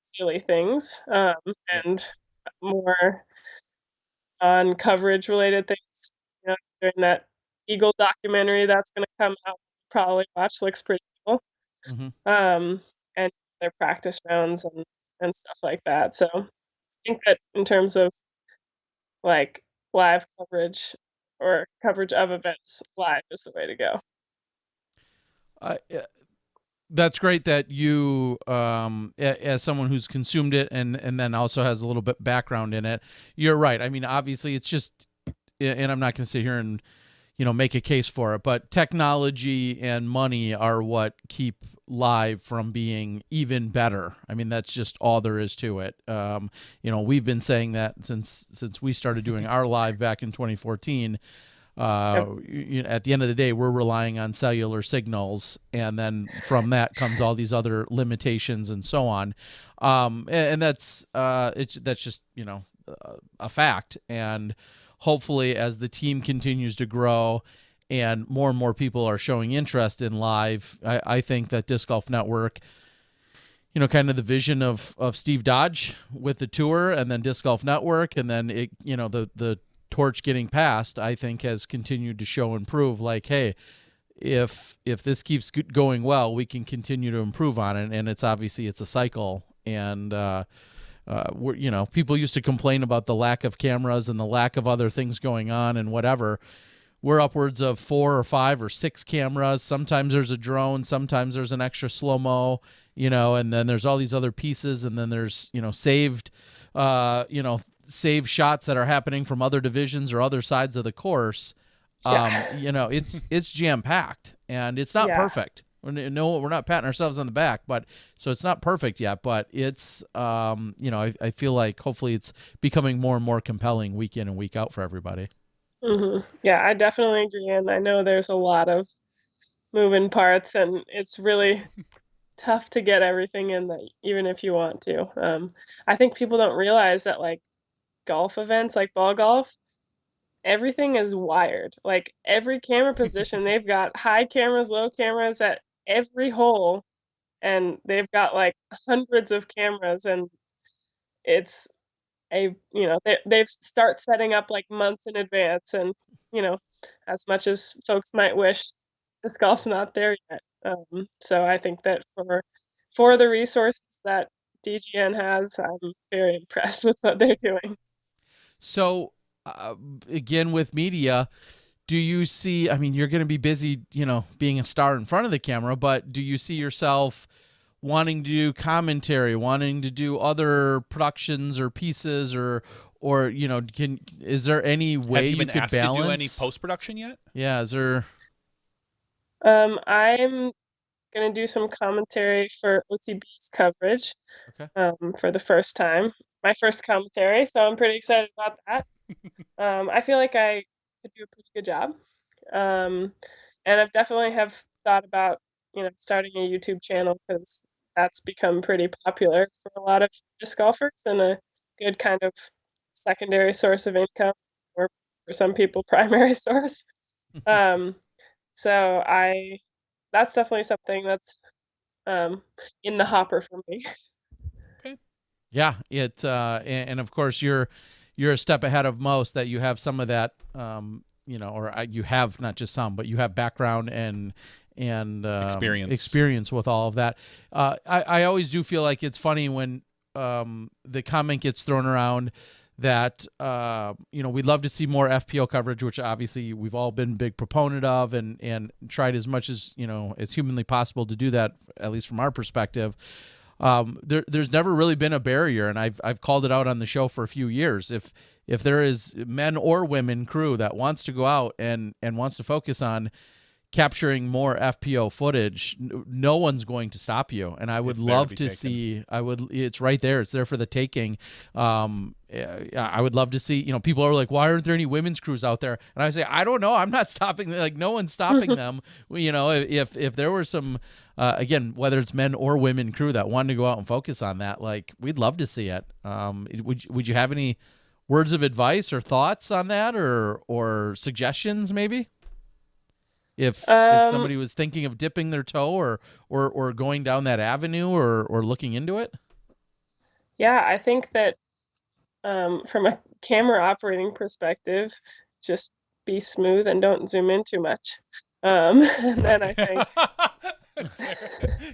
silly things and more on coverage related things. Doing that Eagle documentary that's going to come out, probably watch, looks pretty cool. And their practice rounds and stuff like that. So I think that in terms of like live coverage or coverage of events, live is the way to go. That's great that you, as someone who's consumed it and then also has a little bit background in it, you're right. I mean, obviously it's just, and I'm not going to sit here and, make a case for it, but technology and money are what keep live from being even better. I mean, that's just all there is to it. We've been saying that since we started doing our live back in 2014. At the end of the day, we're relying on cellular signals, and then from that comes all these other limitations and so on. And that's just a fact. And hopefully, as the team continues to grow and more people are showing interest in live, I think that Disc Golf Network, kind of the vision of Steve Dodge with the tour, and then Disc Golf Network, and then the torch getting passed, I think has continued to show and prove like, hey, if this keeps going well, we can continue to improve on it. And it's obviously it's a cycle. And people used to complain about the lack of cameras and the lack of other things going on and whatever. We're upwards of 4 or 5 or 6 cameras. Sometimes there's a drone, sometimes there's an extra slow-mo, and then there's all these other pieces, and then there's saved shots that are happening from other divisions or other sides of the course. It's jam-packed, and it's not perfect. We're not patting ourselves on the back, but so it's not perfect yet, but it's I feel like hopefully it's becoming more and more compelling week in and week out for everybody. Yeah, I definitely agree, and I know there's a lot of moving parts, and it's really tough to get everything in that, even if you want to. I think people don't realize that like golf events, like ball golf, everything is wired. Like every camera position, they've got high cameras, low cameras at every hole, and they've got like hundreds of cameras, and it's they start setting up like months in advance, and as much as folks might wish, disc golf's not there yet. So I think that for the resources that DGN has, I'm very impressed with what they're doing. So again, with media, do you see, I mean, you're going to be busy, being a star in front of the camera, but do you see yourself wanting to do commentary, wanting to do other productions or pieces, or is there any way you could balance? Have you been asked to do any post-production yet? Yeah, is there? I'm going to do some commentary for OTB's coverage. Okay. For the first time. My first commentary, so I'm pretty excited about that. I feel like I could do a pretty good job. And I've definitely have thought about, starting a YouTube channel, because that's become pretty popular for a lot of disc golfers and a good kind of secondary source of income, or for some people, primary source. So that's definitely something that's in the hopper for me. Okay. Yeah, and of course you're a step ahead of most, that you have some of that, or you have not just some, but you have background and experience with all of that. I always do feel like it's funny when the comment gets thrown around that we'd love to see more FPO coverage, which obviously we've all been a big proponent of, and tried as much as as humanly possible to do that, at least from our perspective. there's never really been a barrier, and I've called it out on the show for a few years. If there is men or women crew that wants to go out and wants to focus on capturing more FPO footage, no one's going to stop you. And I would love to see. It's right there. It's there for the taking. I would love to see. People are like, why aren't there any women's crews out there? And I say, I don't know. I'm not stopping. Like, no one's stopping them. If there were some, again, whether it's men or women crew that wanted to go out and focus on that, like, we'd love to see it. Would you have any words of advice or thoughts on that, or suggestions maybe? If somebody was thinking of dipping their toe or going down that avenue or looking into it? Yeah, I think that from a camera operating perspective, just be smooth and don't zoom in too much. And then I think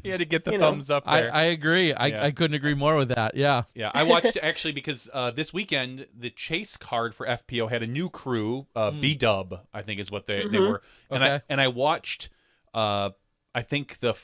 you had to get the thumbs up there. I agree. I couldn't agree more with that. Yeah. Yeah. I watched actually because this weekend the chase card for FPO had a new crew, B-Dub, I think is what they were. And I watched I think the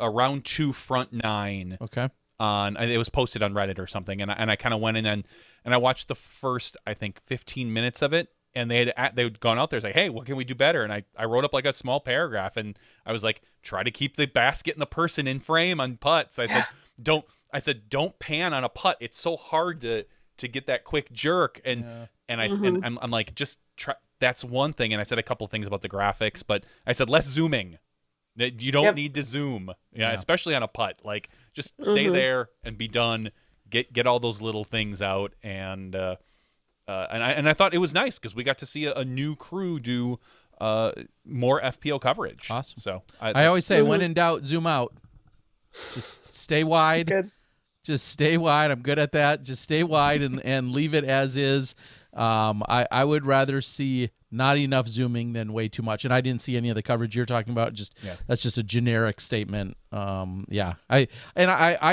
round 2 front 9. Okay. It was posted on Reddit or something, and I kind of went in and I watched the first, I think, 15 minutes of it. And they'd gone out there, like, hey, what can we do better? And I wrote up like a small paragraph, and I was like, try to keep the basket and the person in frame on putts. I said, don't pan on a putt. It's so hard to get that quick jerk. And I'm like, just try. That's one thing. And I said a couple things about the graphics, but I said less zooming. That you don't need to zoom, especially on a putt. Like, just stay there and be done. Get all those little things out, and I thought it was nice because we got to see a new crew do more FPO coverage. Awesome. So I always say, when in doubt, zoom out. Just stay wide. Good. Just stay wide. I'm good at that. Just stay wide and leave it as is. I would rather see not enough zooming than way too much. And I didn't see any of the coverage you're talking about. That's just a generic statement. I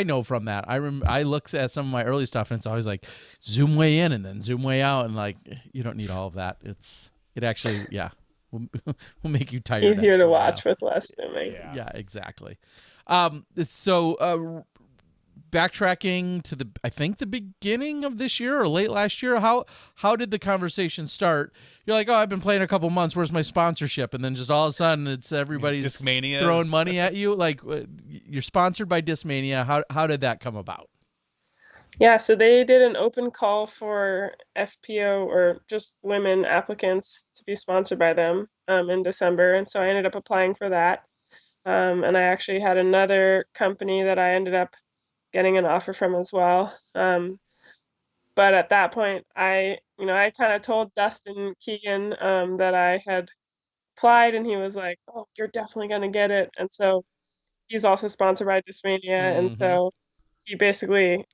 know from that. I look at some of my early stuff, and it's always like zoom way in and then zoom way out, and like, you don't need all of that. It actually will make you tired. Easier to watch with less zooming. Yeah, exactly. So backtracking to the beginning of this year or late last year, how did the conversation start? You're like, oh, I've been playing a couple months, where's my sponsorship? And then just all of a sudden it's everybody's Discmania throwing money at you. Like, you're sponsored by Discmania. How did that come about? Yeah, so they did an open call for FPO or just women applicants to be sponsored by them in December, and so I ended up applying for that. And I actually had another company that I ended up getting an offer from as well. But at that point, I kind of told Dustin Keegan that I had applied, and he was like, "Oh, you're definitely gonna get it." And so he's also sponsored by Discmania, and so he basically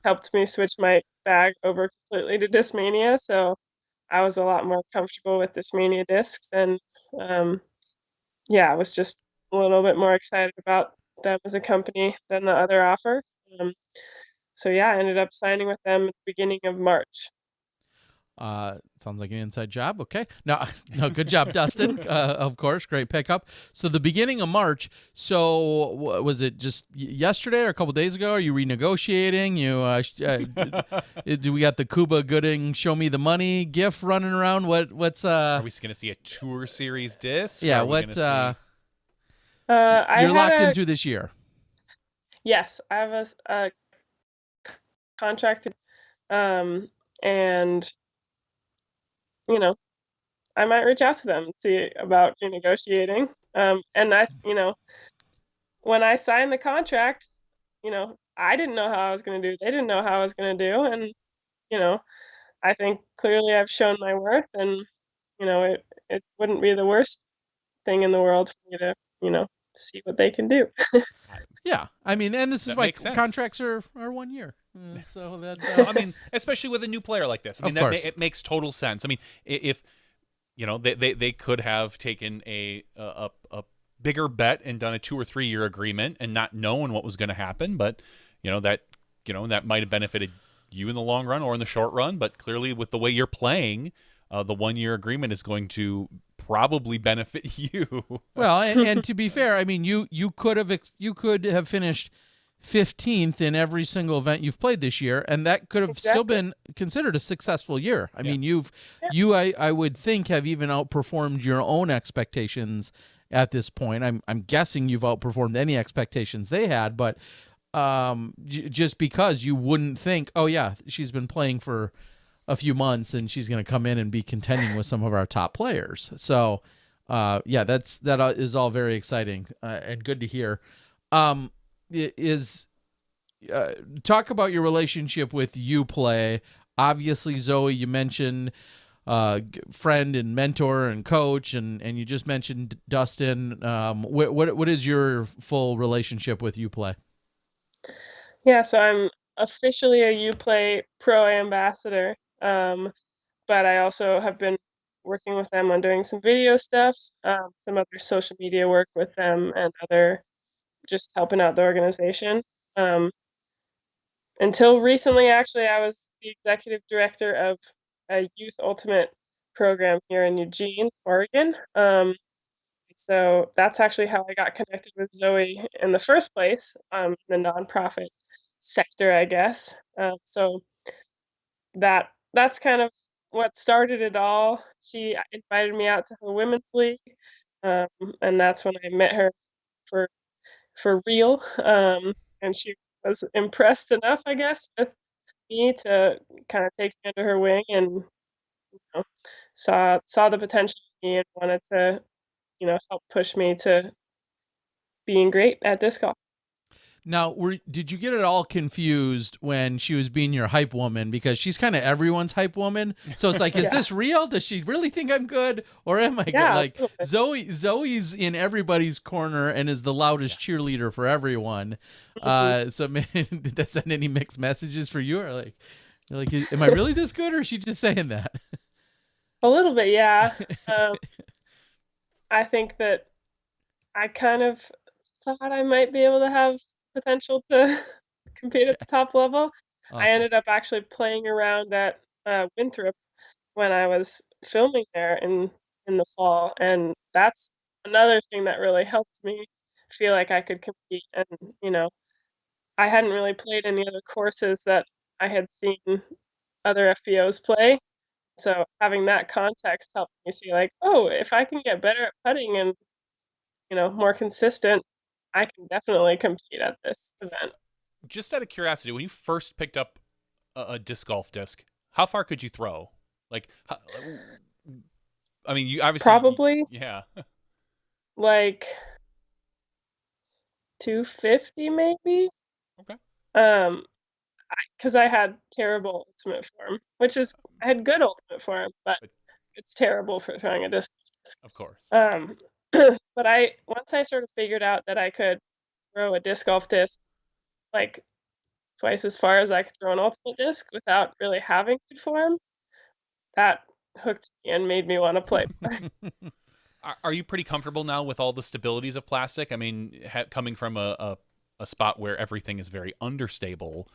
helped me switch my bag over completely to Discmania. So I was a lot more comfortable with Discmania discs, and I was just a little bit more excited about them as a company than the other offer. I ended up signing with them at the beginning of March. Sounds like an inside job. Okay. No, good job, Dustin. Of course, great pickup. So the beginning of March. So was it just yesterday or a couple days ago? Are you renegotiating? Do we got the Cuba Gooding "Show Me the Money" gif running around? What's Are we going to see a tour series disc? Yeah. You're locked in through this year. Yes, I have a contract, and I might reach out to them and see about renegotiating. And when I signed the contract, I didn't know how I was going to do. They didn't know how I was going to do, and I think clearly I've shown my worth, and it wouldn't be the worst thing in the world for me to see what they can do. Yeah, I mean, and this is why contracts are 1 year. So that I mean, especially with a new player like this, I mean, it makes total sense. I mean, if they could have taken a bigger bet and done a 2 or 3 year agreement and not known what was going to happen, but that might have benefited you in the long run or in the short run. But clearly, with the way you're playing, the 1 year agreement is going to probably benefit you. Well, and to be fair, I mean, you could have finished 15th in every single event you've played this year, and that could have still Exactly. been considered a successful year. I mean, Yeah. I would think, have even outperformed your own expectations at this point. I'm guessing you've outperformed any expectations they had, but just because you wouldn't think, oh yeah, she's been playing for a few months and she's going to come in and be contending with some of our top players. So, that is all very exciting and good to hear. Talk about your relationship with Uplay. Obviously, Zoe, you mentioned friend and mentor and coach, and you just mentioned Dustin. What is your full relationship with Uplay? Yeah, so I'm officially a Uplay Pro ambassador, but I also have been working with them on doing some video stuff, some other social media work with them, and other just helping out the organization. Until recently, actually, I was the executive director of a youth ultimate program here in Eugene, Oregon. So that's actually how I got connected with Zoe in the first place, the nonprofit sector, I guess. So that's kind of what started it all. She invited me out to her women's league, and that's when I met her for real. And she was impressed enough, I guess, with me to kind of take me under her wing, and saw the potential in me and wanted to help push me to being great at disc golf. Now, did you get it all confused when she was being your hype woman? Because she's kind of everyone's hype woman. So it's like, is this real? Does she really think I'm good? Or am I good? Like, Zoe's in everybody's corner and is the loudest cheerleader for everyone. So man, did that send any mixed messages for you? Or like, am I really this good, or is she just saying that? A little bit, yeah. I think that I kind of thought I might be able to have potential to compete at the top level. Awesome. I ended up actually playing around at Winthrop when I was filming there in the fall, and that's another thing that really helped me feel like I could compete. And I hadn't really played any other courses that I had seen other FPOs play, so having that context helped me see, like, oh, if I can get better at putting and more consistent, I can definitely compete at this event. Just out of curiosity, when you first picked up a disc golf disc, how far could you throw? Like, I mean, you obviously probably like 250 maybe. Okay. Because I had terrible ultimate form, I had good ultimate form, but it's terrible for throwing a disc. Of course. But once I sort of figured out that I could throw a disc golf disc like twice as far as I could throw an ultimate disc without really having good form, that hooked me and made me want to play more. Are you pretty comfortable now with all the stabilities of plastic? I mean, coming from a spot where everything is very understable,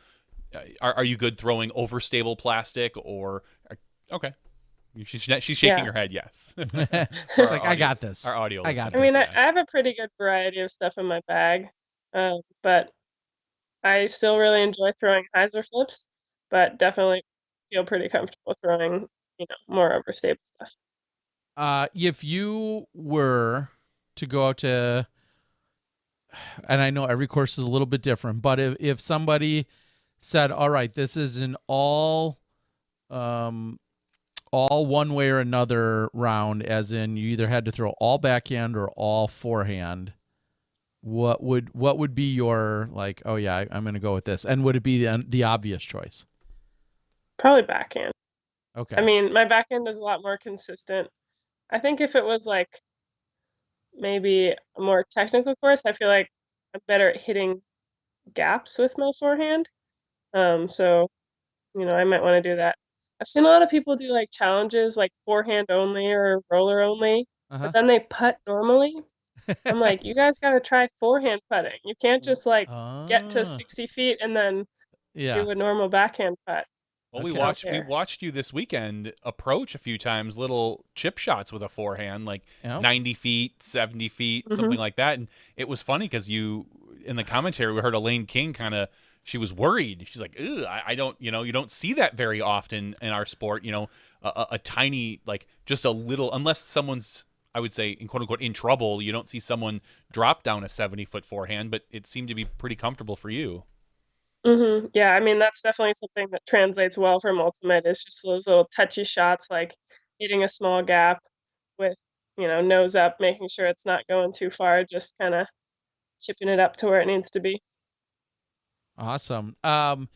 are you good throwing overstable plastic or okay? She's shaking her head. Yes. It's like, I got this. Our audio. I got I mean, I have a pretty good variety of stuff in my bag, but I still really enjoy throwing hyzer flips, but definitely feel pretty comfortable throwing, more overstable stuff. If you were to go out to, and I know every course is a little bit different, but if somebody said, all right, this is an all one way or another round, as in you either had to throw all backhand or all forehand, what would be your, like, oh yeah, I'm going to go with this, and would it be the obvious choice? Probably backhand. Okay. I mean, my backhand is a lot more consistent. I think if it was like maybe a more technical course, I feel like I'm better at hitting gaps with my forehand. So I might want to do that. I've seen a lot of people do like challenges, like forehand only or roller only, but then they putt normally. I'm like, you guys got to try forehand putting. You can't just like get to 60 feet and then do a normal backhand putt. Well, we watched you this weekend approach a few times, little chip shots with a forehand, like 90 feet, 70 feet, something like that. And it was funny because in the commentary, we heard Elaine King she was worried. She's like, "Ew, I don't, you don't see that very often in our sport. A tiny, like just a little, unless someone's, I would say, in quote unquote, in trouble, you don't see someone drop down a 70-foot forehand, but it seemed to be pretty comfortable for you." Yeah, I mean, that's definitely something that translates well from Ultimate. It's just those little touchy shots, like hitting a small gap with, nose up, making sure it's not going too far, just kind of chipping it up to where it needs to be. Awesome. Do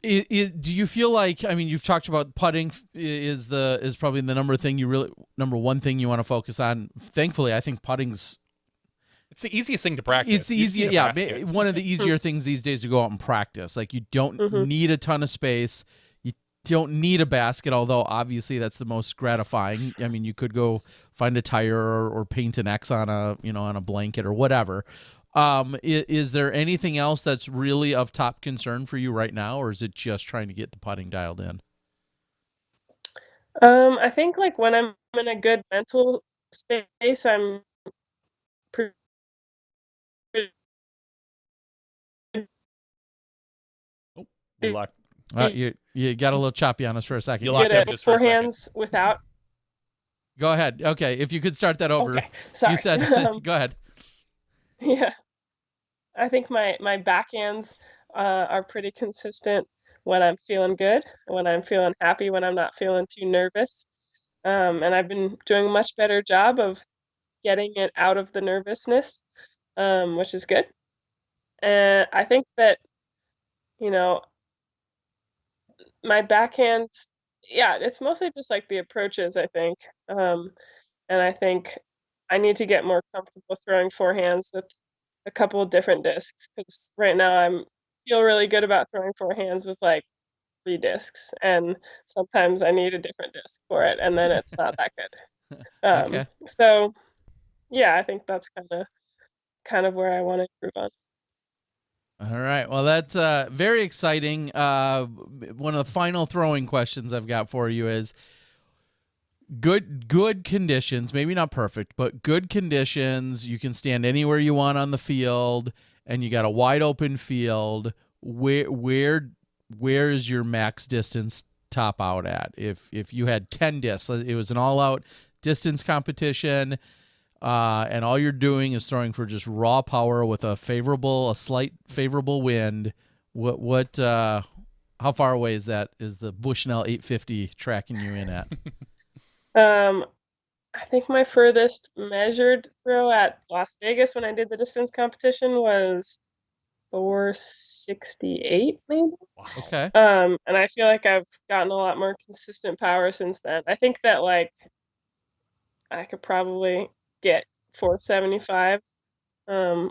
you feel like, I mean, you've talked about putting is probably the number one thing you want to focus on. Thankfully, I think putting's it's the easiest thing to practice. It's the easiest, yeah. One of the easier things these days to go out and practice. Like, you don't need a ton of space. You don't need a basket, although obviously that's the most gratifying. I mean, you could go find a tire or paint an X on a blanket or whatever. Is there anything else that's really of top concern for you right now, or is it just trying to get the putting dialed in? I think like when I'm in a good mental space, I'm pretty. Good luck. You got a little choppy on us for a second. You lost it just for a second. Forehands without. Go ahead. Okay, if you could start that over. Okay, sorry. You said. Go ahead. Yeah, I think my backhands are pretty consistent when I'm feeling good, when I'm feeling happy, when I'm not feeling too nervous. And I've been doing a much better job of getting it out of the nervousness, which is good. And I think that, my backhands, yeah, it's mostly just like the approaches, I think. And I think I need to get more comfortable throwing forehands with a couple of different discs, because right now I feel really good about throwing forehands with like 3 discs, and sometimes I need a different disc for it, and then it's not that good. Okay. So, yeah, I think that's kind of where I want to improve on. All right. Well, that's very exciting. One of the final throwing questions I've got for you is good conditions, maybe not perfect, but good conditions. You can stand anywhere you want on the field, and you got a wide open field. Where is your max distance top out at? If you had 10 discs, it was an all-out distance competition, and all you're doing is throwing for just raw power with a slight favorable wind. How far away is the Bushnell 850 tracking you in at? I think my furthest measured throw at Las Vegas when I did the distance competition was 468, maybe. Okay. And I feel like I've gotten a lot more consistent power since then. I think that like I could probably get 475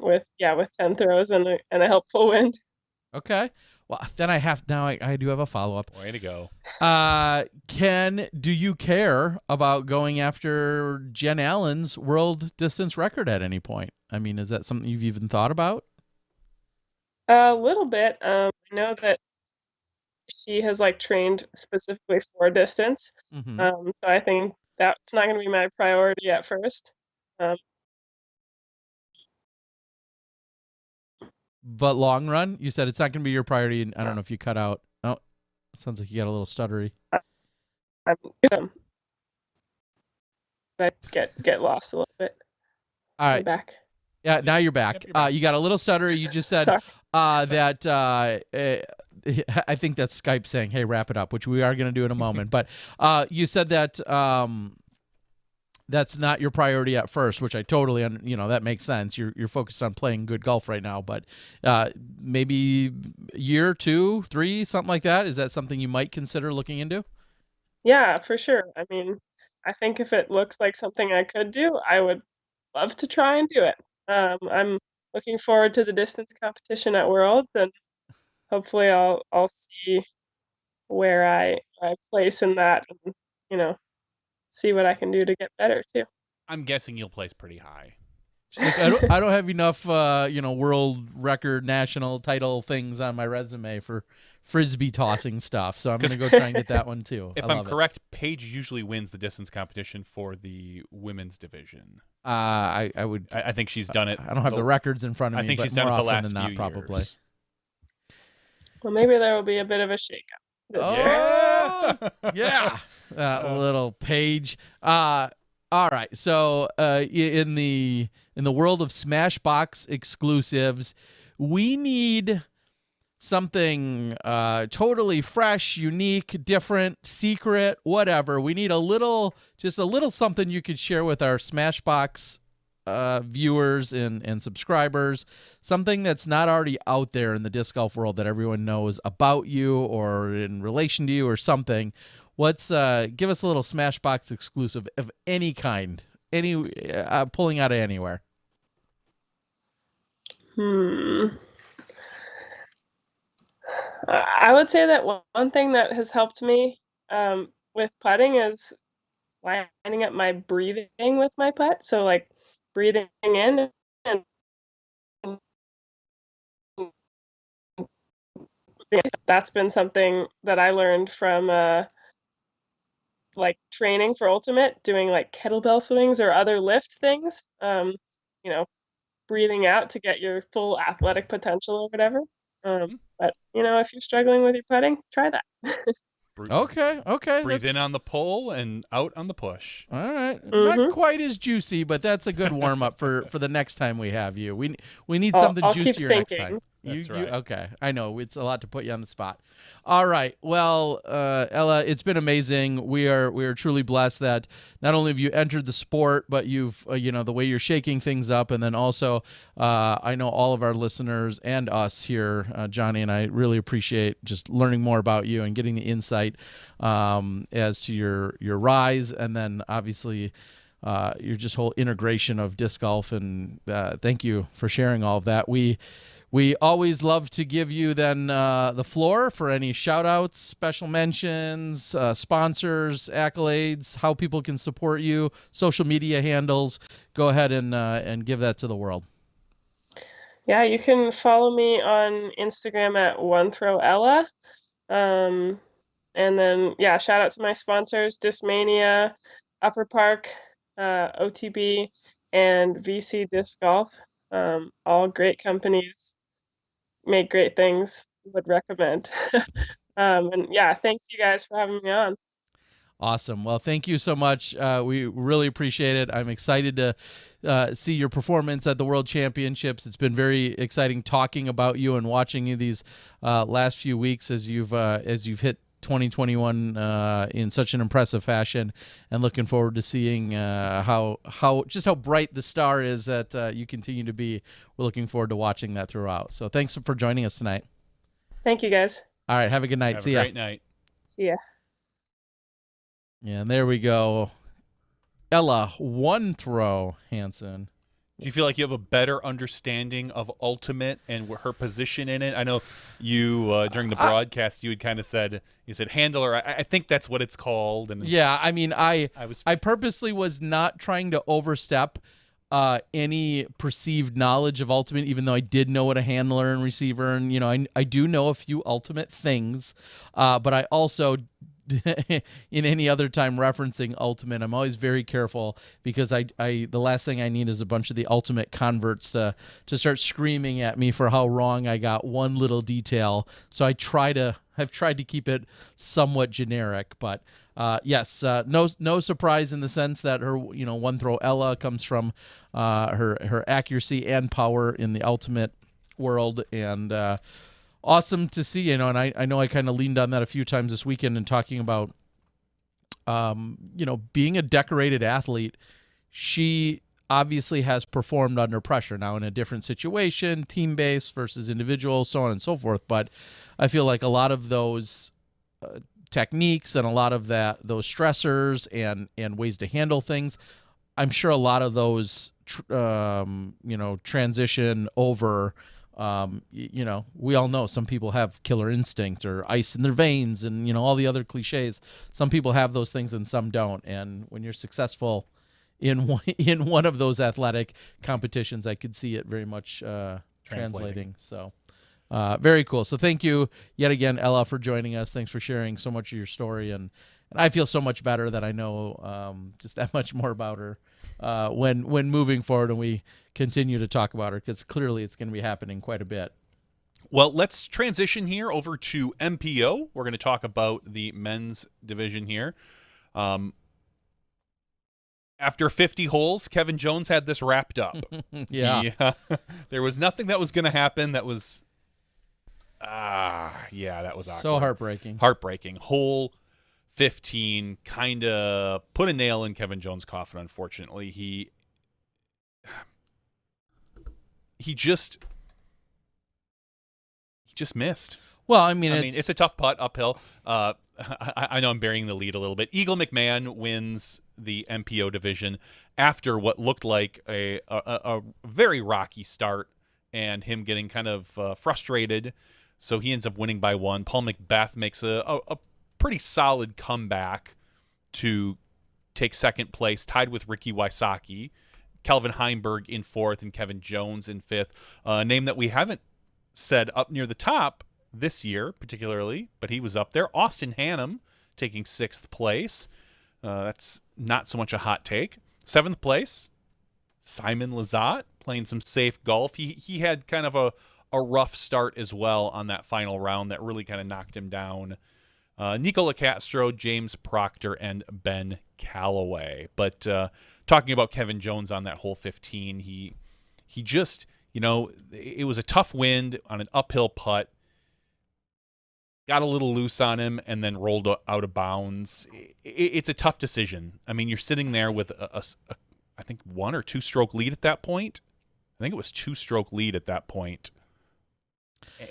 with 10 throws and a helpful wind. Okay. Well, then I do have a follow-up. Way to go. Do you care about going after Jen Allen's world distance record at any point? I mean, is that something you've even thought about? A little bit. I know that she has like trained specifically for distance. So I think that's not going to be my priority at first. But long run, you said it's not going to be your priority. And I don't know if you cut out. Oh, it sounds like you got a little stuttery. I get lost a little bit. All right. I'm back. Yeah, now you're back. You got a little stuttery. You just said that I think that's Skype saying, "Hey, wrap it up," which we are going to do in a moment. But you said that that's not your priority at first, which I totally, that makes sense. You're focused on playing good golf right now, but maybe a year, 2, 3, something like that. Is that something you might consider looking into? Yeah, for sure. I mean, I think if it looks like something I could do, I would love to try and do it. I'm looking forward to the distance competition at Worlds, and hopefully I'll see where I place in that, and see what I can do to get better too. I'm guessing you'll place pretty high. She's like, I don't have enough, world record, national title things on my resume for frisbee tossing stuff. So I'm going to go try and get that one too. If I'm correct, Paige usually wins the distance competition for the women's division. I think she's done it. I don't have the records in front of me. I think but she's done it more the often last than not, few probably. years. Well, maybe there will be a bit of a shakeup this year. Yeah, little Paige. All right. So in the world of Smashbox exclusives, we need something totally fresh, unique, different, secret, whatever. We need just a little something you could share with our Smashbox viewers and subscribers, something that's not already out there in the disc golf world that everyone knows about you or in relation to you or something. Give us a little Smashbox exclusive of any kind, pulling out of anywhere. I would say that one thing that has helped me with putting is lining up my breathing with my putt. So like breathing in and that's been something that I learned from like training for ultimate, doing like kettlebell swings or other lift things. Breathing out to get your full athletic potential or whatever. But if you're struggling with your putting, try that. Okay. Breathe in on the pull and out on the push. All right. Not quite as juicy, but that's a good warm up for the next time we have you. We need something juicier next time. That's right. Okay. I know it's a lot to put you on the spot. All right. Well, Ella, it's been amazing. We are truly blessed that not only have you entered the sport, but you've the way you're shaking things up, and then also I know all of our listeners and us here, Johnny and I, really appreciate just learning more about you and getting the insight as to your rise, and then obviously your just whole integration of disc golf. And thank you for sharing all of that. We always love to give you then the floor for any shout-outs, special mentions, sponsors, accolades, how people can support you, social media handles. Go ahead and give that to the world. Yeah, you can follow me on Instagram at OneThrowElla. And then, shout out to my sponsors, Discmania, Upper Park, OTB, and VC Disc Golf. All great companies. Make great things, would recommend. Thanks you guys for having me on. Awesome. Well, thank you so much. We really appreciate it. I'm excited to see your performance at the World Championships. It's been very exciting talking about you and watching you these last few weeks as you've hit 2021 in such an impressive fashion, and looking forward to seeing how bright the star is that you continue to be. We're looking forward to watching that throughout. So thanks for joining us tonight. Thank you, guys. All right, have a good night. See ya. Great night. See ya. Yeah, and there we go. Ella, one throw, Hansen. Do you feel like you have a better understanding of ultimate and her position in it? I know you during the broadcast you had kind of said handler. I think that's what it's called. And yeah, I mean, I purposely was not trying to overstep any perceived knowledge of ultimate, even though I did know what a handler and receiver and I do know a few ultimate things, but I also in any other time referencing ultimate, I'm always very careful, because I the last thing I need is a bunch of the ultimate converts to start screaming at me for how wrong I got one little detail. So I've tried to keep it somewhat generic, but yes, no surprise in the sense that her one throw Ella comes from her accuracy and power in the ultimate world, and awesome to see, and I know I kind of leaned on that a few times this weekend in talking about, being a decorated athlete. She obviously has performed under pressure now in a different situation, team-based versus individual, so on and so forth. But I feel like a lot of those techniques and a lot of those stressors and ways to handle things, I'm sure a lot of those, transition over. We all know some people have killer instinct or ice in their veins and all the other cliches. Some people have those things and some don't. And when you're successful in one of those athletic competitions, I could see it very much translating. So very cool. So thank you yet again, Ella, for joining us. Thanks for sharing so much of your story, and I feel so much better that I know just that much more about her when moving forward, and we continue to talk about her, because clearly it's going to be happening quite a bit. Well, let's transition here over to MPO. We're going to talk about the men's division here. After 50 holes, Kevin Jones had this wrapped up. Yeah. There was nothing that was going to happen that was... that was awkward. So heartbreaking. Heartbreaking. Hole 15 kind of put a nail in Kevin Jones' coffin, unfortunately. He just missed. Well, I mean, it's a tough putt uphill. I know I'm burying the lead a little bit. Eagle McMahon wins the MPO division after what looked like a very rocky start, and him getting kind of frustrated. So he ends up winning by 1. Paul Macbeth makes a pretty solid comeback to take second place, tied with Ricky Wysocki. Calvin Heimberg in 4th and Kevin Jones in 5th. A name that we haven't said up near the top this year particularly, but he was up there. Austin Hannum taking 6th place. That's not so much a hot take. 7th place, Simon Lizotte playing some safe golf. He had kind of a rough start as well on that final round that really kind of knocked him down. Nico Castro, James Proctor, and Ben Calloway. But talking about Kevin Jones on that hole 15, he just, it was a tough wind on an uphill putt. Got a little loose on him and then rolled out of bounds. It's a tough decision. I mean, you're sitting there with I think 1 or 2 stroke lead at that point. I think it was 2 stroke lead at that point.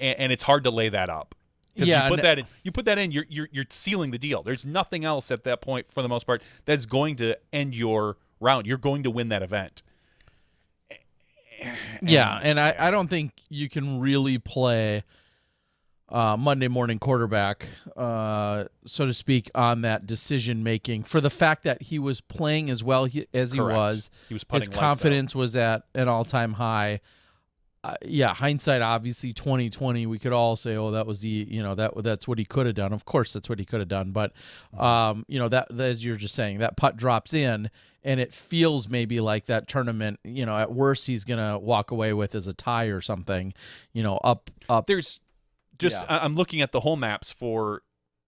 And it's hard to lay that up. Because you put that in, you're sealing the deal. There's nothing else at that point, for the most part, that's going to end your round. You're going to win that event. And I don't think you can really play Monday morning quarterback, so to speak, on that decision making, for the fact that he was playing as well as he was. He was his confidence was at an all-time high. Hindsight, obviously 2020, we could all say, oh, that was that's what he could have done. Of course, that's what he could have done. But that, as you're just saying, that putt drops in, and it feels maybe like that tournament. At worst, he's gonna walk away with as a tie or something. Up. There's just I'm looking at the hole maps for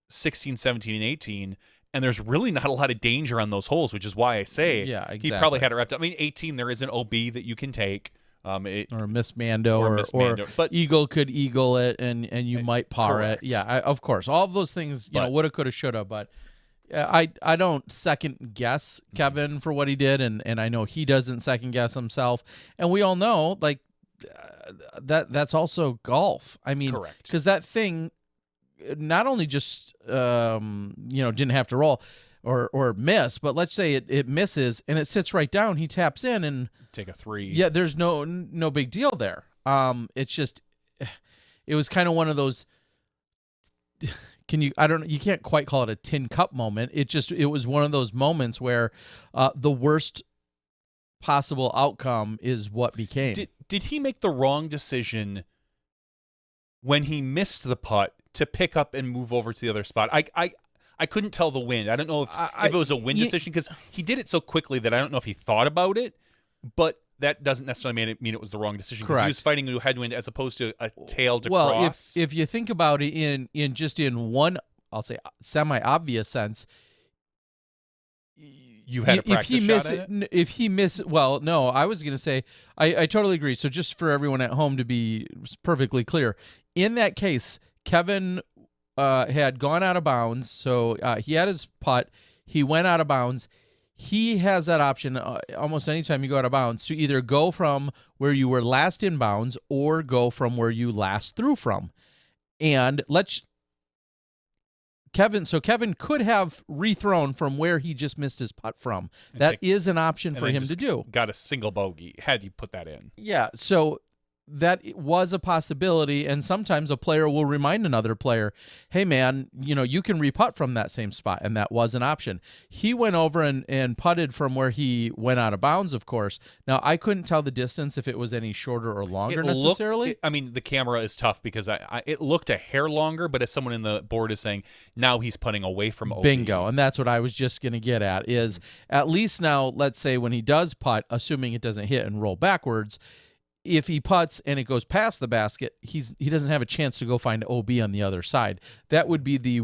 16, 17, and 18. And there's really not a lot of danger on those holes, which is why I say he probably had it wrapped up. I mean, 18, there is an OB that you can take. Or Miss Mando, or but Eagle could eagle it, and you might par correct. it. Yeah, of course. All of those things, woulda, coulda, shoulda. But I don't second guess Kevin for what he did, and I know he doesn't second guess himself. And we all know, like, that's also golf. I mean, because that thing not only just didn't have to roll or miss, but let's say it misses and it sits right down. He taps in and take a 3. Yeah, there's no big deal there. It's just, it was kind of one of those. You can't quite call it a tin cup moment. It was one of those moments where the worst possible outcome is what became. Did he make the wrong decision when he missed the putt to pick up and move over to the other spot? I couldn't tell the wind. I don't know if it was a wind decision, because he did it so quickly that I don't know if he thought about it, but that doesn't necessarily mean it was the wrong decision, because he was fighting a headwind as opposed to a tail to cross. If you think about it in one, I'll say, semi-obvious sense, you had a practice shot at it? If he missed, well, no, I was going to say, I totally agree. So just for everyone at home to be perfectly clear, in that case, Kevin had gone out of bounds, so he had his putt. He went out of bounds. He has that option almost anytime you go out of bounds to either go from where you were last in bounds or go from where you last threw from. And Kevin could have rethrown from where he just missed his putt from. That is an option for him to do. Got a single bogey had you put that in. Yeah, so that was a possibility, and sometimes a player will remind another player, hey man, you can re-putt from that same spot, and that was an option. He went over and putted from where he went out of bounds, of course. Now, I couldn't tell the distance if it was any shorter or longer necessarily. The camera is tough because it looked a hair longer, but as someone in the board is saying, now he's putting away from OB. Bingo, and that's what I was just going to get at, is at least now, let's say when he does putt, assuming it doesn't hit and roll backwards, if he putts and it goes past the basket, he doesn't have a chance to go find OB on the other side. That would be the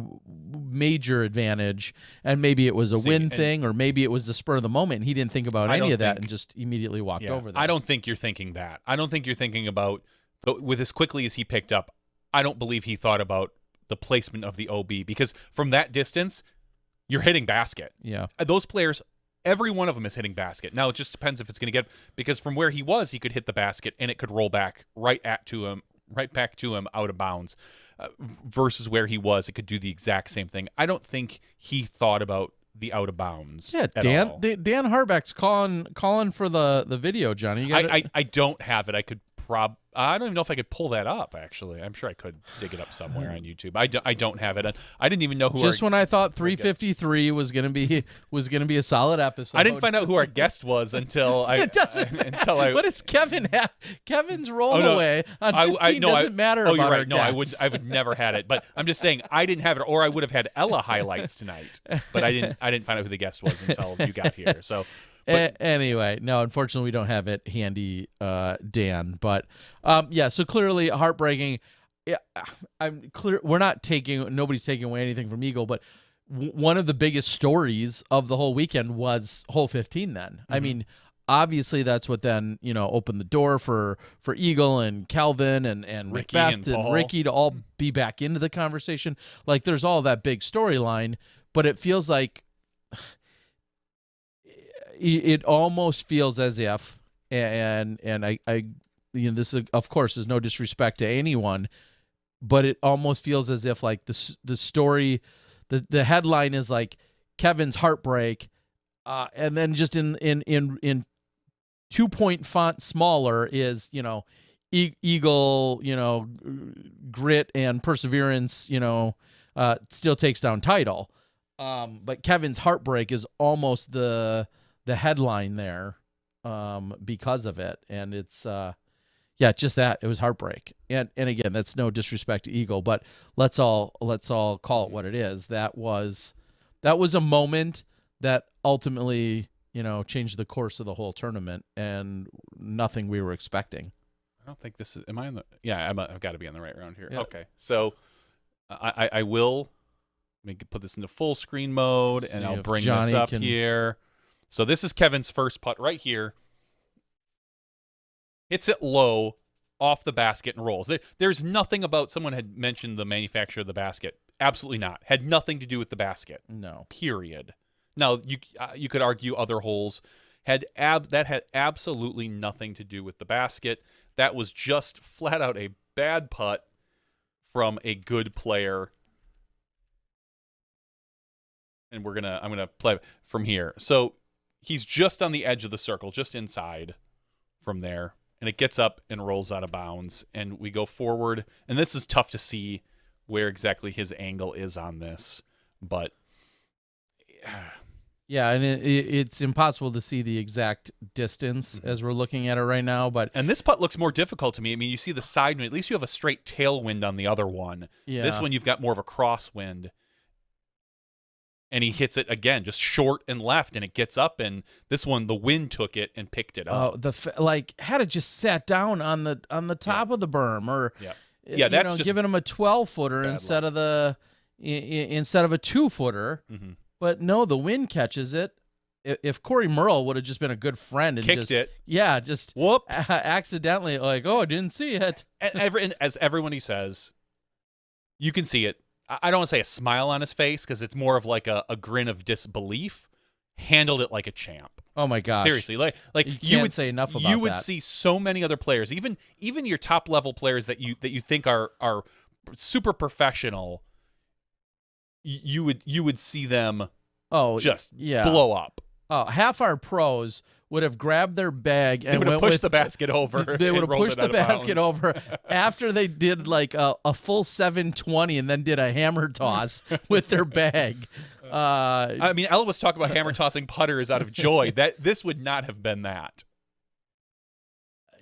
major advantage, and maybe it was a win thing, or maybe it was the spur of the moment, and he didn't think about any of that and just immediately walked over that. I don't think you're thinking that. I don't think you're thinking about, with as quickly as he picked up, I don't believe he thought about the placement of the OB, because from that distance, you're hitting basket. Yeah. Those players, every one of them is hitting basket. Now, it just depends if it's going to get, because from where he was, he could hit the basket and it could roll back right back to him out of bounds, versus where he was, it could do the exact same thing. I don't think he thought about the out of bounds. Yeah, Dan Harbeck's calling for the video, Johnny. I don't have it. I don't even know if I could pull that up, actually. I'm sure I could dig it up somewhere on YouTube. I don't have it. I didn't even know who. Just when I thought 353 was gonna be a solid episode. I didn't find out who our guest was until I. What does Kevin have? Kevin's rolled away on 15 doesn't matter. Oh, you're right. No, I would never had it. But I'm just saying I didn't have it, or I would have had Ella highlights tonight. But I didn't find out who the guest was until you got here. So. Anyway, no, unfortunately, we don't have it handy, Dan. But so clearly heartbreaking. Yeah, I'm clear. Nobody's taking away anything from Eagle, but one of the biggest stories of the whole weekend was hole 15. Then, mm-hmm. I mean, obviously that's what then opened the door for Eagle and Calvin and Ricky Macbeth and Ricky to all be back into the conversation. Like, there's all that big storyline, but it feels like. It almost feels as if, and I this of course is no disrespect to anyone, but it almost feels as if like the story, the headline is like Kevin's heartbreak, and then just in 2-point font smaller is Eagle grit and perseverance still takes down title, but Kevin's heartbreak is almost the headline there because of it, and it's just that it was heartbreak, and again, that's no disrespect to Eagle, but let's all call it what it is. That was a moment that ultimately changed the course of the whole tournament, and nothing we were expecting. I don't think this is. Am I in the? Yeah, I've got to be on the right round here. Yep. Okay, so I will. Let me put this into full screen mode, and I'll bring Johnny this up here. So this is Kevin's first putt right here. Hits it low off the basket and rolls. There's nothing about, someone had mentioned the manufacturer of the basket. Absolutely not. Had nothing to do with the basket. No. Period. Now, you could argue other holes had absolutely nothing to do with the basket. That was just flat out a bad putt from a good player. And I'm gonna play from here. So he's just on the edge of the circle, just inside from there, and it gets up and rolls out of bounds, and we go forward. And this is tough to see where exactly his angle is on this, but yeah, and it's impossible to see the exact distance as we're looking at it right now. And this putt looks more difficult to me. I mean, you see the side wind. At least you have a straight tailwind on the other one. Yeah. This one you've got more of a crosswind. And he hits it again, just short and left, and it gets up. And this one, the wind took it and picked it up. Had it just sat down on the top of the berm, or that's just giving him a 12-footer instead of a 2-footer. Mm-hmm. But no, the wind catches it. If Corey Merle would have just been a good friend and kicked it, whoops, accidentally, I didn't see it. And as everyone says, you can see it. I don't want to say a smile on his face, because it's more of like a grin of disbelief. Handled it like a champ. Oh my gosh! Seriously, like you would say enough about you would see so many other players, even your top level players that you think are super professional. You would see them just blow up. half our pros would have grabbed their bag and would have went pushed the basket over. They would have pushed the basket bounds. over after they did like a full 720 and then did a hammer toss with their bag. I mean, Ella was talking about hammer tossing putters out of joy. This would not have been that.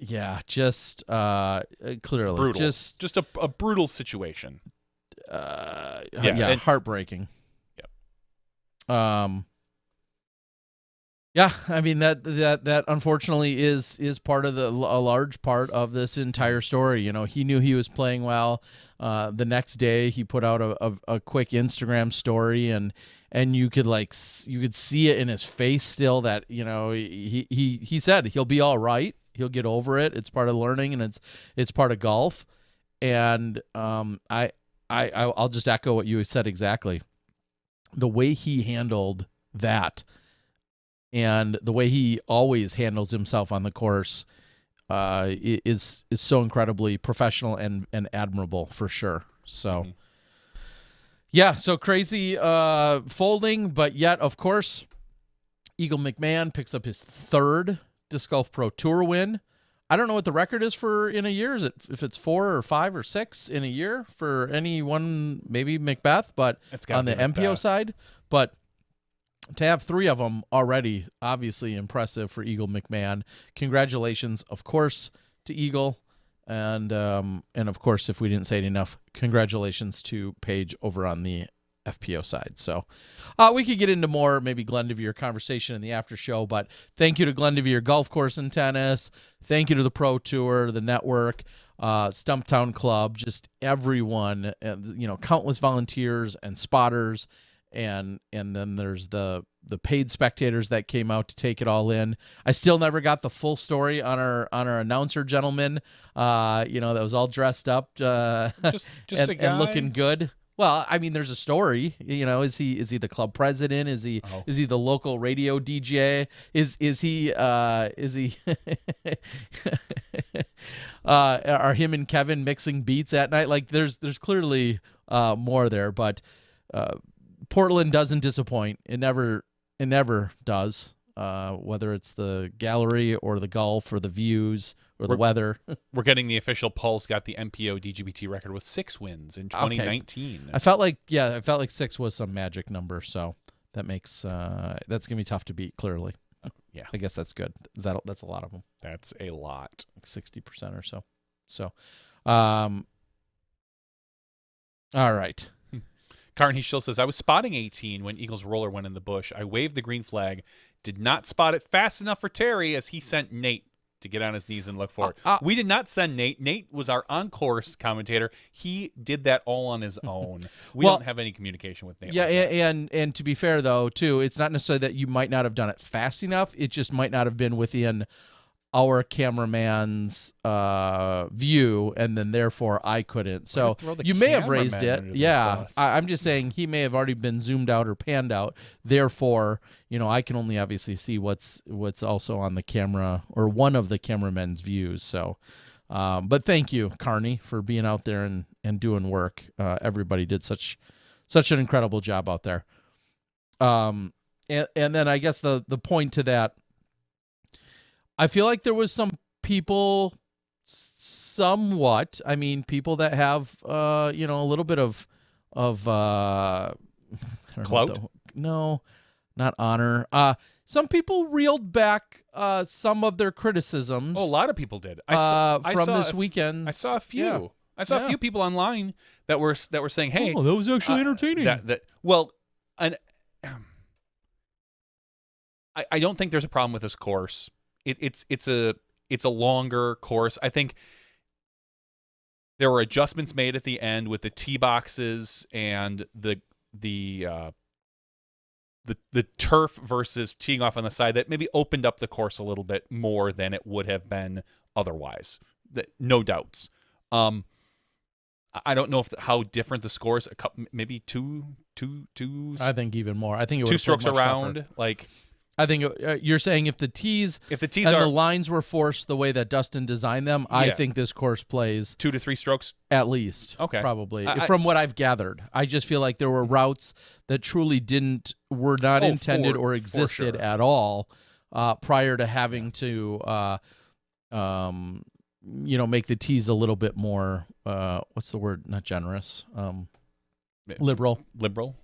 Yeah, just clearly, Brutal. just a brutal situation. Yeah, heartbreaking. Yep. Yeah, I mean that unfortunately is part of a large part of this entire story. You know, he knew he was playing well. The next day, he put out a quick Instagram story, and you could see it in his face still that, you know, he said he'll be all right. He'll get over it. It's part of learning, and it's part of golf. And I'll just echo what you said exactly. The way he handled that, and the way he always handles himself on the course, is so incredibly professional and admirable for sure. So, yeah, so crazy folding, but yet, of course, Eagle McMahon picks up his third Disc Golf Pro Tour win. I don't know what the record is for in a year. Is it if it's 4 or 5 or 6 in a year for any one, maybe Macbeth, but on the MPO side. But to have 3 of them already, obviously impressive for Eagle McMahon. Congratulations, of course, to Eagle. And of course, if we didn't say it enough, congratulations to Paige over on the FPO side. So we could get into more maybe Glendoveer conversation in the after show, but thank you to Glendoveer Golf Course and Tennis. Thank you to the Pro Tour, the network, Stumptown Club, just everyone, you know, countless volunteers and spotters. And then there's the paid spectators that came out to take it all in. I still never got the full story on our announcer gentleman, you know, that was all dressed up, just a guy. And looking good. Well, I mean, there's a story. You know, is he the club president? Is he the local radio DJ? Is he are him and Kevin mixing beats at night? Like there's clearly more there, but Portland doesn't disappoint. It never does. Whether it's the gallery or the golf or the views or the weather. We're getting the official Pulse got the MPO DGBT record with 6 wins in 2019. Okay. I felt like 6 was some magic number, so that makes that's gonna be tough to beat. Clearly, yeah. I guess that's good. That's a lot of them. That's a lot, like 60% or so. So, all right. Carton He Shill says, I was spotting 18 when Eagles roller went in the bush. I waved the green flag, did not spot it fast enough for Terry as he sent Nate to get on his knees and look for it. We did not send Nate. Nate was our on-course commentator. He did that all on his own. We don't have any communication with Nate. Yeah, and to be fair, though, too, it's not necessarily that you might not have done it fast enough. It just might not have been within our cameraman's view, and then therefore I couldn't. So you may have raised it. Yeah, I'm just saying he may have already been zoomed out or panned out. Therefore, you know, I can only obviously see what's also on the camera or one of the cameramen's views. So, but thank you, Carney, for being out there and doing work. Everybody did such an incredible job out there. And then I guess the point to that, I feel like there was some people, somewhat. I mean, people that have, you know, a little bit of clout. No, not honor. Some people reeled back some of their criticisms. Oh, a lot of people did. From this weekend. I saw a few. Yeah. I saw a few people online that were saying, "Hey, that was actually entertaining." I don't think there's a problem with this course. It's a longer course. I think there were adjustments made at the end with the tee boxes and the turf versus teeing off on the side that maybe opened up the course a little bit more than it would have been otherwise. No doubts. I don't know how different the scores. Maybe two. I think even more. I think it was 2 strokes around. tougher. Like I think you're saying if the tees and the lines were forced the way that Dustin designed them, I think this course plays 2 to 3 strokes at least. Okay, probably from what I've gathered. I just feel like there were routes that truly were not intended or existed at all prior to having to make the tees a little bit more what's the word? Not generous. Liberal.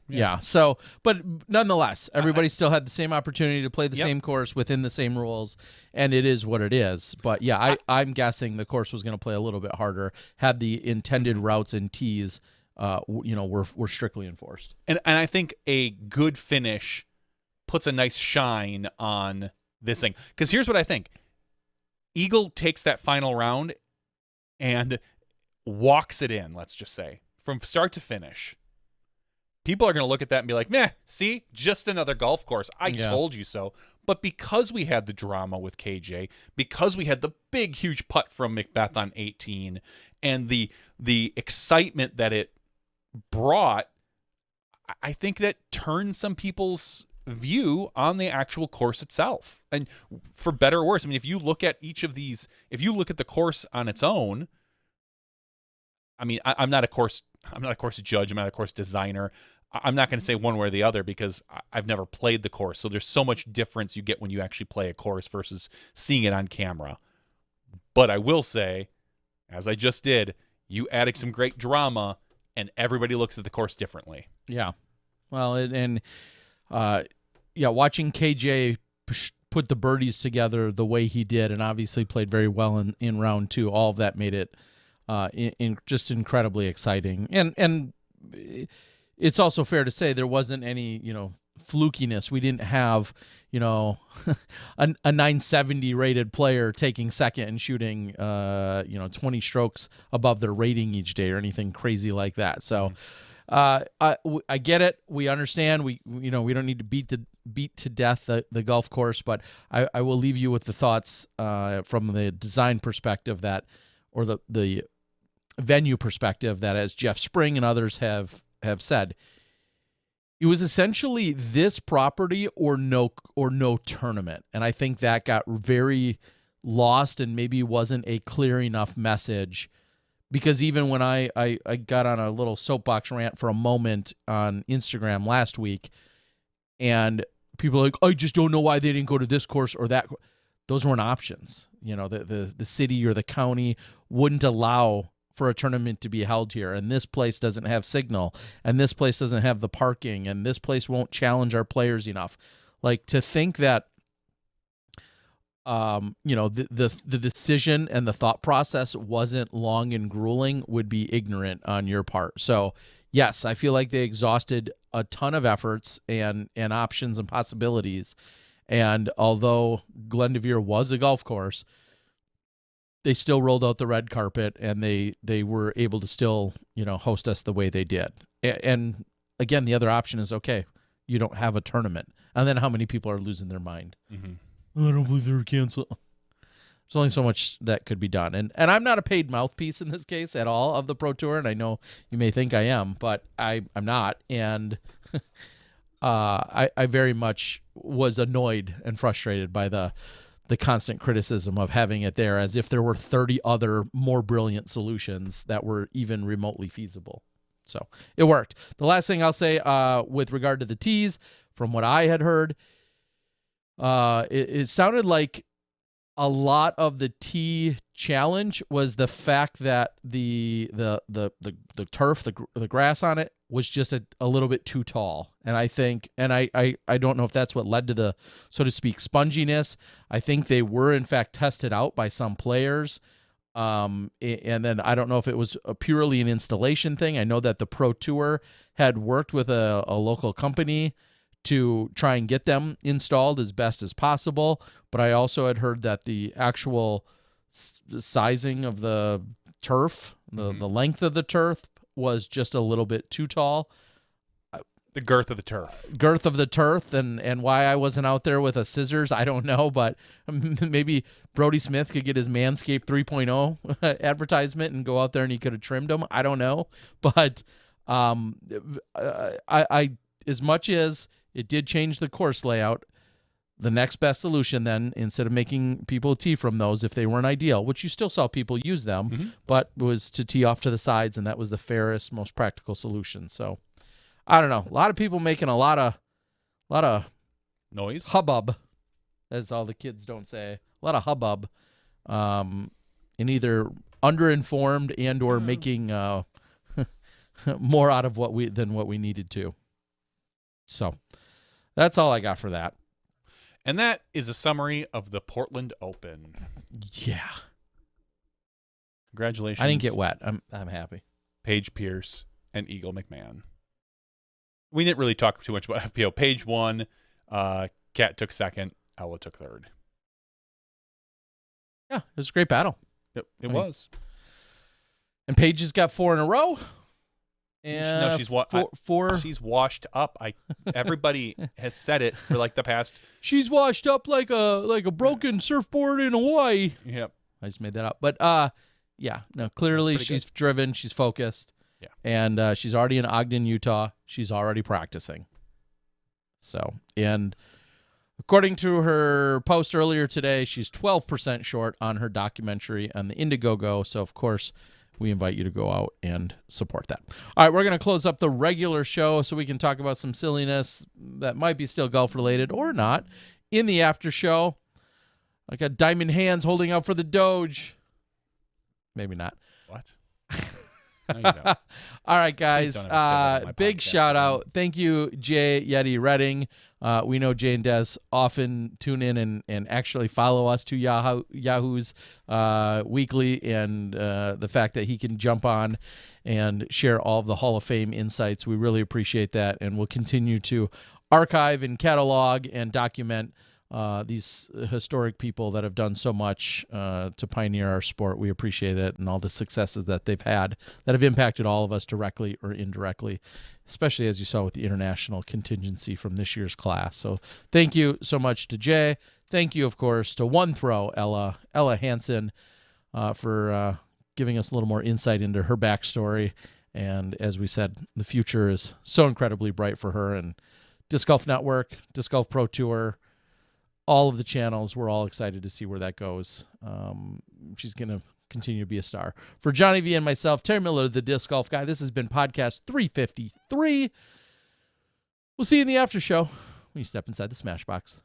Yeah. So, but nonetheless, everybody still had the same opportunity to play the same course within the same rules, and it is what it is. But yeah, I'm guessing the course was going to play a little bit harder had the intended routes and tees, were strictly enforced. And I think a good finish puts a nice shine on this thing. Because here's what I think: Eagle takes that final round and walks it in. Let's just say from start to finish. People are going to look at that and be like, meh, see, just another golf course. I told you so. But because we had the drama with KJ, because we had the big, huge putt from Macbeth on 18, and the excitement that it brought, I think that turned some people's view on the actual course itself. And for better or worse, I mean, if you look at each of these, if you look at the course on its own, I mean, I'm not a course judge, I'm not a course designer. I'm not going to say one way or the other because I've never played the course. So there's so much difference you get when you actually play a course versus seeing it on camera. But I will say, as I just did, you added some great drama and everybody looks at the course differently. Yeah. Well, watching KJ put the birdies together the way he did and obviously played very well in round 2, all of that made it just incredibly exciting. And it's also fair to say there wasn't any, flukiness. We didn't have, a 970 rated player taking second and shooting, 20 strokes above their rating each day or anything crazy like that. So I get it. We understand. We don't need to beat to death the golf course, but I will leave you with the thoughts from the design perspective or the venue perspective that, as Jeff Spring and others have said, it was essentially this property or no tournament. And I think that got very lost and maybe wasn't a clear enough message, because even when I got on a little soapbox rant for a moment on Instagram last week, and people are like, I just don't know why they didn't go to this course or that. Those weren't options. The city or the county wouldn't allow for a tournament to be held here, and this place doesn't have signal, and this place doesn't have the parking, and this place won't challenge our players enough. Like, to think that the decision and the thought process wasn't long and grueling would be ignorant on your part. So yes, I feel like they exhausted a ton of efforts and options and possibilities, and although Glendevere was a golf course, they still rolled out the red carpet, and they were able to still, host us the way they did. And again, the other option is, okay, you don't have a tournament. And then how many people are losing their mind? Mm-hmm. I don't believe they were canceled. There's only so much that could be done. And I'm not a paid mouthpiece in this case at all of the Pro Tour, and I know you may think I am, but I'm not. And I very much was annoyed and frustrated by the constant criticism of having it there, as if there were 30 other more brilliant solutions that were even remotely feasible. So it worked. The last thing I'll say with regard to the tees, from what I had heard, it sounded like a lot of the tee challenge was the fact that the turf, the grass on it, was just a little bit too tall. And I think, and I don't know if that's what led to the, so to speak, sponginess. I think they were in fact tested out by some players. And then I don't know if it was purely an installation thing. I know that the Pro Tour had worked with a local company to try and get them installed as best as possible. But I also had heard that the actual sizing of the turf, the length of the turf, was just a little bit too tall. The girth of the turf. Girth of the turf, and why I wasn't out there with a scissors, I don't know, but maybe Brody Smith could get his Manscaped 3.0 advertisement and go out there and he could have trimmed them. I don't know. But I as much as it did change the course layout, the next best solution then, instead of making people tee from those if they weren't ideal, which you still saw people use them, but was to tee off to the sides, and that was the fairest, most practical solution. So I don't know. A lot of people making a lot of noise, hubbub, as all the kids don't say. A lot of hubbub in either underinformed and or making more out of what we needed to. So that's all I got for that. And that is a summary of the Portland Open. Yeah. Congratulations. I didn't get wet. I'm happy. Paige Pierce and Eagle McMahon. We didn't really talk too much about FPO. Paige won. Kat took second. Ella took third. Yeah, it was a great battle. It was. And Paige has got 4 in a row. And no, she's washed up. Everybody has said it for like the past. She's washed up like a broken surfboard in Hawaii. Yep. I just made that up. But yeah, no, clearly she's driven, she's focused. Yeah. And she's already in Ogden, Utah. She's already practicing. So, and according to her post earlier today, she's 12% short on her documentary on the Indiegogo. So, of course, we invite you to go out and support that. All right, we're going to close up the regular show so we can talk about some silliness that might be still golf related or not in the after show. Like a diamond hands holding out for the Doge. Maybe not. What? No, all right, guys. Big shout out. Thank you, Jay Yeti Redding. We know Jay and Des often tune in and actually follow us to Yahoo's weekly, and the fact that he can jump on and share all of the Hall of Fame insights. We really appreciate that, and we'll continue to archive and catalog and document these historic people that have done so much to pioneer our sport. We appreciate it, and all the successes that they've had that have impacted all of us directly or indirectly, especially as you saw with the international contingency from this year's class. So thank you so much to Jay. Thank you, of course, to One Throw, Ella Hansen, for giving us a little more insight into her backstory. And as we said, the future is so incredibly bright for her, and Disc Golf Network, Disc Golf Pro Tour, all of the channels. We're all excited to see where that goes. She's going to continue to be a star. For Johnny V and myself, Terry Miller, the Disc Golf Guy, this has been podcast 353. We'll see you in the after show when you step inside the Smash Box.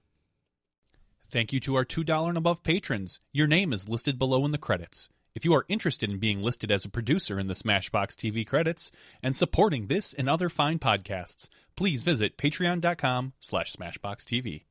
Thank you to our $2 and above patrons. Your name is listed below in the credits. If you are interested in being listed as a producer in the Smashbox TV credits and supporting this and other fine podcasts, please visit patreon.com/SmashboxTV.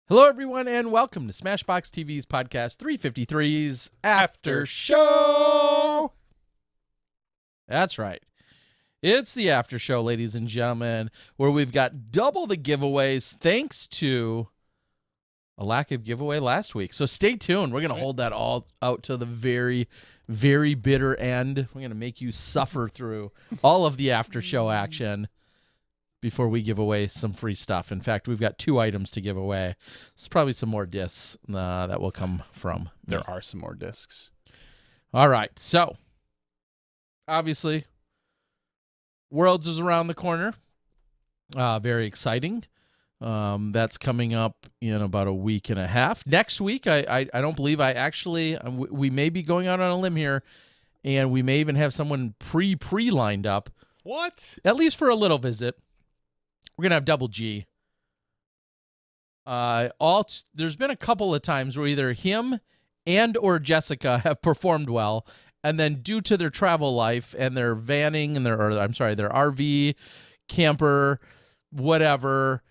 Hello, everyone, and welcome to Smashbox TV's podcast 353's After Show. That's right. It's the After Show, ladies and gentlemen, where we've got double the giveaways thanks to a lack of giveaway last week. So stay tuned. We're going to hold that all out to the very, very bitter end. We're going to make you suffer through all of the after show action before we give away some free stuff. In fact, we've got 2 items to give away. There's probably some more discs that will come from me. There are some more discs. All right. So, obviously, Worlds is around the corner. Very exciting. That's coming up in about a week and a half. Next week, I don't believe we may be going out on a limb here, and we may even have someone pre lined up. What? At least for a little visit. We're going to have Double G. There's been a couple of times where either him and or Jessica have performed well, and then due to their travel life and their vanning and their RV, camper, whatever,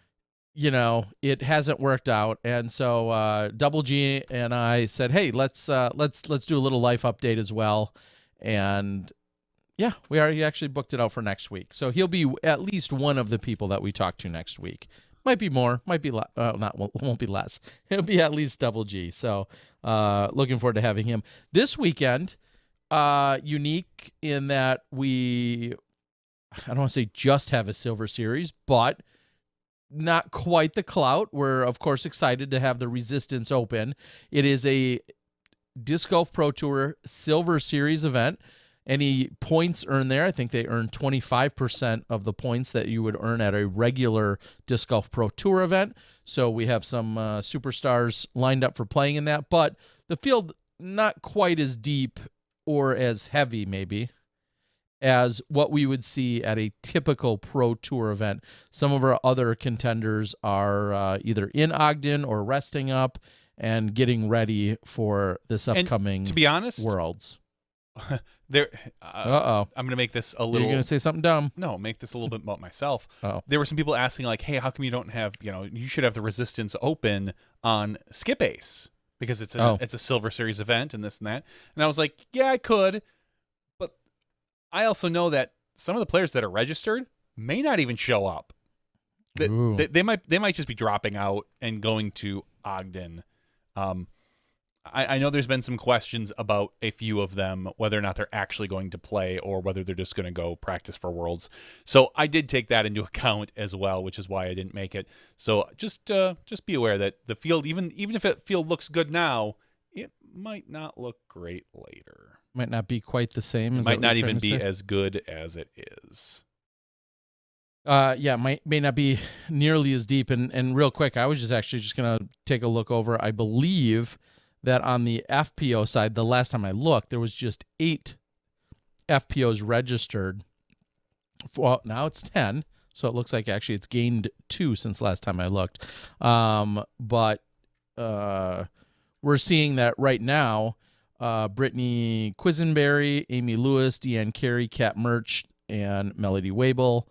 it hasn't worked out. And so Double G and I said, hey, let's do a little life update as well. And yeah, we already actually booked it out for next week. So he'll be at least one of the people that we talk to next week. Might be more, might be won't be less. It'll be at least Double G. So looking forward to having him this weekend. Unique in that I don't want to say just have a Silver Series, but not quite the clout. We're of course excited to have the Resistance Open. It is a Disc Golf Pro Tour Silver Series event. Any points earned there, I think they earn 25% of the points that you would earn at a regular Disc Golf Pro Tour event. So we have some superstars lined up for playing in that, but the field not quite as deep or as heavy maybe as what we would see at a typical Pro Tour event. Some of our other contenders are either in Ogden or resting up and getting ready for this upcoming to be honest, Worlds. I'm going to make this a little... You're going to say something dumb? No, make this a little bit about myself. Uh-oh. There were some people asking, like, hey, how come you don't have, you should have the Resistance Open on Skip Ace because it's a Silver Series event and this and that. And I was like, yeah, I could. But I also know that some of the players that are registered may not even show up. They might just be dropping out and going to Ogden. I know there's been some questions about a few of them, whether or not they're actually going to play or whether they're just going to go practice for Worlds. So I did take that into account as well, which is why I didn't make it. So just be aware that the field, even if the field looks good now, it might not look great later. Might not be quite the same. It might not even be as good as it is. May not be nearly as deep. And real quick, I was just going to take a look over. I believe that on the FPO side, the last time I looked, there was just 8 FPOs registered. Well, now it's 10, so it looks like actually it's gained 2 since last time I looked. But we're seeing that right now, Brittany Quisenberry, Amy Lewis, Deanne Carey, Kat Murch, and Melody Wabel,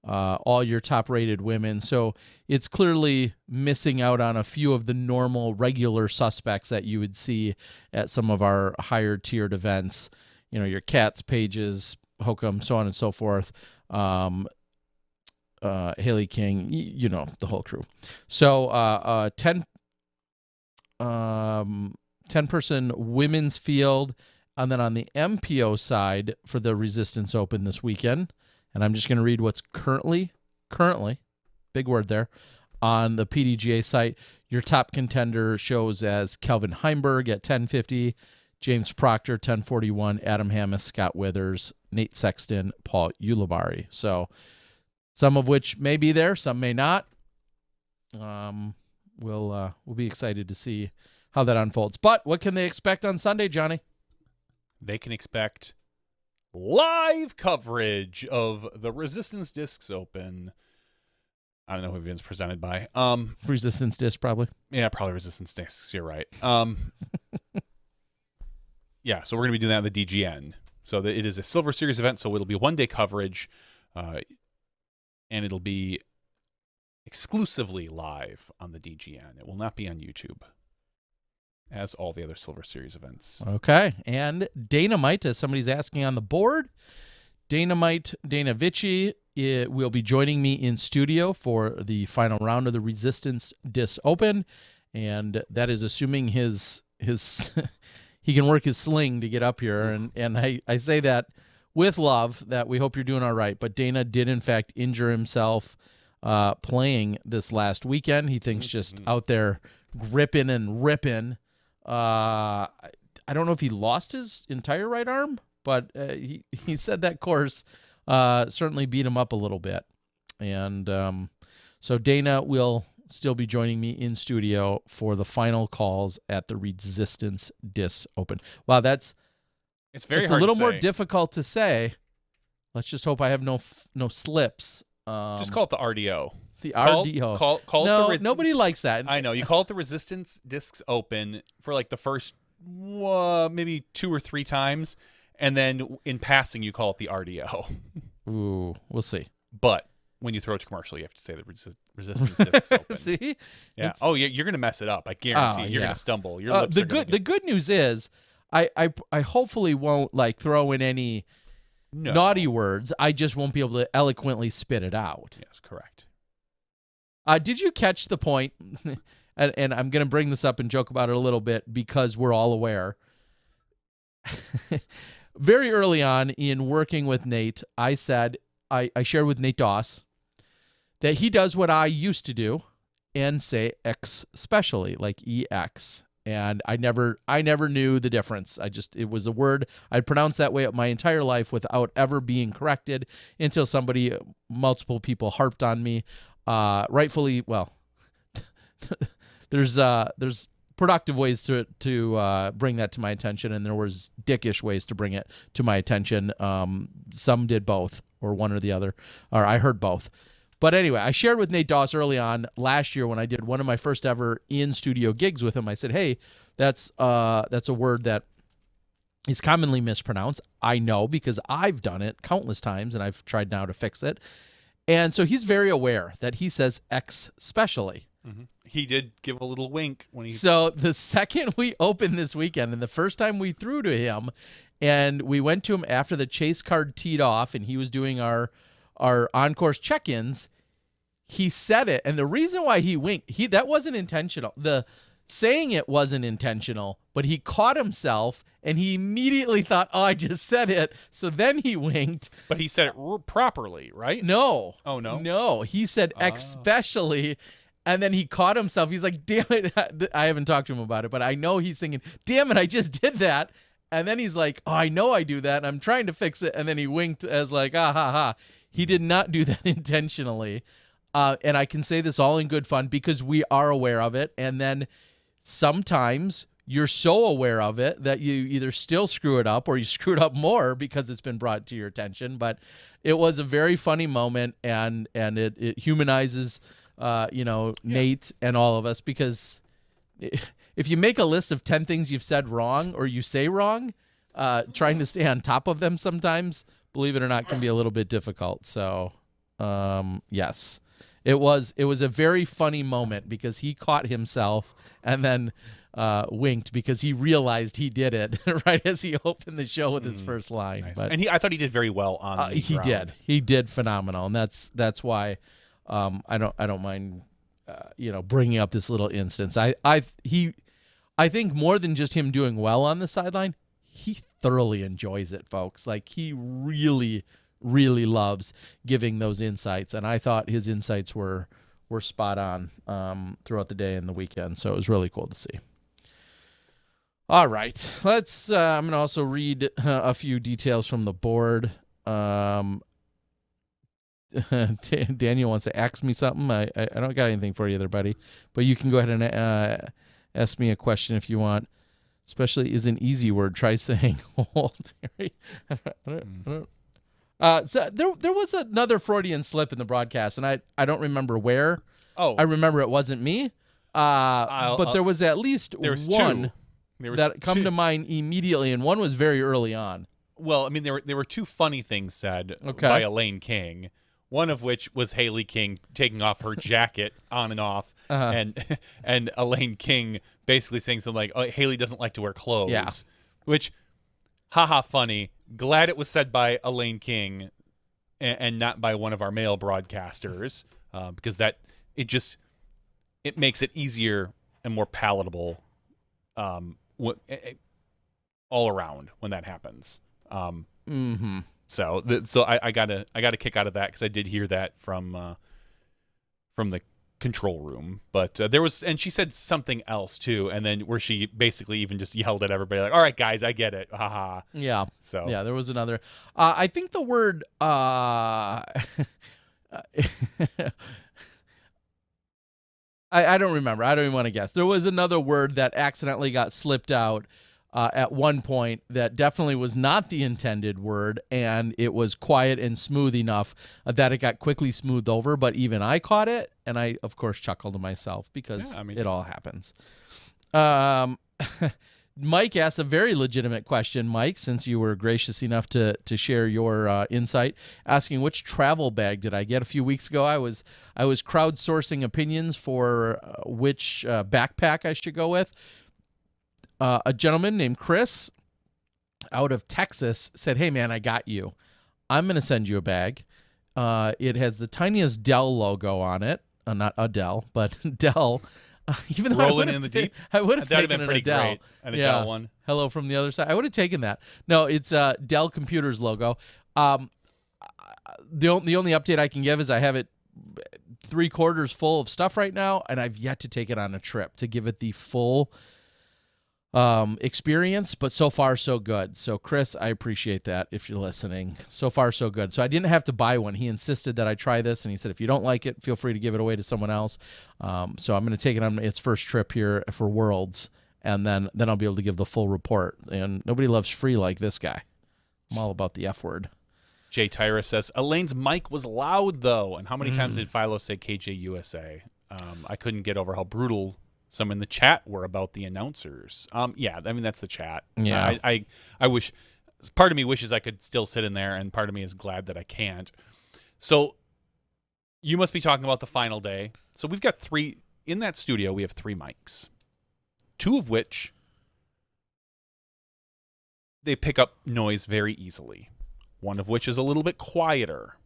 all your top-rated women. So it's clearly missing out on a few of the normal, regular suspects that you would see at some of our higher-tiered events. Your Cats, Pages, Hokum, so on and so forth. Haley King, the whole crew. So 10-person women's field, and then on the MPO side for the Resistance Open this weekend. And I'm just going to read what's currently, big word there, on the PDGA site. Your top contender shows as Kelvin Heimberg at 1050, James Proctor 1041, Adam Hammis, Scott Withers, Nate Sexton, Paul Ulibarri. So some of which may be there, some may not. We'll be excited to see how that unfolds. But what can they expect on Sunday, Johnny? They can expect live coverage of the Resistance Discs Open. I don't know who it's presented by. Resistance Disc, probably. Yeah, probably Resistance Discs. You're right. Yeah, so we're going to be doing that on the DGN. So it is a Silver Series event, so it'll be one-day coverage, and it'll be exclusively live on the DGN. It will not be on YouTube, as all the other Silver Series events. Okay. And Dynamite, as somebody's asking on the board, Dana Vici will be joining me in studio for the final round of the Resistance Disc Open. and that is assuming his he can work his sling to get up here. And I say that with love, that we hope you're doing all right. But Dana did, in fact, injure himself playing this last weekend. He thinks just out there gripping and ripping. I don't know if he lost his entire right arm, but he said that course certainly beat him up a little bit. And so Dana will still be joining me in studio for the final calls at the Resistance Disc Open. Wow, it's very it's hard a little to more say. difficult to say. Let's just hope I have no slips. Just call it the RDO. The RDO. Call no, it the nobody likes that. I know. You call it the Resistance Discs Open for like the first maybe 2 or 3 times, and then in passing you call it the RDO. Ooh, we'll see. But when you throw it to commercial, you have to say the Resistance Discs Open. See? Yeah. You're going to mess it up. I guarantee. You're going to stumble. Your lips are the good news is I hopefully won't like throw in any naughty words. I just won't be able to eloquently spit it out. Yes, correct. Did you catch the point? And I'm going to bring this up and joke about it a little bit because we're all aware. Very early on in working with Nate, I said, I shared with Nate Doss that he does what I used to do and say X specially, like EX. And I never knew the difference. It was a word I'd pronounced that way my entire life without ever being corrected until multiple people harped on me. Rightfully, well, there's productive ways to bring that to my attention, and there was dickish ways to bring it to my attention. Some did both, or one or the other, or I heard both. But anyway, I shared with Nate Doss early on last year when I did one of my first ever in-studio gigs with him. I said, hey, that's a word that is commonly mispronounced. I know because I've done it countless times, and I've tried now to fix it. And so he's very aware that he says X specially. Mm-hmm. He did give a little wink when he. So the second we opened this weekend, and the first time we threw to him, and we went to him after the chase card teed off, and he was doing our on-course check-ins, he said it. And the reason why he winked, that wasn't intentional. The saying it wasn't intentional, but he caught himself, and he immediately thought, oh, I just said it. So then he winked. But he said it properly, right? No. Oh, no? No. He said especially, and then he caught himself. He's like, damn it. I haven't talked to him about it, but I know he's thinking, damn it, I just did that. And then he's like, oh, I know I do that, and I'm trying to fix it. And then he winked as like, ah, ha, ha. He did not do that intentionally. And I can say this all in good fun because we are aware of it. And then sometimes you're so aware of it that you either still screw it up or you screw it up more because it's been brought to your attention. But it was a very funny moment, and it humanizes, Nate and all of us, because if you make a list of 10 things you've said wrong or you say wrong, trying to stay on top of them sometimes, believe it or not, can be a little bit difficult. So, yes. It was a very funny moment because he caught himself and then winked because he realized he did it right as he opened the show with his first line. Nice. But I thought he did very well on the ground. He did phenomenal, and that's why I don't mind bringing up this little instance. I think more than just him doing well on the sideline, he thoroughly enjoys it, folks. Like, he really loves giving those insights, and I thought his insights were spot on throughout the day and the weekend, so it was really cool to see. All right, let's I'm gonna also read a few details from the board. Daniel wants to ask me something. I don't got anything for you there, buddy, but you can go ahead and ask me a question if you want. Especially is an easy word. Try saying hold. So there was another Freudian slip in the broadcast, and I don't remember where. Oh, I remember it wasn't me. But there was at least one that come to mind immediately, and one was very early on. Well, I mean, there were two funny things said by Elaine King. One of which was Haley King taking off her jacket on and off, and Elaine King basically saying something like, "Oh, Haley doesn't like to wear clothes," yeah. Which, haha, funny. Glad it was said by Elaine King, and not by one of our male broadcasters, because it makes it easier and more palatable all around when that happens. So I got a kick out of that because I did hear that from the control room. But there was, and she said something else too, and then where she basically even just yelled at everybody like, "All right, guys, I get it, haha." Yeah. So yeah, there was another. I think the word. I don't remember. I don't even want to guess. There was another word that accidentally got slipped out at one point that definitely was not the intended word, and it was quiet and smooth enough that it got quickly smoothed over, but even I caught it, and I, of course, chuckled to myself because it all happens. Mike asked a very legitimate question, Mike, since you were gracious enough to share your insight, asking which travel bag did I get a few weeks ago. I was crowdsourcing opinions for which backpack I should go with. A gentleman named Chris out of Texas said, "Hey, man, I got you. I'm going to send you a bag. It has the tiniest Dell logo on it. Not Adele, but Dell." Even though rolling in the deep, I would have taken been pretty Adele. great. An Adele one. Hello from the other side. I would have taken that. No, it's Dell Computers logo. The only update I can give is I have it 3/4 full of stuff right now, and I've yet to take it on a trip to give it the full experience, but so far so good. So Chris, I appreciate that if you're listening. So far so good. So I didn't have to buy one. He insisted that I try this, and he said if you don't like it, feel free to give it away to someone else. So I'm going to take it on its first trip here for Worlds, and then I'll be able to give the full report. And nobody loves free like this guy. I'm all about the F word. Jay Tyra says Elaine's mic was loud though, and how many times did Philo say KJ USA? I couldn't get over how brutal some in the chat were about the announcers. Yeah, I mean, that's the chat. Yeah. I wish, part of me wishes I could still sit in there, and part of me is glad that I can't. So you must be talking about the final day. So we've got in that studio, we have 3 mics, 2 of which they pick up noise very easily. One of which is a little bit quieter.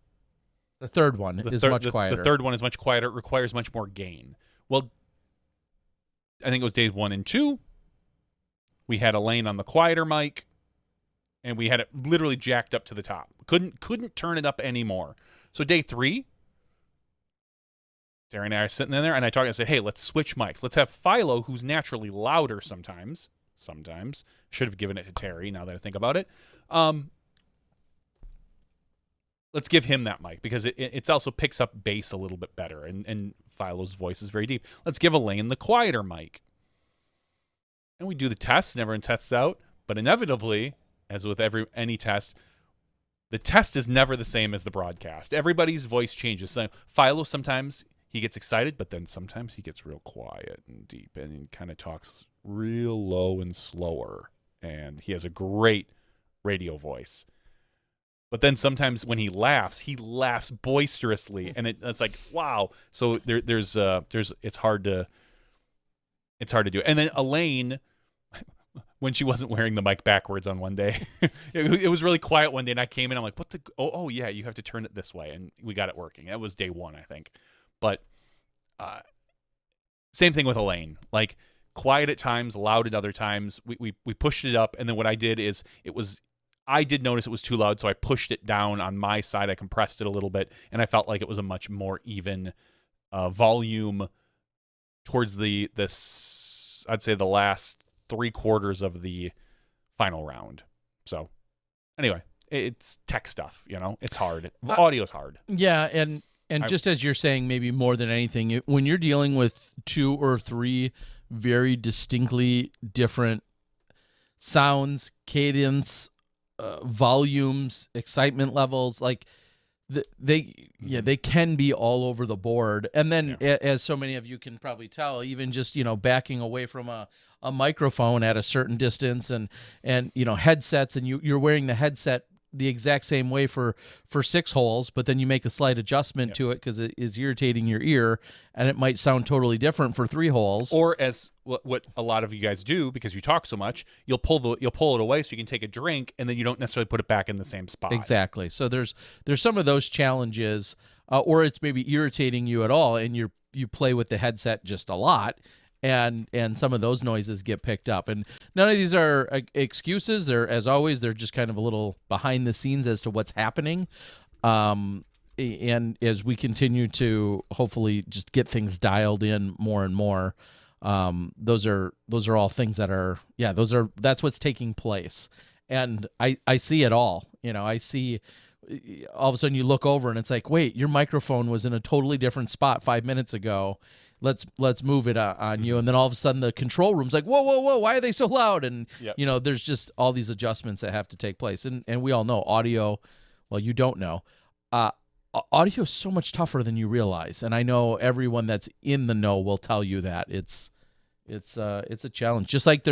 The third one is much quieter. The third one is much quieter. It requires much more gain. Well, I think it was days 1 and 2. We had Elaine on the quieter mic, and we had it literally jacked up to the top. Couldn't turn it up anymore. So day 3, Terry and I are sitting in there, and I said, "Hey, let's switch mics. Let's have Philo, who's naturally louder sometimes. Should have given it to Terry. Now that I think about it, let's give him that mic because it also picks up bass a little bit better, and Philo's voice is very deep. Let's give Elaine the quieter mic." And we do the test, and everyone tests out. But inevitably, as with any test, the test is never the same as the broadcast. Everybody's voice changes. So Philo, sometimes he gets excited, but then sometimes he gets real quiet and deep, and he kind of talks real low and slower. And he has a great radio voice. But then sometimes when he laughs boisterously, and it's like, wow. So there's it's hard to do. And then Elaine, when she wasn't wearing the mic backwards on one day, it was really quiet one day, and I came in, I'm like, oh yeah, you have to turn it this way, and we got it working. That was day 1, I think. But same thing with Elaine, like quiet at times, loud at other times. We pushed it up, and then what I did is I did notice it was too loud, so I pushed it down on my side. I compressed it a little bit, and I felt like it was a much more even volume towards I'd say the last 3/4 of the final round. So anyway, it's tech stuff, it's hard. Audio's hard. Yeah, and just as you're saying, maybe more than anything, when you're dealing with 2 or 3 very distinctly different sounds, cadence, volumes, excitement levels, like they can be all over the board. And then as so many of you can probably tell, even just backing away from a microphone at a certain distance and headsets, and you're wearing the headset the exact same way for 6 holes, but then you make a slight adjustment to it because it is irritating your ear, and it might sound totally different for 3 holes. Or as what a lot of you guys do, because you talk so much, you'll pull it away so you can take a drink, and then you don't necessarily put it back in the same spot. Exactly. So there's some of those challenges, or it's maybe irritating you at all, and you play with the headset just a lot, and some of those noises get picked up. And none of these are excuses. They're, as always, they're just kind of a little behind the scenes as to what's happening. And as we continue to hopefully just get things dialed in more and more, those are all things that are, that's what's taking place. And I see it all. I see all of a sudden you look over and it's like, wait, your microphone was in a totally different spot 5 minutes ago. Let's move it on you. And then all of a sudden the control room's like, whoa, why are they so loud? And, there's just all these adjustments that have to take place. And we all know audio, well, you don't know. Audio is so much tougher than you realize. And I know everyone that's in the know will tell you that. It's a challenge. Just like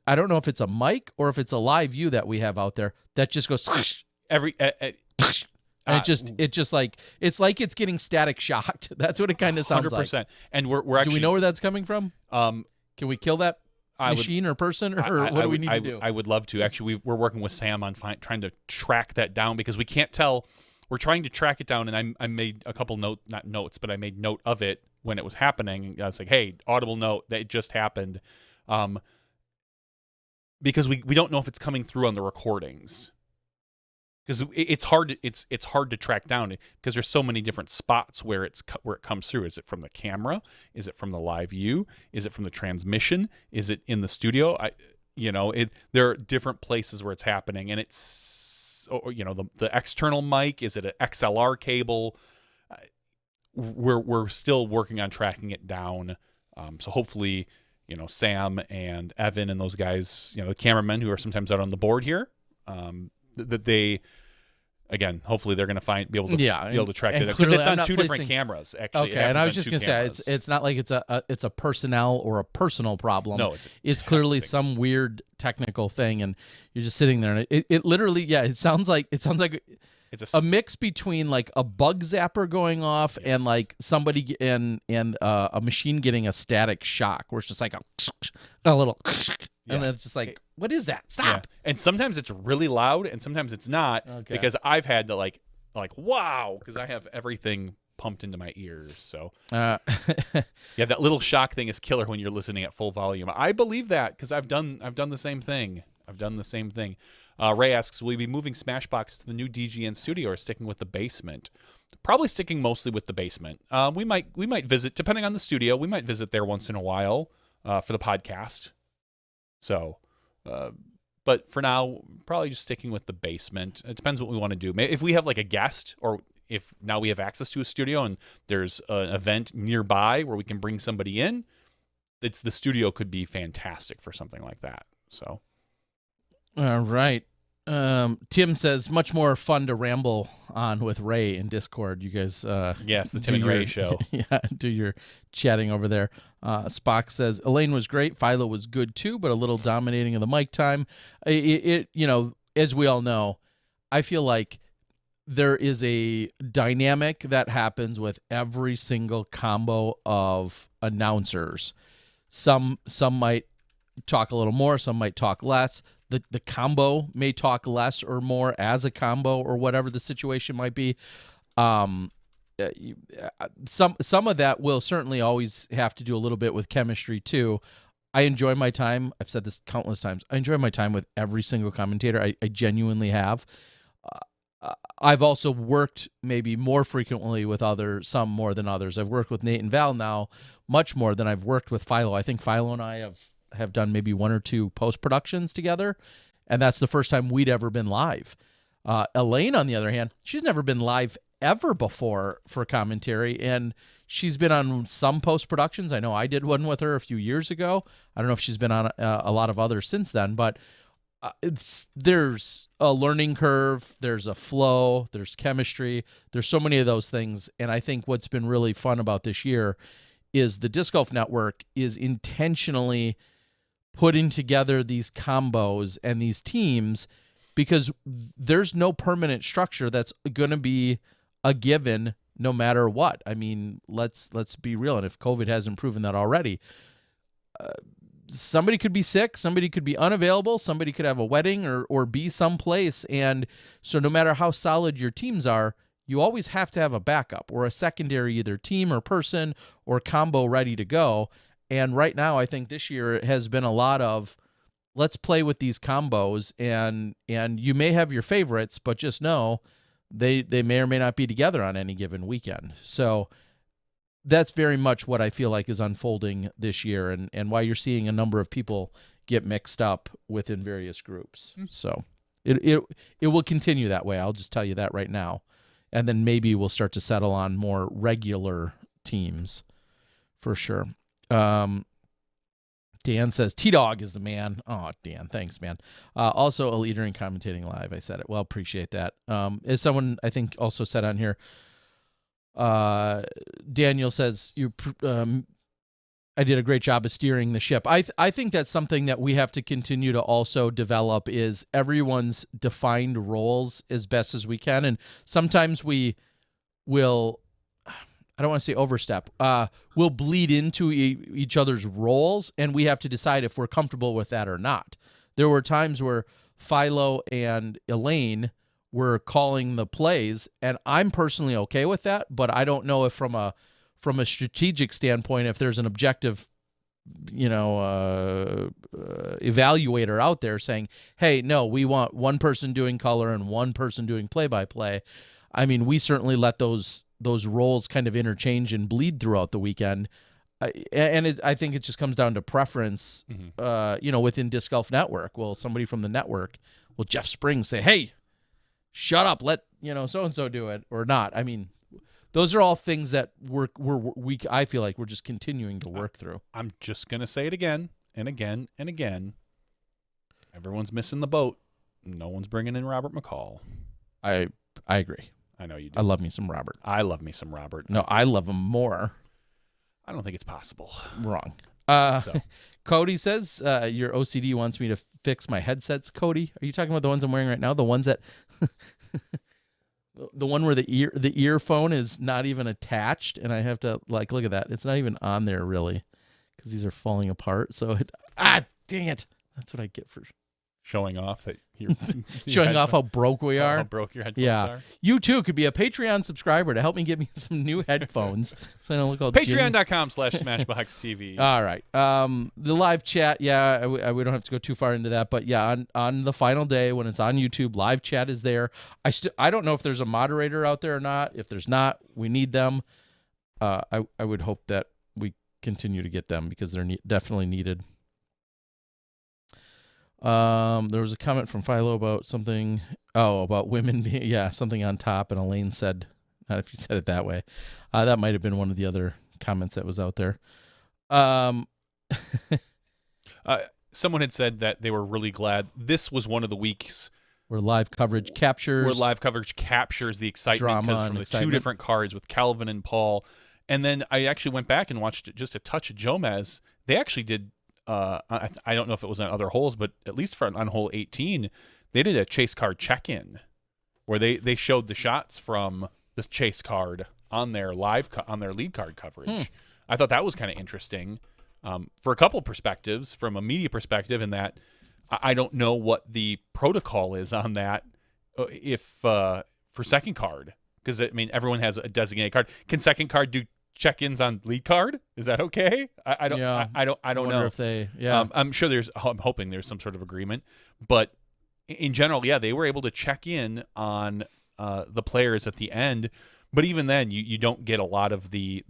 I don't know if it's a mic or if it's a live view that we have out there that just goes and it just like it's getting static shocked. That's what it kind of sounds 100%. Like. And we're actually, do we know where that's coming from? Can we kill that machine or person, or what do we need to do? I would love to. Actually, we're working with Sam on trying to track that down, because we can't tell. We're trying to track it down, and I made a couple not notes, but I made note of it when it was happening. I was like, hey, audible note that it just happened, because we don't know if it's coming through on the recordings. Because it's hard to track down, because there's so many different spots where it comes through. Is it from the camera? Is it from the live view? Is it from the transmission? Is it in the studio? There are different places where it's happening, and it's the external mic. Is it an XLR cable? We're still working on tracking it down. So hopefully, Sam and Evan and those guys, the cameramen who are sometimes out on the board here. That they, again, hopefully they're going to be able to track it, because it's on two different cameras. Actually, okay. And I was just going to say, it's not like it's a personnel or a personal problem. No, it's clearly some weird technical thing, and you're just sitting there, and it literally, it sounds like it's a mix between like a bug zapper going off and like somebody and a machine getting a static shock, where it's just like a little. And then it's just like, what is that? Stop. Yeah. And sometimes it's really loud, and sometimes it's not, because I've had to like wow, because I have everything pumped into my ears. So that little shock thing is killer when you're listening at full volume. I believe that, because I've done the same thing. Ray asks, will we be moving Smashbox to the new DGN studio, or sticking with the basement? Probably sticking mostly with the basement. We might visit, depending on the studio. We might visit there once in a while for the podcast. So, but for now, probably just sticking with the basement. It depends what we want to do. If we have like a guest, or if now we have access to a studio and there's an event nearby where we can bring somebody in, the studio could be fantastic for something like that. So, all right. Tim says, much more fun to ramble on with Ray in Discord. You guys, yes, the Tim and Ray show. Yeah, do your chatting over there. Spock says, Elaine was great. Philo was good too, but a little dominating of the mic time. As we all know, I feel like there is a dynamic that happens with every single combo of announcers. Some might talk a little more, some might talk less. The combo may talk less or more as a combo, or whatever the situation might be. Some of that will certainly always have to do a little bit with chemistry too. I enjoy my time. I've said this countless times. I enjoy my time with every single commentator. I genuinely have. I've also worked maybe more frequently with some more than others. I've worked with Nate and Val now much more than I've worked with Philo. I think Philo and I have done maybe one or two post-productions together, and that's the first time we'd ever been live. Elaine, on the other hand, she's never been live ever before for commentary, and she's been on some post-productions. I know I did one with her a few years ago. I don't know if she's been on a lot of others since then, but there's a learning curve, there's a flow, there's chemistry, there's so many of those things, and I think what's been really fun about this year is the Disc Golf Network is intentionally putting together these combos and these teams, because there's no permanent structure that's going to be a given no matter what. I mean, let's be real. And if COVID hasn't proven that already, somebody could be sick, somebody could be unavailable, somebody could have a wedding or be someplace. And so no matter how solid your teams are, you always have to have a backup or a secondary either team or person or combo ready to go. And right now, I think this year has been a lot of let's play with these combos, and you may have your favorites, but just know they may or may not be together on any given weekend. So that's very much what I feel like is unfolding this year, and why you're seeing a number of people get mixed up within various groups. So it will continue that way. I'll just tell you that right now. And then maybe we'll start to settle on more regular teams for sure. Dan says, T-Dog is the man. Oh, Dan, thanks, man. Also a leader in commentating live. I said it. Well, appreciate that. As someone, I think, also said on here, Daniel says, I did a great job of steering the ship. I think that's something that we have to continue to also develop is everyone's defined roles as best as we can. And sometimes we will, I don't want to say overstep, we'll bleed into each other's roles, and we have to decide if we're comfortable with that or not. There were times where Philo and Elaine were calling the plays, and I'm personally okay with that, but I don't know if from a strategic standpoint, if there's an objective, evaluator out there saying, hey, no, we want one person doing color and one person doing play-by-play. I mean, we certainly let those roles kind of interchange and bleed throughout the weekend. And I think it just comes down to preference, within Disc Golf Network. Will somebody from the network, will Jeff Springs say, hey, shut up, let, so-and-so do it or not? I mean, those are all things that I feel like we're just continuing to work through. I'm just going to say it again and again and again. Everyone's missing the boat. No one's bringing in Robert McCall. I agree. I know you do. I love me some Robert. I love me some Robert. No, I love him more. I don't think it's possible. Wrong. So. Cody says, your OCD wants me to fix my headsets. Cody, are you talking about the ones I'm wearing right now? The ones that... The one where the earphone is not even attached, and I have to, look at that. It's not even on there, really, because these are falling apart. So, dang it. That's what I get for showing off that you're showing off how broke we are. How broke your headphones are. You too could be a Patreon subscriber to help me get me some new headphones so I don't look all Patreon.com/SmashBoxTV. All right. The live chat, we don't have to go too far into that, but on the final day when it's on YouTube, live chat is there. I don't know if there's a moderator out there or not. If there's not, we need them. I would hope that we continue to get them because they're definitely needed. There was a comment from Philo about something. About women being, something on top. And Elaine said, not if you said it that way. That might have been one of the other comments that was out there. Someone had said that they were really glad this was one of the weeks where live coverage captures the excitement because from the two different cards with Calvin and Paul. And then I actually went back and watched just a touch of Jomez. They actually did. I don't know if it was on other holes, but at least on hole 18, they did a chase card check-in where they showed the shots from this chase card on their on their lead card coverage. I thought that was kind of interesting for a couple perspectives. From a media perspective, in that I don't know what the protocol is on that if for second card, because I mean everyone has a designated card. Can second card do check-ins on lead card? Is that okay? I don't know if they I'm sure I'm hoping there's some sort of agreement, but in general, they were able to check in on the players at the end, but even then you don't get a lot of the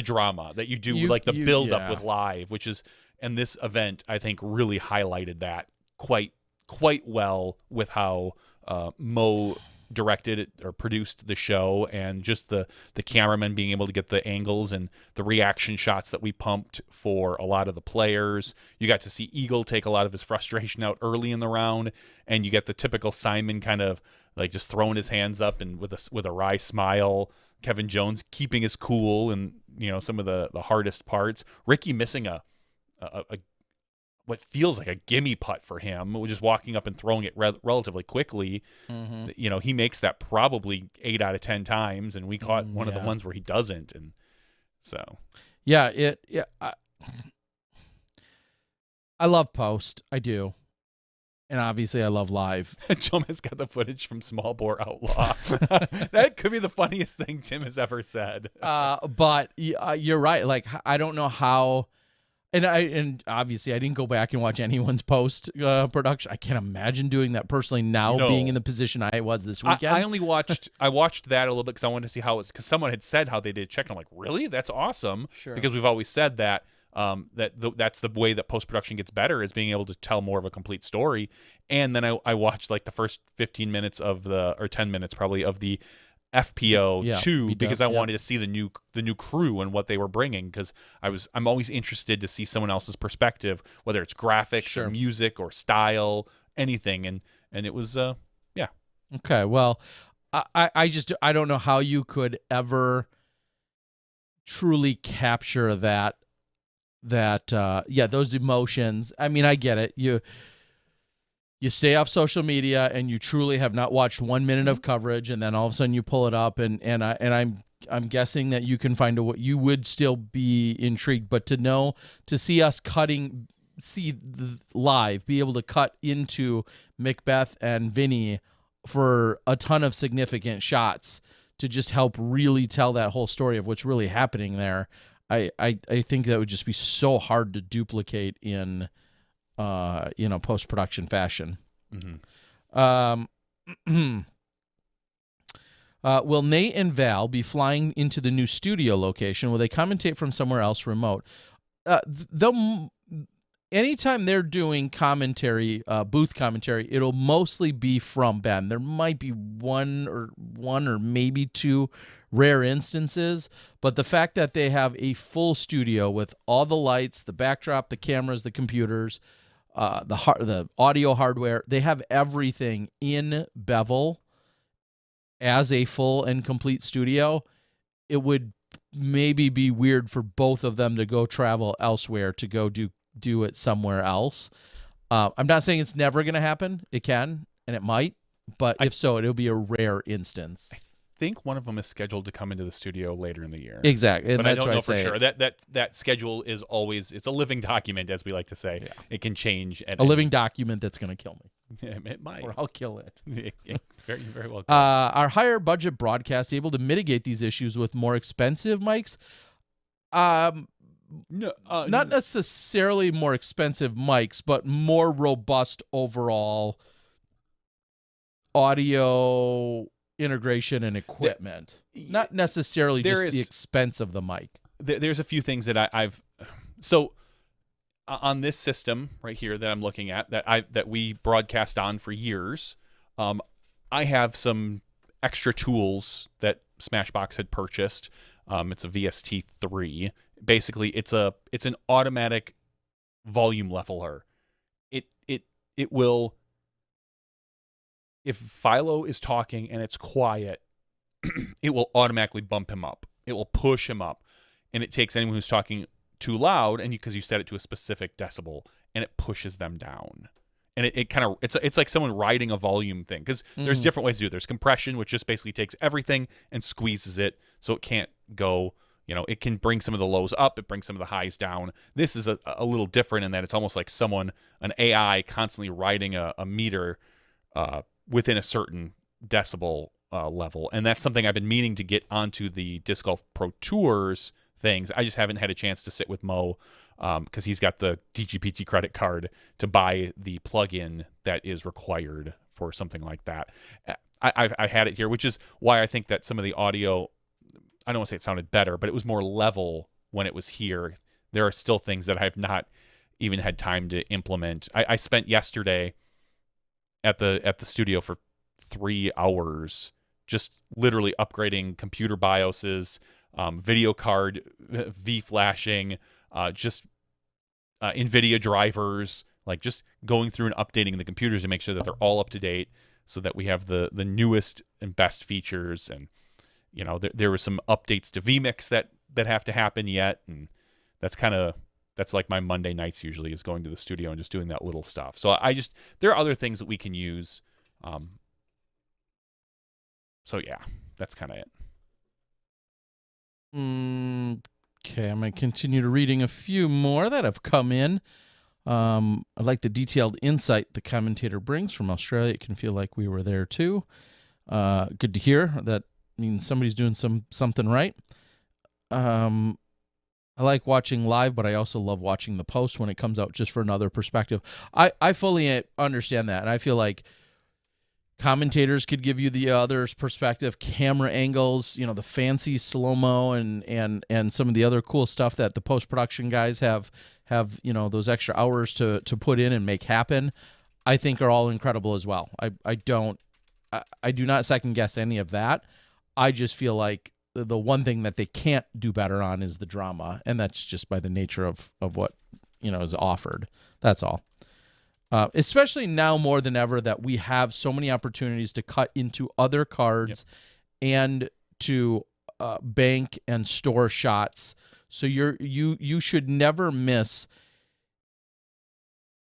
drama that you do with the build up with live, which is, and this event I think really highlighted that quite well with how Mo directed it or produced the show, and just the cameraman being able to get the angles and the reaction shots that we pumped for a lot of the players. You got to see Eagle take a lot of his frustration out early in the round, and you get the typical Simon kind of just throwing his hands up and with a wry smile. Kevin Jones keeping his cool and some of the hardest parts. Ricky missing a what feels like a gimme putt for him, just walking up and throwing it relatively quickly. Mm-hmm. He makes that probably 8 out of 10 times, and we caught one of the ones where he doesn't. And so, I love Post. I do. And obviously, I love live. Jonas got the footage from Small Bore Outlaw. That could be the funniest thing Tim has ever said. But you're right. Like, I don't know how. And obviously, I didn't go back and watch anyone's post production. I can't imagine doing that personally now, being in the position I was this weekend. I only watched I watched that a little bit because I wanted to see how it was, because someone had said how they did check. And I'm like, really? That's awesome. Sure. Because we've always said that. That's the way that post-production gets better, is being able to tell more of a complete story. And then I watched like the first 15 minutes or 10 minutes probably of the FPO 2 because I wanted to see the new crew and what they were bringing, because I'm always interested to see someone else's perspective, whether it's graphics or music or style, anything. And it was Okay, well, I don't know how you could ever truly capture those emotions. I mean, I get it. You stay off social media and you truly have not watched 1 minute of coverage, and then all of a sudden you pull it up, and I'm guessing that you can find what you would still be intrigued, but to see us live, be able to cut into Macbeth and Vinny for a ton of significant shots to just help really tell that whole story of what's really happening there. I think that would just be so hard to duplicate in post-production fashion. Mm-hmm. Will Nate and Val be flying into the new studio location? Will they commentate from somewhere else remote? Anytime they're doing commentary, booth commentary, it'll mostly be from Ben. There might be one or maybe two rare instances, but the fact that they have a full studio with all the lights, the backdrop, the cameras, the computers, the audio hardware, they have everything in Bevel as a full and complete studio. It would maybe be weird for both of them to go travel elsewhere to go do it somewhere else. I'm not saying it's never going to happen. It can, and it might, but if so, it'll be a rare instance. I think one of them is scheduled to come into the studio later in the year. Exactly. But I don't know for sure. That schedule is always, it's a living document, as we like to say. Yeah. It can change. A living document that's going to kill me. It might. Or I'll kill it. Very, very well. Are higher budget broadcasts able to mitigate these issues with more expensive mics? No, not necessarily more expensive mics, but more robust overall audio integration and equipment. Not necessarily just the expense of the mic. There's a few things that I've so on this system right here that I'm looking at that we broadcast on for years. I have some extra tools that Smashbox had purchased. It's a VST3. Basically, it's an automatic volume leveler. It will, if Philo is talking and it's quiet, it will automatically bump him up. It will push him up, and it takes anyone who's talking too loud, and because you set it to a specific decibel, and it pushes them down. And it kind of, it's like someone riding a volume thing, because there's different ways to do it. There's compression, which just basically takes everything and squeezes it so it can't go. It can bring some of the lows up, it brings some of the highs down. This is a little different in that it's almost like an AI constantly riding a meter within a certain decibel level. And that's something I've been meaning to get onto the Disc Golf Pro Tours things. I just haven't had a chance to sit with Mo because he's got the DGPT credit card to buy the plugin that is required for something like that. I had it here, which is why I think that some of the audio, I don't want to say it sounded better, but it was more level when it was here. There are still things that I've not even had time to implement. I spent yesterday at the studio for 3 hours just literally upgrading computer BIOSes, video card V-flashing, just NVIDIA drivers, like just going through and updating the computers to make sure that they're all up to date so that we have the newest and best features. And there were some updates to vMix that have to happen yet, and that's like my Monday nights usually, is going to the studio and just doing that little stuff. So there are other things that we can use. So yeah, that's kind of it. Okay, I'm going to continue to reading a few more that have come in. I like the detailed insight the commentator brings from Australia. It can feel like we were there too. Good to hear. That means somebody's doing something right. I like watching live, but I also love watching the post when it comes out just for another perspective. I fully understand that, and I feel like commentators could give you the other's perspective, camera angles, the fancy slow-mo and some of the other cool stuff that the post-production guys have those extra hours to put in and make happen, I think are all incredible as well. I do not second guess any of that. I just feel like the one thing that they can't do better on is the drama, and that's just by the nature of what is offered. That's all. Especially now more than ever that we have so many opportunities to cut into other cards and to bank and store shots. So you should never miss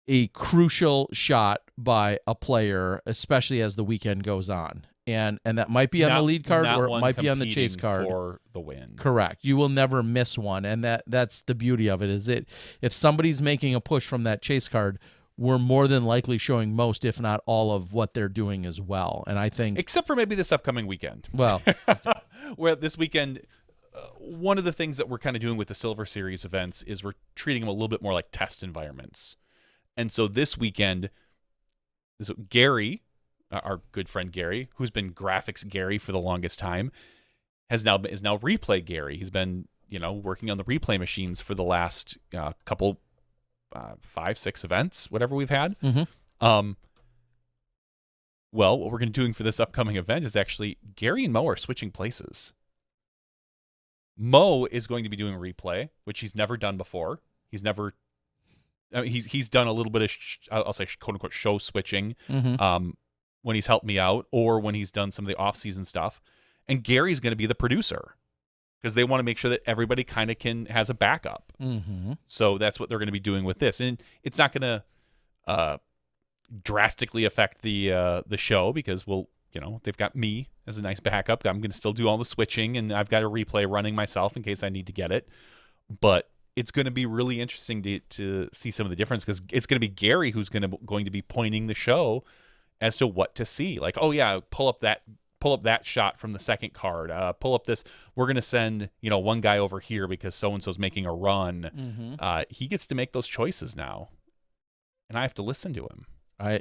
a crucial shot by a player, especially as the weekend goes on. And that might be on the lead card or it might be on the chase card for the win. Correct. You will never miss one, and that's the beauty of it. Is it if somebody's making a push from that chase card, we're more than likely showing most, if not all, of what they're doing as well. And I think, except for maybe this upcoming weekend. Well, where this weekend, one of the things that we're kind of doing with the Silver Series events is we're treating them a little bit more like test environments. And so this weekend, Gary, our good friend Gary, who's been graphics Gary for the longest time, is now replay Gary. He's been working on the replay machines for the last couple 5-6 events, whatever we've had. Mm-hmm. Well, what we're going to be doing for this upcoming event is actually Gary and Mo are switching places. Mo is going to be doing replay, which he's never done before. He's never. He's done a little bit of I'll say quote unquote show switching. Mm-hmm. When he's helped me out or when he's done some of the off-season stuff. And Gary's going to be the producer because they want to make sure that everybody kind of has a backup. Mm-hmm. So that's what they're going to be doing with this. And it's not going to drastically affect the show because they've got me as a nice backup. I'm going to still do all the switching, and I've got a replay running myself in case I need to get it. But it's going to be really interesting to see some of the difference because it's going to be Gary who's going to be pointing the show as to what to see. Like, oh yeah, pull up that shot from the second card. Pull up this. We're gonna send one guy over here because so and so's making a run. Mm-hmm. He gets to make those choices now, and I have to listen to him. I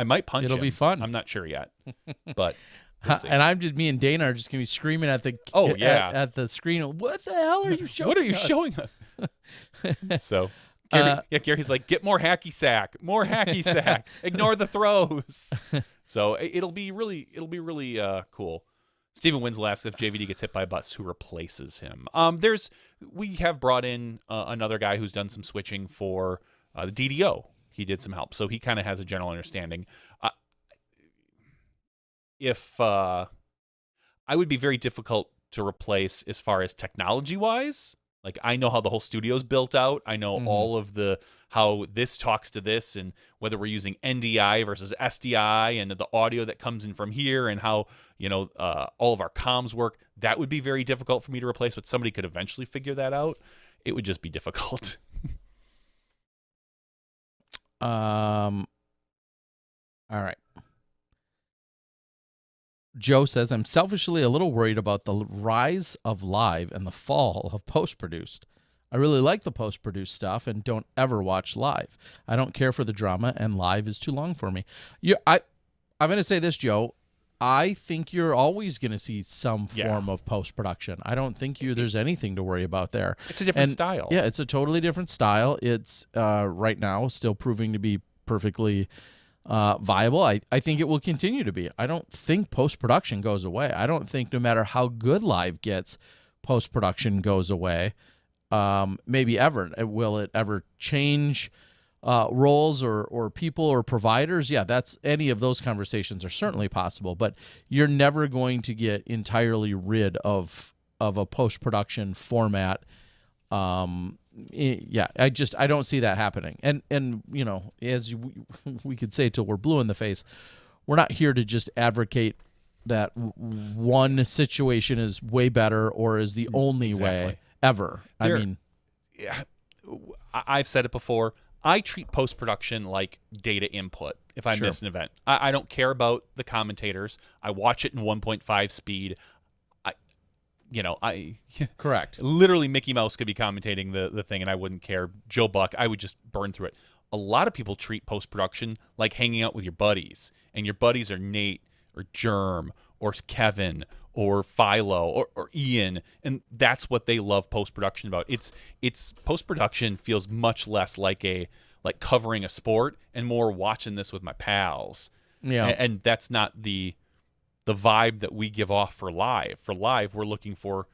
might punch him. It'll be fun. I'm not sure yet, but and me and Dana are just gonna be screaming at the at the screen. What the hell are you showing? What are you showing us? So. Gary's like, get more hacky sack, ignore the throws. So it'll be really cool. Stephen Winslow asks if JVD gets hit by a bus, who replaces him. We have brought in another guy who's done some switching for the DDO. He did some help, so he kind of has a general understanding. I would be very difficult to replace as far as technology wise. Like, I know how the whole studio's built out. I know all of how this talks to this and whether we're using NDI versus SDI and the audio that comes in from here and how, all of our comms work. That would be very difficult for me to replace, but somebody could eventually figure that out. It would just be difficult. All right. Joe says, I'm selfishly a little worried about the rise of live and the fall of post-produced. I really like the post-produced stuff and don't ever watch live. I don't care for the drama, and live is too long for me. I'm going to say this, Joe. I think you're always going to see some form of post-production. I don't think there's anything to worry about there. It's a different style. Yeah, it's a totally different style. It's right now still proving to be perfectly viable. I think it will continue to be. I don't think post-production goes away. I don't think no matter how good live gets, post-production goes away. Maybe ever. Will it ever change roles or people or providers? Yeah, that's any of those conversations are certainly possible, but you're never going to get entirely rid of a post-production format. I don't see that happening. And as we could say till we're blue in the face, we're not here to just advocate that one situation is way better or is the only way ever. I've said it before. I treat post-production like data input if I miss an event. I don't care about the commentators. I watch it in 1.5 speed. Correct. Literally, Mickey Mouse could be commentating the thing, and I wouldn't care. Joe Buck, I would just burn through it. A lot of people treat post-production like hanging out with your buddies, and your buddies are Nate or Germ or Kevin or Philo or Ian, and that's what they love post-production about. It's post-production feels much less like covering a sport and more watching this with my pals. Yeah, and that's not the vibe that we give off for live. For live, we're looking for,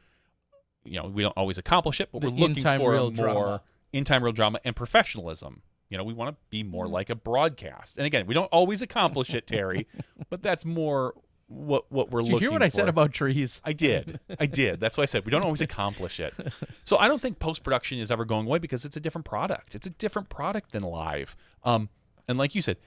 we don't always accomplish it, but we're looking for more in-time real drama and professionalism. We want to be more like a broadcast. And again, we don't always accomplish it, Terry, but that's more what we're looking for. Did you hear what I said about trees? I did. That's why I said we don't always accomplish it. So I don't think post-production is ever going away because it's a different product. It's a different product than live. And like you said,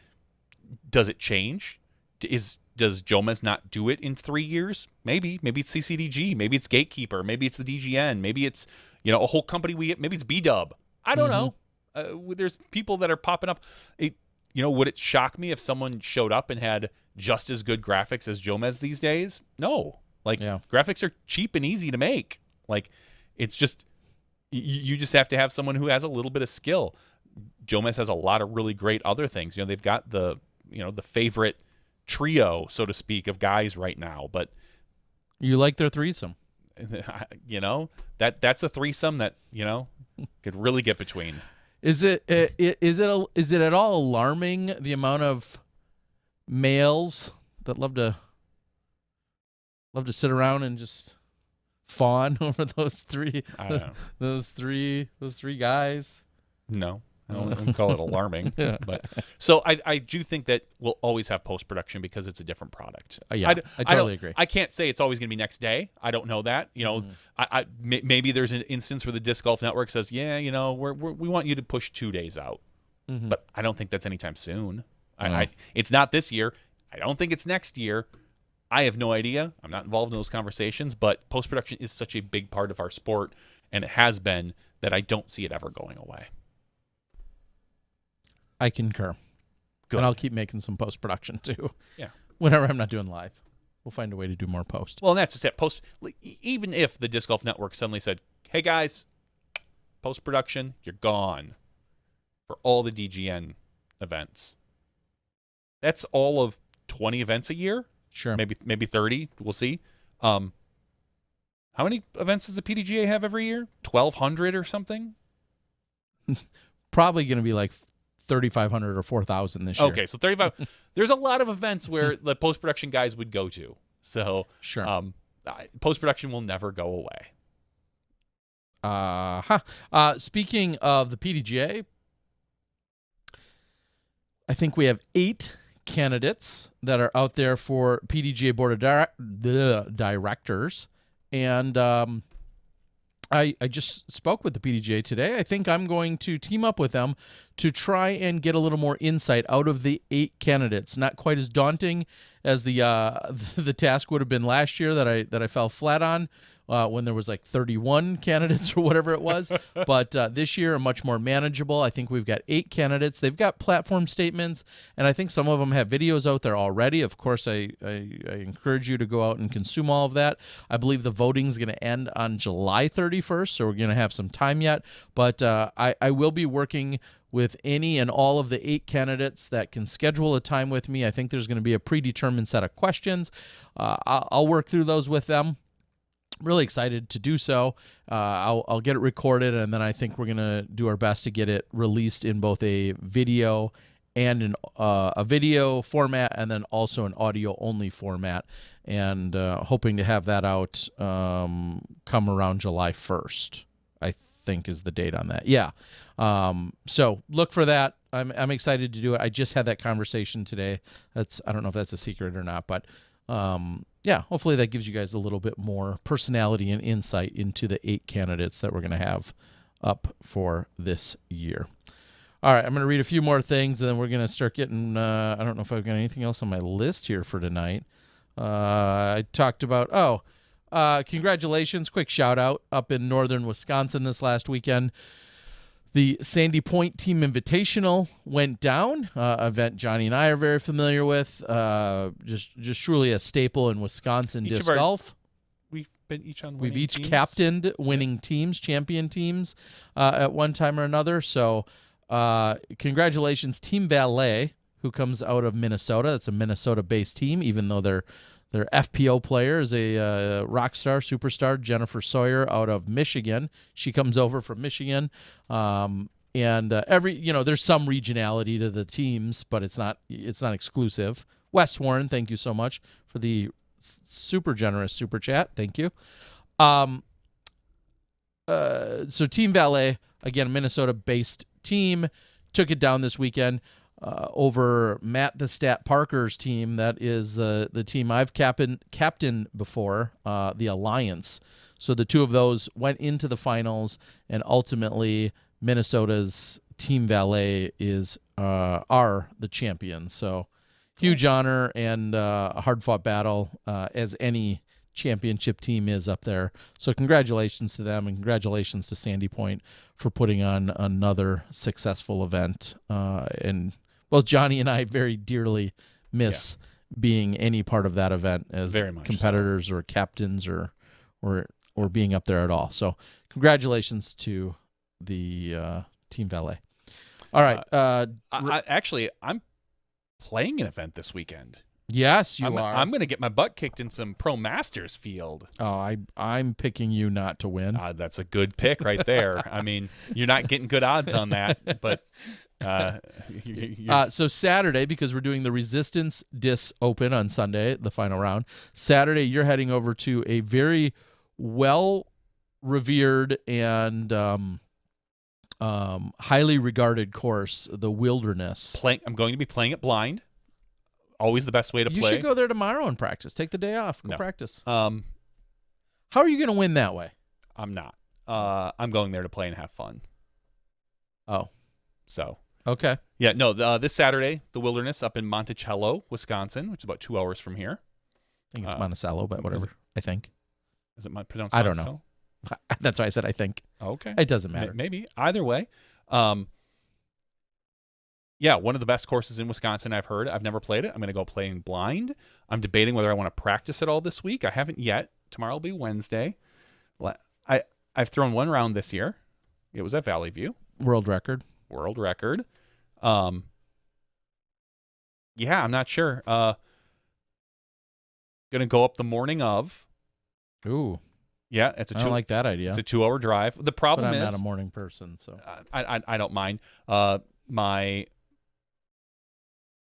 does it change? Does Jomez not do it in 3 years? Maybe it's CCDG. Maybe it's Gatekeeper. Maybe it's the DGN. Maybe it's a whole company. Maybe it's B-Dub. I don't know. There's people that are popping up. Would it shock me if someone showed up and had just as good graphics as Jomez these days? No. Graphics are cheap and easy to make. It's just you just have to have someone who has a little bit of skill. Jomez has a lot of really great other things. They've got the favorite trio, so to speak, of guys right now, but you like their threesome. That's a threesome that could really get between. Is it at all alarming the amount of males that love to sit around and just fawn over those three guys? No. I don't call it alarming. But so I do think that we'll always have post-production because it's a different product. I totally agree. I can't say it's always going to be next day. I don't know that. Maybe there's an instance where the Disc Golf Network says, we want you to push 2 days out. But I don't think that's anytime soon. It's not this year. I don't think it's next year. I have no idea. I'm not involved in those conversations, but post-production is such a big part of our sport, and it has been, that I don't see it ever going away. I concur. Good. And I'll keep making some post-production, too. Yeah. Whenever I'm not doing live. We'll find a way to do more post. Well, and that's just it. Even if the Disc Golf Network suddenly said, hey, guys, post-production, you're gone for all the DGN events. That's all of 20 events a year? Sure. Maybe 30. We'll see. How many events does the PDGA have every year? 1,200 or something? Probably going to be like 3,500 or 4,000 this year. Okay, so 35. There's a lot of events where the post-production guys would go to. So sure. Post-production will never go away. Speaking of the PDGA, I think we have 8 candidates that are out there for PDGA Board of Directors. And I just spoke with the PDGA today. I think I'm going to team up with them to try and get a little more insight out of the 8 candidates. Not quite as daunting as the task would have been last year that I fell flat on when there was like 31 candidates or whatever it was. But this year, much more manageable. I think we've got 8 candidates. They've got platform statements, and I think some of them have videos out there already. Of course, I encourage you to go out and consume all of that. I believe the voting is going to end on July 31st, so we're going to have some time yet. But I will be working with any and all of the 8 candidates that can schedule a time with me. I think there's going to be a predetermined set of questions. I'll work through those with them. Really excited to do so. I'll get it recorded, and then I think we're going to do our best to get it released in both a video and a video format, and then also an audio-only format, and hoping to have that out come around July 1st, I think is the date on that. Yeah. So look for that. I'm excited to do it. I just had that conversation today. I don't know if that's a secret or not, but yeah, hopefully that gives you guys a little bit more personality and insight into the 8 candidates that we're going to have up for this year. All right, I'm going to read a few more things, and then we're going to start getting, I don't know if I've got anything else on my list here for tonight. I talked about, congratulations, quick shout out up in northern Wisconsin this last weekend. The Sandy Point Team Invitational went down, event Johnny and I are very familiar with. Just truly a staple in Wisconsin disc golf. We've been each on. We've each teams. captained winning teams, champion teams, at one time or another. So, congratulations, Team Valet, who comes out of Minnesota. It's a Minnesota-based team, even though their FPO player is a rock star, superstar, Jennifer Sawyer out of Michigan. She comes over from Michigan. And there's some regionality to the teams, but it's not exclusive. Wes Warren, thank you so much for the super generous super chat. Thank you. So Team Valet, again, a Minnesota-based team, took it down this weekend. Over Matt the Stat Parker's team. That is the team I've captained before, the Alliance. So the two of those went into the finals, and ultimately Minnesota's Team Valet are the champions. So huge honor and a hard-fought battle, as any championship team is up there. So congratulations to them, and congratulations to Sandy Point for putting on another successful event. And well, Johnny and I very dearly miss being any part of that event as competitors or captains or being up there at all. So congratulations to the Team Valet. All right. I'm playing an event this weekend. Yes, you are. I'm going to get my butt kicked in some Pro Masters field. Oh, I'm picking you not to win. That's a good pick right there. I mean, you're not getting good odds on that, but... so Saturday, because we're doing the Resistance Disc Open on Sunday, the final round. Saturday, you're heading over to a very well-revered and highly regarded course, the Wilderness. I'm going to be playing it blind. Always the best way to play. You should go there tomorrow and practice. Take the day off. Go practice. How are you going to win that way? I'm not. I'm going there to play and have fun. Oh. So. Okay. Yeah, no, this Saturday, the Wilderness up in Monticello, Wisconsin, which is about 2 hours from here. I think it's Monticello, but whatever. I think. Is it pronounced I don't Monticello? know. That's why I said I think. Okay. It doesn't matter. Maybe. Either way. Yeah, one of the best courses in Wisconsin I've heard. I've never played it. I'm going to go playing blind. I'm debating whether I want to practice it all this week. I haven't yet. Tomorrow will be Wednesday. I've thrown one round this year. It was at Valley View. World record. Yeah, I'm not sure. Gonna go up the morning of. Ooh. Yeah, I don't like that idea. It's a 2-hour drive. The problem is I'm not a morning person, so I don't mind. My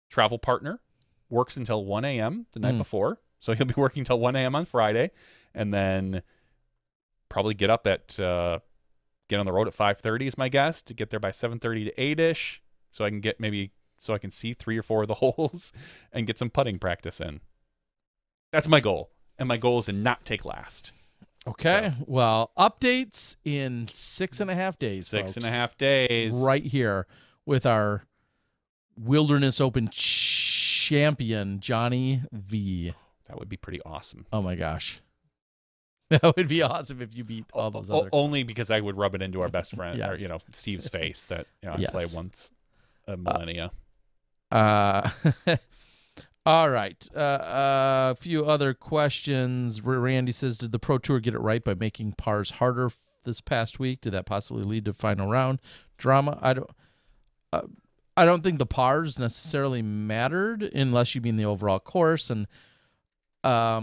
travel partner works until 1 a.m. the night before, so he'll be working till 1 a.m. on Friday, and then probably get up at get on the road at 5:30 is my guess, to get there by 7:30 to 8ish, so I can see 3 or 4 of the holes and get some putting practice in. That's my goal, and my goal is to not take last. Okay. So. Well, updates in 6.5 days. 6.5 days. Right here with our Wilderness Open champion, Johnny V. That would be pretty awesome. Oh my gosh. That would be awesome if you beat all those other. Only because I would rub it into our best friend, yes. or Steve's face that I play once a millennia. All right. A few other questions. Randy says, did the Pro Tour get it right by making pars harder this past week? Did that possibly lead to final round drama? I don't think the pars necessarily mattered unless you mean the overall course. And I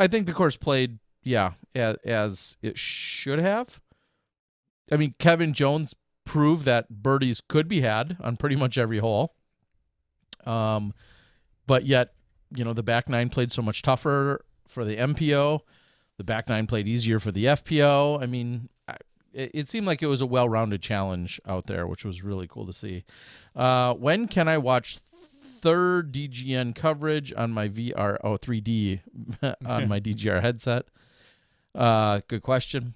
think the course played, as it should have. I mean, Kevin Jones proved that birdies could be had on pretty much every hole. But yet, the back nine played so much tougher for the MPO. The back nine played easier for the FPO. I mean, it seemed like it was a well-rounded challenge out there, which was really cool to see. When can I watch third DGN coverage on my 3D on my DGR headset? Good question.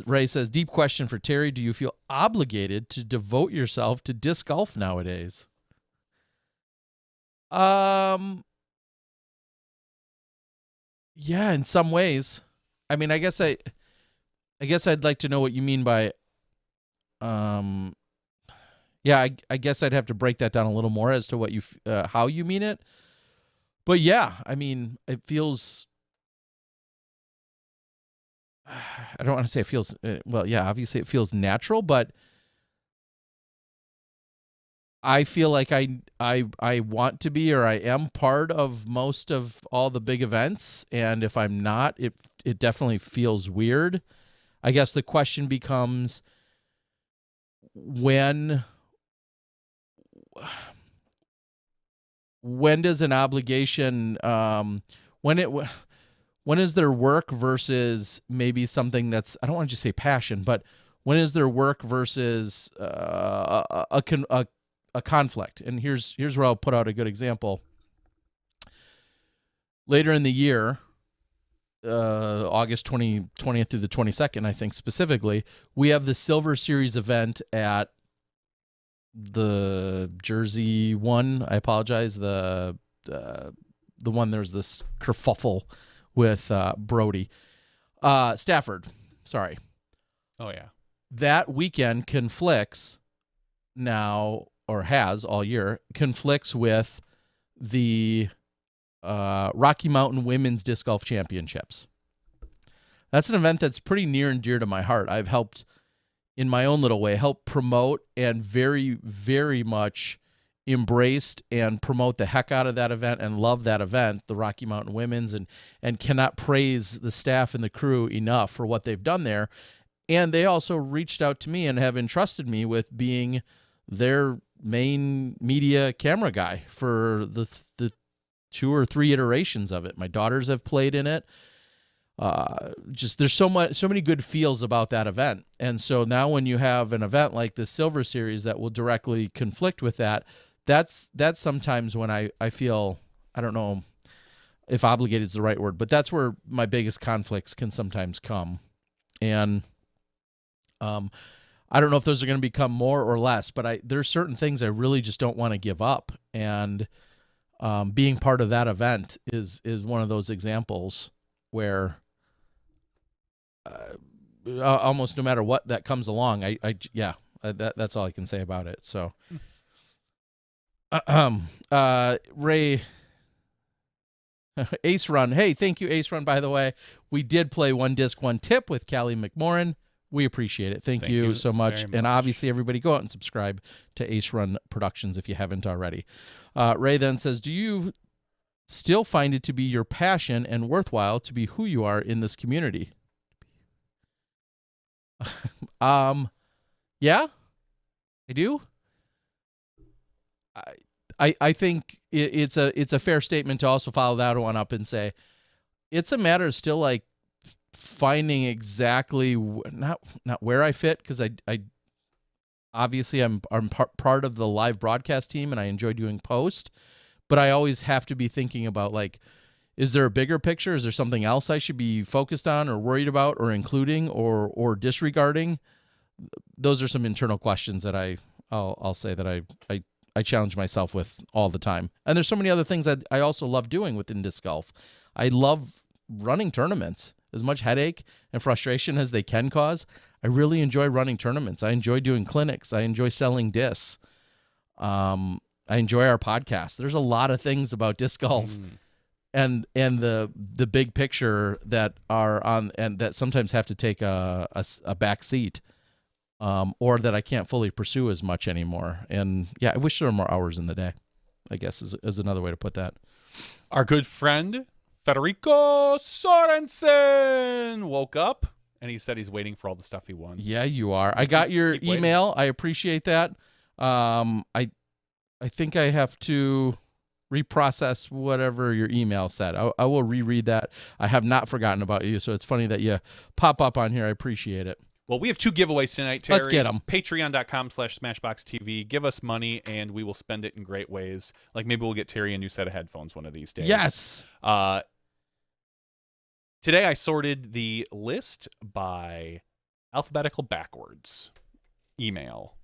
Ray says, deep question for Terry. Do you feel obligated to devote yourself to disc golf nowadays? Yeah, in some ways. I mean, I guess I'd like to know what you mean by Yeah, I guess I'd have to break that down a little more as to what you how you mean it. But yeah, I mean, it feels. I don't want to say it feels well. Yeah, obviously it feels natural, but I feel like I want to be, or I am part of most of all the big events, and if I'm not, it definitely feels weird. I guess the question becomes when does an obligation when is there work versus maybe something that's, I don't want to just say passion, but when is there work versus a conflict? And here's where I'll put out a good example. Later in the year, August 20th through the 22nd, I think specifically, we have the Silver Series event at the Jersey one. I apologize. The one, there's this kerfuffle with Brody. Stafford, sorry. Oh, yeah. That weekend conflicts now, or has all year, conflicts with the Rocky Mountain Women's Disc Golf Championships. That's an event that's pretty near and dear to my heart. I've helped, in my own little way, help promote and very, very much embraced and promote the heck out of that event and love that event, the Rocky Mountain Women's, and cannot praise the staff and the crew enough for what they've done there. And they also reached out to me and have entrusted me with being their main media camera guy for the 2 or 3 iterations of it. My daughters have played in it. Just there's so many good feels about that event. And so now when you have an event like the Silver Series that will directly conflict with that, that's sometimes when I feel, I don't know if obligated is the right word, but that's where my biggest conflicts can sometimes come. And I don't know if those are going to become more or less, but there's certain things I really just don't want to give up. And being part of that event is one of those examples where almost no matter what that comes along, that's all I can say about it. So, Ray, Ace Run. Hey, thank you, Ace Run. By the way, we did play One Disc, One Tip with Cali Mcmorren. We appreciate it. Thank you so much. And obviously, everybody go out and subscribe to Ace Run Productions if you haven't already. Ray then says, do you still find it to be your passion and worthwhile to be who you are in this community? Yeah, I do. I think it's a fair statement to also follow that one up and say it's a matter of still like finding exactly not where I fit, because I obviously I'm part of the live broadcast team and I enjoy doing post, but I always have to be thinking about, like, is there a bigger picture? Is there something else I should be focused on or worried about or including or disregarding? Those are some internal questions that I'll say that I challenge myself with all the time. And there's so many other things that I also love doing within disc golf. I love running tournaments. As much headache and frustration as they can cause, I really enjoy running tournaments. I enjoy doing clinics. I enjoy selling discs. I enjoy our podcast. There's a lot of things about disc golf and the big picture that are on, and that sometimes have to take a back seat, or that I can't fully pursue as much anymore. And yeah, I wish there were more hours in the day, I guess is another way to put that. Our good friend Fredrickson Sorensen woke up and he said he's waiting for all the stuff he won. Yeah, you are. I got your email. Waiting. I appreciate that. I think I have to reprocess whatever your email said. I will reread that. I have not forgotten about you, so it's funny that you pop up on here. I appreciate it. Well, we have 2 giveaways tonight, Terry. Let's get them. Patreon.com/SmashboxTV. Give us money, and we will spend it in great ways. Like maybe we'll get Terry a new set of headphones one of these days. Yes. Today I sorted the list by alphabetical backwards. Email.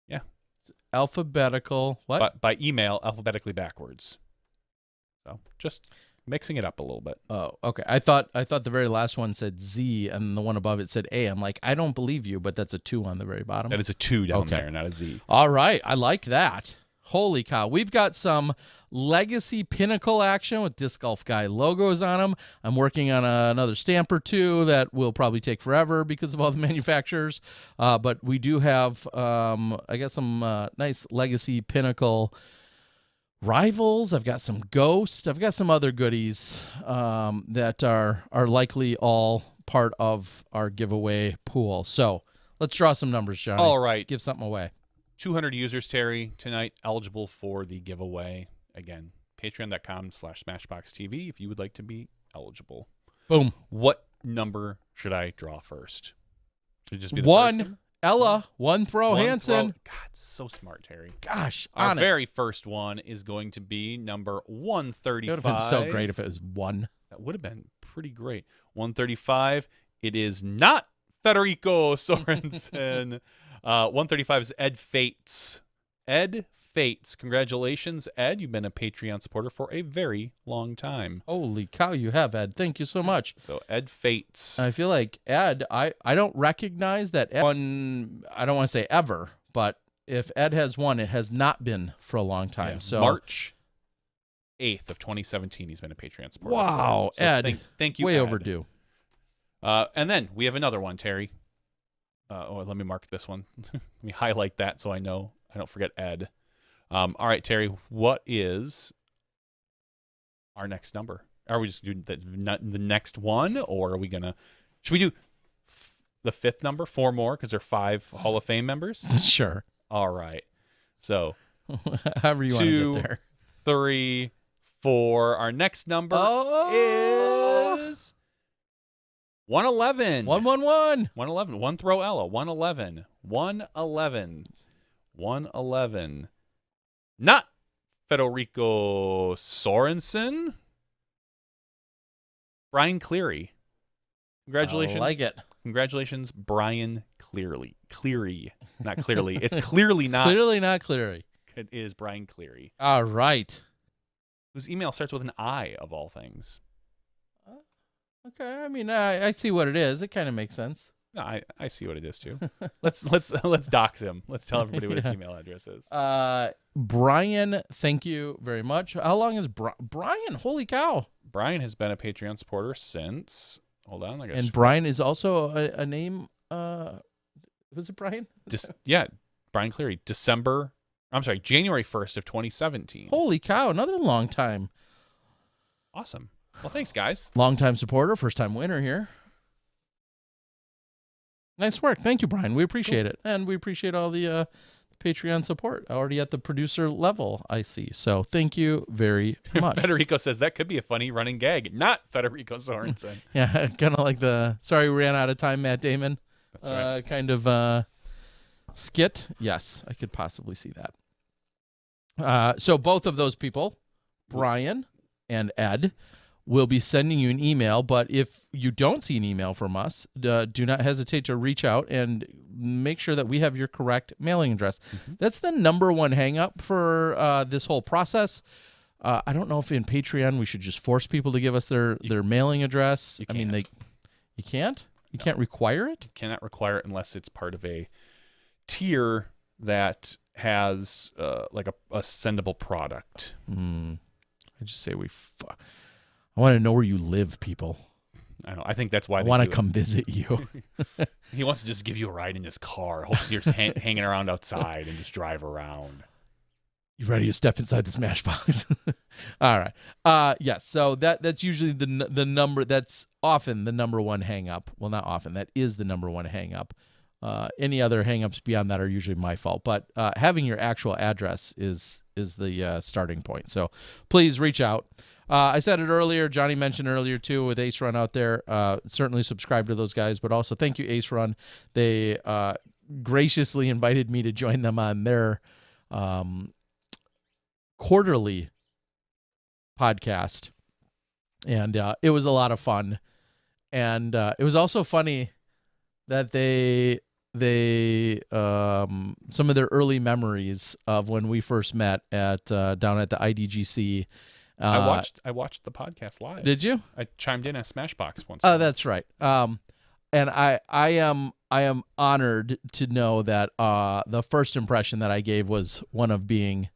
Yeah. It's alphabetical. What? By email, alphabetically backwards. So just mixing it up a little bit. Oh, okay. I thought the very last one said Z and the one above it said A. I'm like, I don't believe you, but that's a 2 on the very bottom. That is a 2 down there, not a Z. All right. I like that. Holy cow. We've got some Legacy Pinnacle action with Disc Golf Guy logos on them. I'm working on another stamp or two that will probably take forever because of all the manufacturers. But we do have, I got some nice Legacy Pinnacle Rivals. I've got some Ghosts. I've got some other goodies that are likely all part of our giveaway pool. So let's draw some numbers, Johnny. All right. Give something away. 200 users, Terry, tonight eligible for the giveaway. Again, patreon.com/SmashboxTV if you would like to be eligible. Boom. What number should I draw first? Should it just be the one? First Ella, one throw, Hansen. God, so smart, Terry. Gosh, our on very first one is going to be number 135. It would have been so great if it was 1. That would have been pretty great. 135. It is not Federico Sorensen. 135 is Ed Fates. Ed Fates. Congratulations, Ed. You've been a Patreon supporter for a very long time. Holy cow, you have, Ed. Thank you so much. So, Ed Fates. I feel like, Ed, I don't recognize that Ed one, I don't want to say ever, but if Ed has one, it has not been for a long time. Yeah, so March 8th of 2017, he's been a Patreon supporter. Wow, so Ed. Thank you, Way Ed. overdue. And then we have another one, Terry. Let me mark this one. Let me highlight that so I know I don't forget Ed. All right, Terry, what is our next number? Are we just doing the next one, or are we going to... Should we do the 5th number, 4 more, because there are 5 Hall of Fame members? Sure. All right. So, however you want to get there. 3, 4. Our next number is... 111. 111. 111. One throw Ella. 111. 111. 111. Not Federico Sorensen. Brian Cleary. Congratulations. I like it. Congratulations, Brian Cleary. Cleary. Not clearly. It's clearly not. Clearly not Cleary. It is Brian Cleary. All right. Whose email starts with an I, of all things. Okay, I mean, I see what it is. It kind of makes sense. No, I see what it is too. Let's dox him. Let's tell everybody what his email address is. Brian, thank you very much. How long is Brian? Holy cow! Brian has been a Patreon supporter since. Hold on, and Brian is also a name. Was it Brian? Yeah, Brian Cleary. January 1st of 2017. Holy cow! Another long time. Awesome. Well, thanks, guys. Long-time supporter, first-time winner here. Nice work. Thank you, Brian. We appreciate it. And we appreciate all the Patreon support already at the producer level, I see. So thank you very much. Federico says that could be a funny running gag. Not Federico Sorensen. Yeah, kind of like the sorry we ran out of time, Matt Damon. That's right. Kind of skit. Yes, I could possibly see that. So both of those people, Brian and Ed, we'll be sending you an email, but if you don't see an email from us, do not hesitate to reach out and make sure that we have your correct mailing address. Mm-hmm. That's the number one hang-up for this whole process. I don't know if in Patreon we should just force people to give us their mailing address. You can't. You can't? You can't require it? You cannot require it unless it's part of a tier that has like a sendable product. I just say I want to know where you live, people. I know. I think that's why I want to come visit you. He wants to just give you a ride in his car. Hopes you're just hanging around outside and just drive around. You ready to step inside the Smashbox? All right. Yes. So that's usually the number. That's often the number one hang up. Well, not often. That is the number one hang up. Any other hang-ups beyond that are usually my fault. But having your actual address is the starting point. So please reach out. I said it earlier. Johnny mentioned earlier, too, with Ace Run out there. Certainly subscribe to those guys. But also thank you, Ace Run. They graciously invited me to join them on their quarterly podcast. And it was a lot of fun. And it was also funny that they some of their early memories of when we first met at down at the IDGC I watched the podcast live. Did you? I chimed in a Smashbox once. Oh, that's right. And I am honored to know that the first impression that I gave was one of being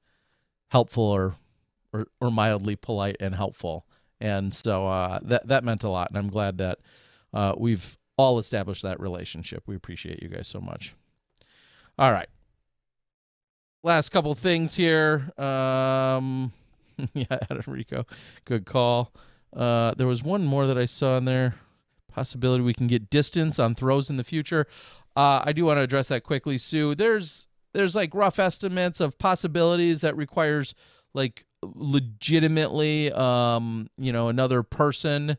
helpful or mildly polite and helpful. And so that meant a lot, and I'm glad that we've all established that relationship. We appreciate you guys so much. All right. Last couple things here. Yeah, Adam Rico, good call. There was one more that I saw in there. Possibility we can get distance on throws in the future. I do want to address that quickly, Sue. There's like rough estimates of possibilities that requires like legitimately, another person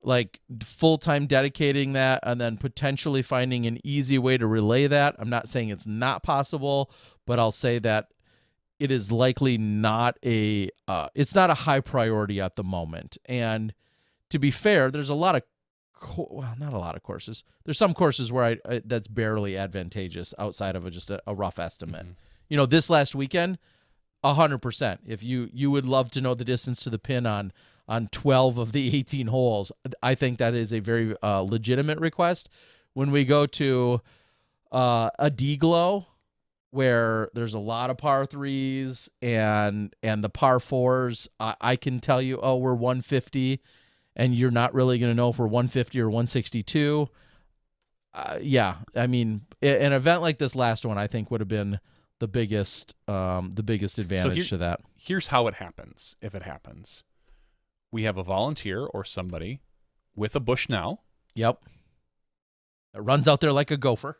like full-time dedicating that and then potentially finding an easy way to relay that. I'm not saying it's not possible, but I'll say that it is likely not it's not a high priority at the moment. And to be fair, there's a lot of not a lot of courses. There's some courses where that's barely advantageous outside of just a rough estimate. Mm-hmm. This last weekend, 100%. If you would love to know the distance to the pin on 12 of the 18 holes, I think that is a very legitimate request. When we go to a D-Glow, where there's a lot of par threes and the par fours, I can tell you, we're 150, and you're not really going to know if we're 150 or 162. Yeah, I mean, an event like this last one, I think, would have been the biggest advantage to that. Here's how it happens, if it happens. We have a volunteer or somebody with a Bushnell. Yep. It runs out there like a gopher.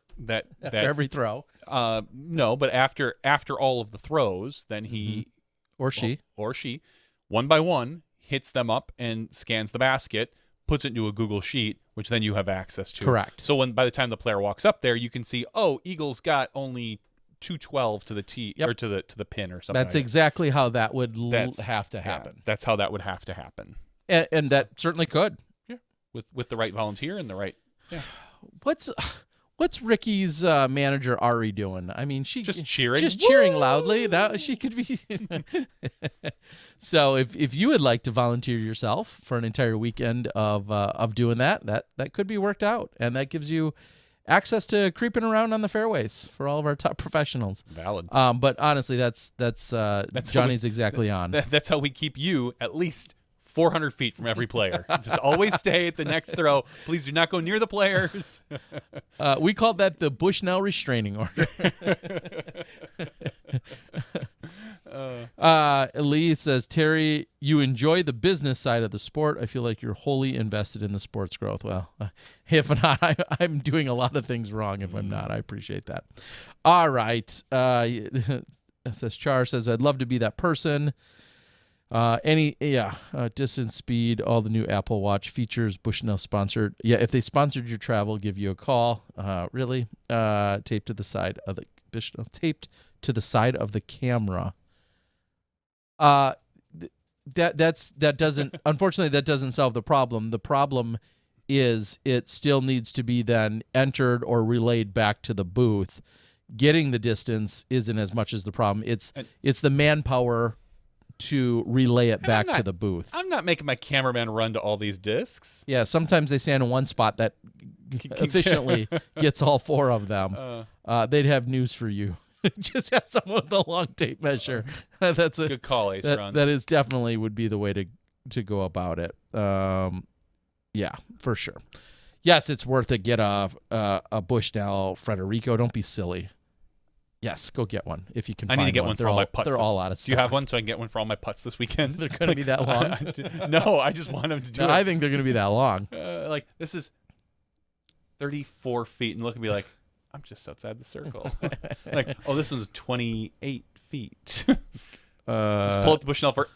After every throw. No, but after all of the throws, then he or she one by one hits them up and scans the basket, puts it into a Google sheet, which then you have access to. Correct. So by the time the player walks up there, you can see, Eagles got only 212 to the tee or to the pin or something. That's exactly how that would have to happen. Yeah, that's how that would have to happen. And that certainly could. Yeah. With the right volunteer and the right. Yeah. What's Ricky's manager Ari doing? I mean, she just cheering, cheering loudly. That she could be. So if you would like to volunteer yourself for an entire weekend of doing that could be worked out, and that gives you access to creeping around on the fairways for all of our top professionals. Valid. But honestly, that's Johnny's exactly on. That's how we keep you at least 400 feet from every player. Just always stay at the next throw. Please do not go near the players. We called that the Bushnell restraining order. Lee says, Terry, you enjoy the business side of the sport. I feel like you're wholly invested in the sport's growth. Well, if not, I'm doing a lot of things wrong if I'm not. I appreciate that. All right. Says Char says, I'd love to be that person. Distance, speed, all the new Apple Watch features, Bushnell sponsored. Yeah, if they sponsored your travel, give you a call. Really? Taped to the side of the Bushnell, taped to the side of the camera. That doesn't unfortunately that doesn't solve the problem. The problem is it still needs to be then entered or relayed back to the booth. Getting the distance isn't as much as the problem. It's the manpower to relay it back to the booth. I'm not making my cameraman run to all these discs. Yeah, sometimes they stand in one spot that efficiently gets all four of them. They'd have news for you. Just have someone with a long tape measure. That's a good call, Ace Run. That is definitely would be the way to go about it. Yeah, for sure. Yes, it's worth it. Get a Bushnell Fredrickson. Don't be silly. Yes, go get one if you can. I need to get one for all my putts. They're all out of stock. Do you have one so I can get one for all my putts this weekend? They're going to be that long? No, I just want them to do it. I think they're going to be that long. This is 34 feet, and look at me like, I'm just outside the circle. This one's 28 feet. Just pull up the Bushnell for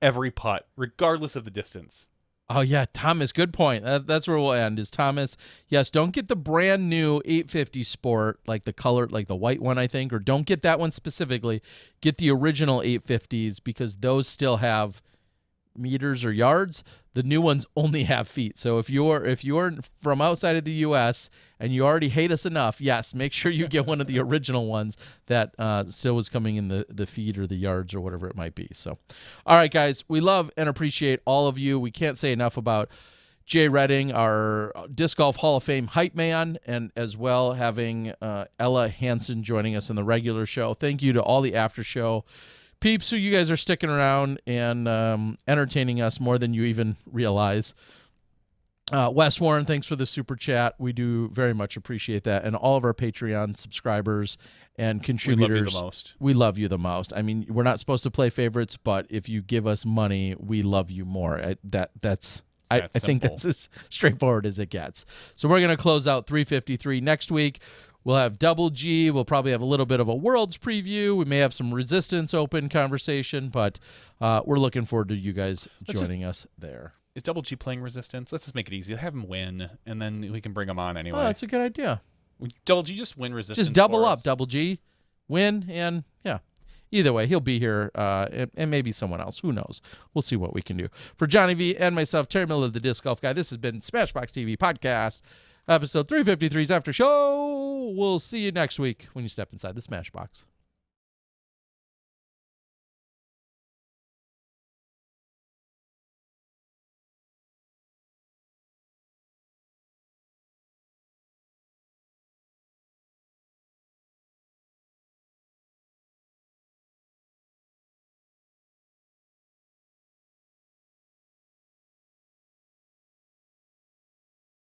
every putt, regardless of the distance. Oh, yeah, Thomas, good point. That's where we'll end, is Thomas. Yes, don't get the brand new 850 Sport, like the color, like the white one, I think, or don't get that one specifically. Get the original 850s because those still have meters or yards. The new ones only have feet. So if you're from outside of the U.S. and you already hate us enough, yes, make sure you get one of the original ones that still was coming in the feet or the yards or whatever it might be. So, all right, guys, we love and appreciate all of you. We can't say enough about Jay Redding, our Disc Golf Hall of Fame hype man, and as well having Ella Hansen joining us in the regular show. Thank you to all the after show peeps who you guys are sticking around and entertaining us more than you even realize. Wes Warren, thanks for the super chat. We do very much appreciate that. And all of our Patreon subscribers and contributors. We love you the most. We love you the most. I mean, we're not supposed to play favorites, but if you give us money, we love you more. I think that's as straightforward as it gets. So we're going to close out 353 next week. We'll have Double G. We'll probably have a little bit of a Worlds preview. We may have some Resistance Open conversation, but we're looking forward to you guys joining us there. Is Double G playing Resistance? Let's just make it easy. Have him win, and then we can bring him on anyway. Oh, that's a good idea. Double G, just win Resistance. Just double up, Double G. Win, and yeah. Either way, he'll be here, and maybe someone else. Who knows? We'll see what we can do. For Johnny V and myself, Terry Miller, the Disc Golf Guy, this has been Smashbox TV Podcast, episode 353's After Show. We'll see you next week when you step inside the Smashbox.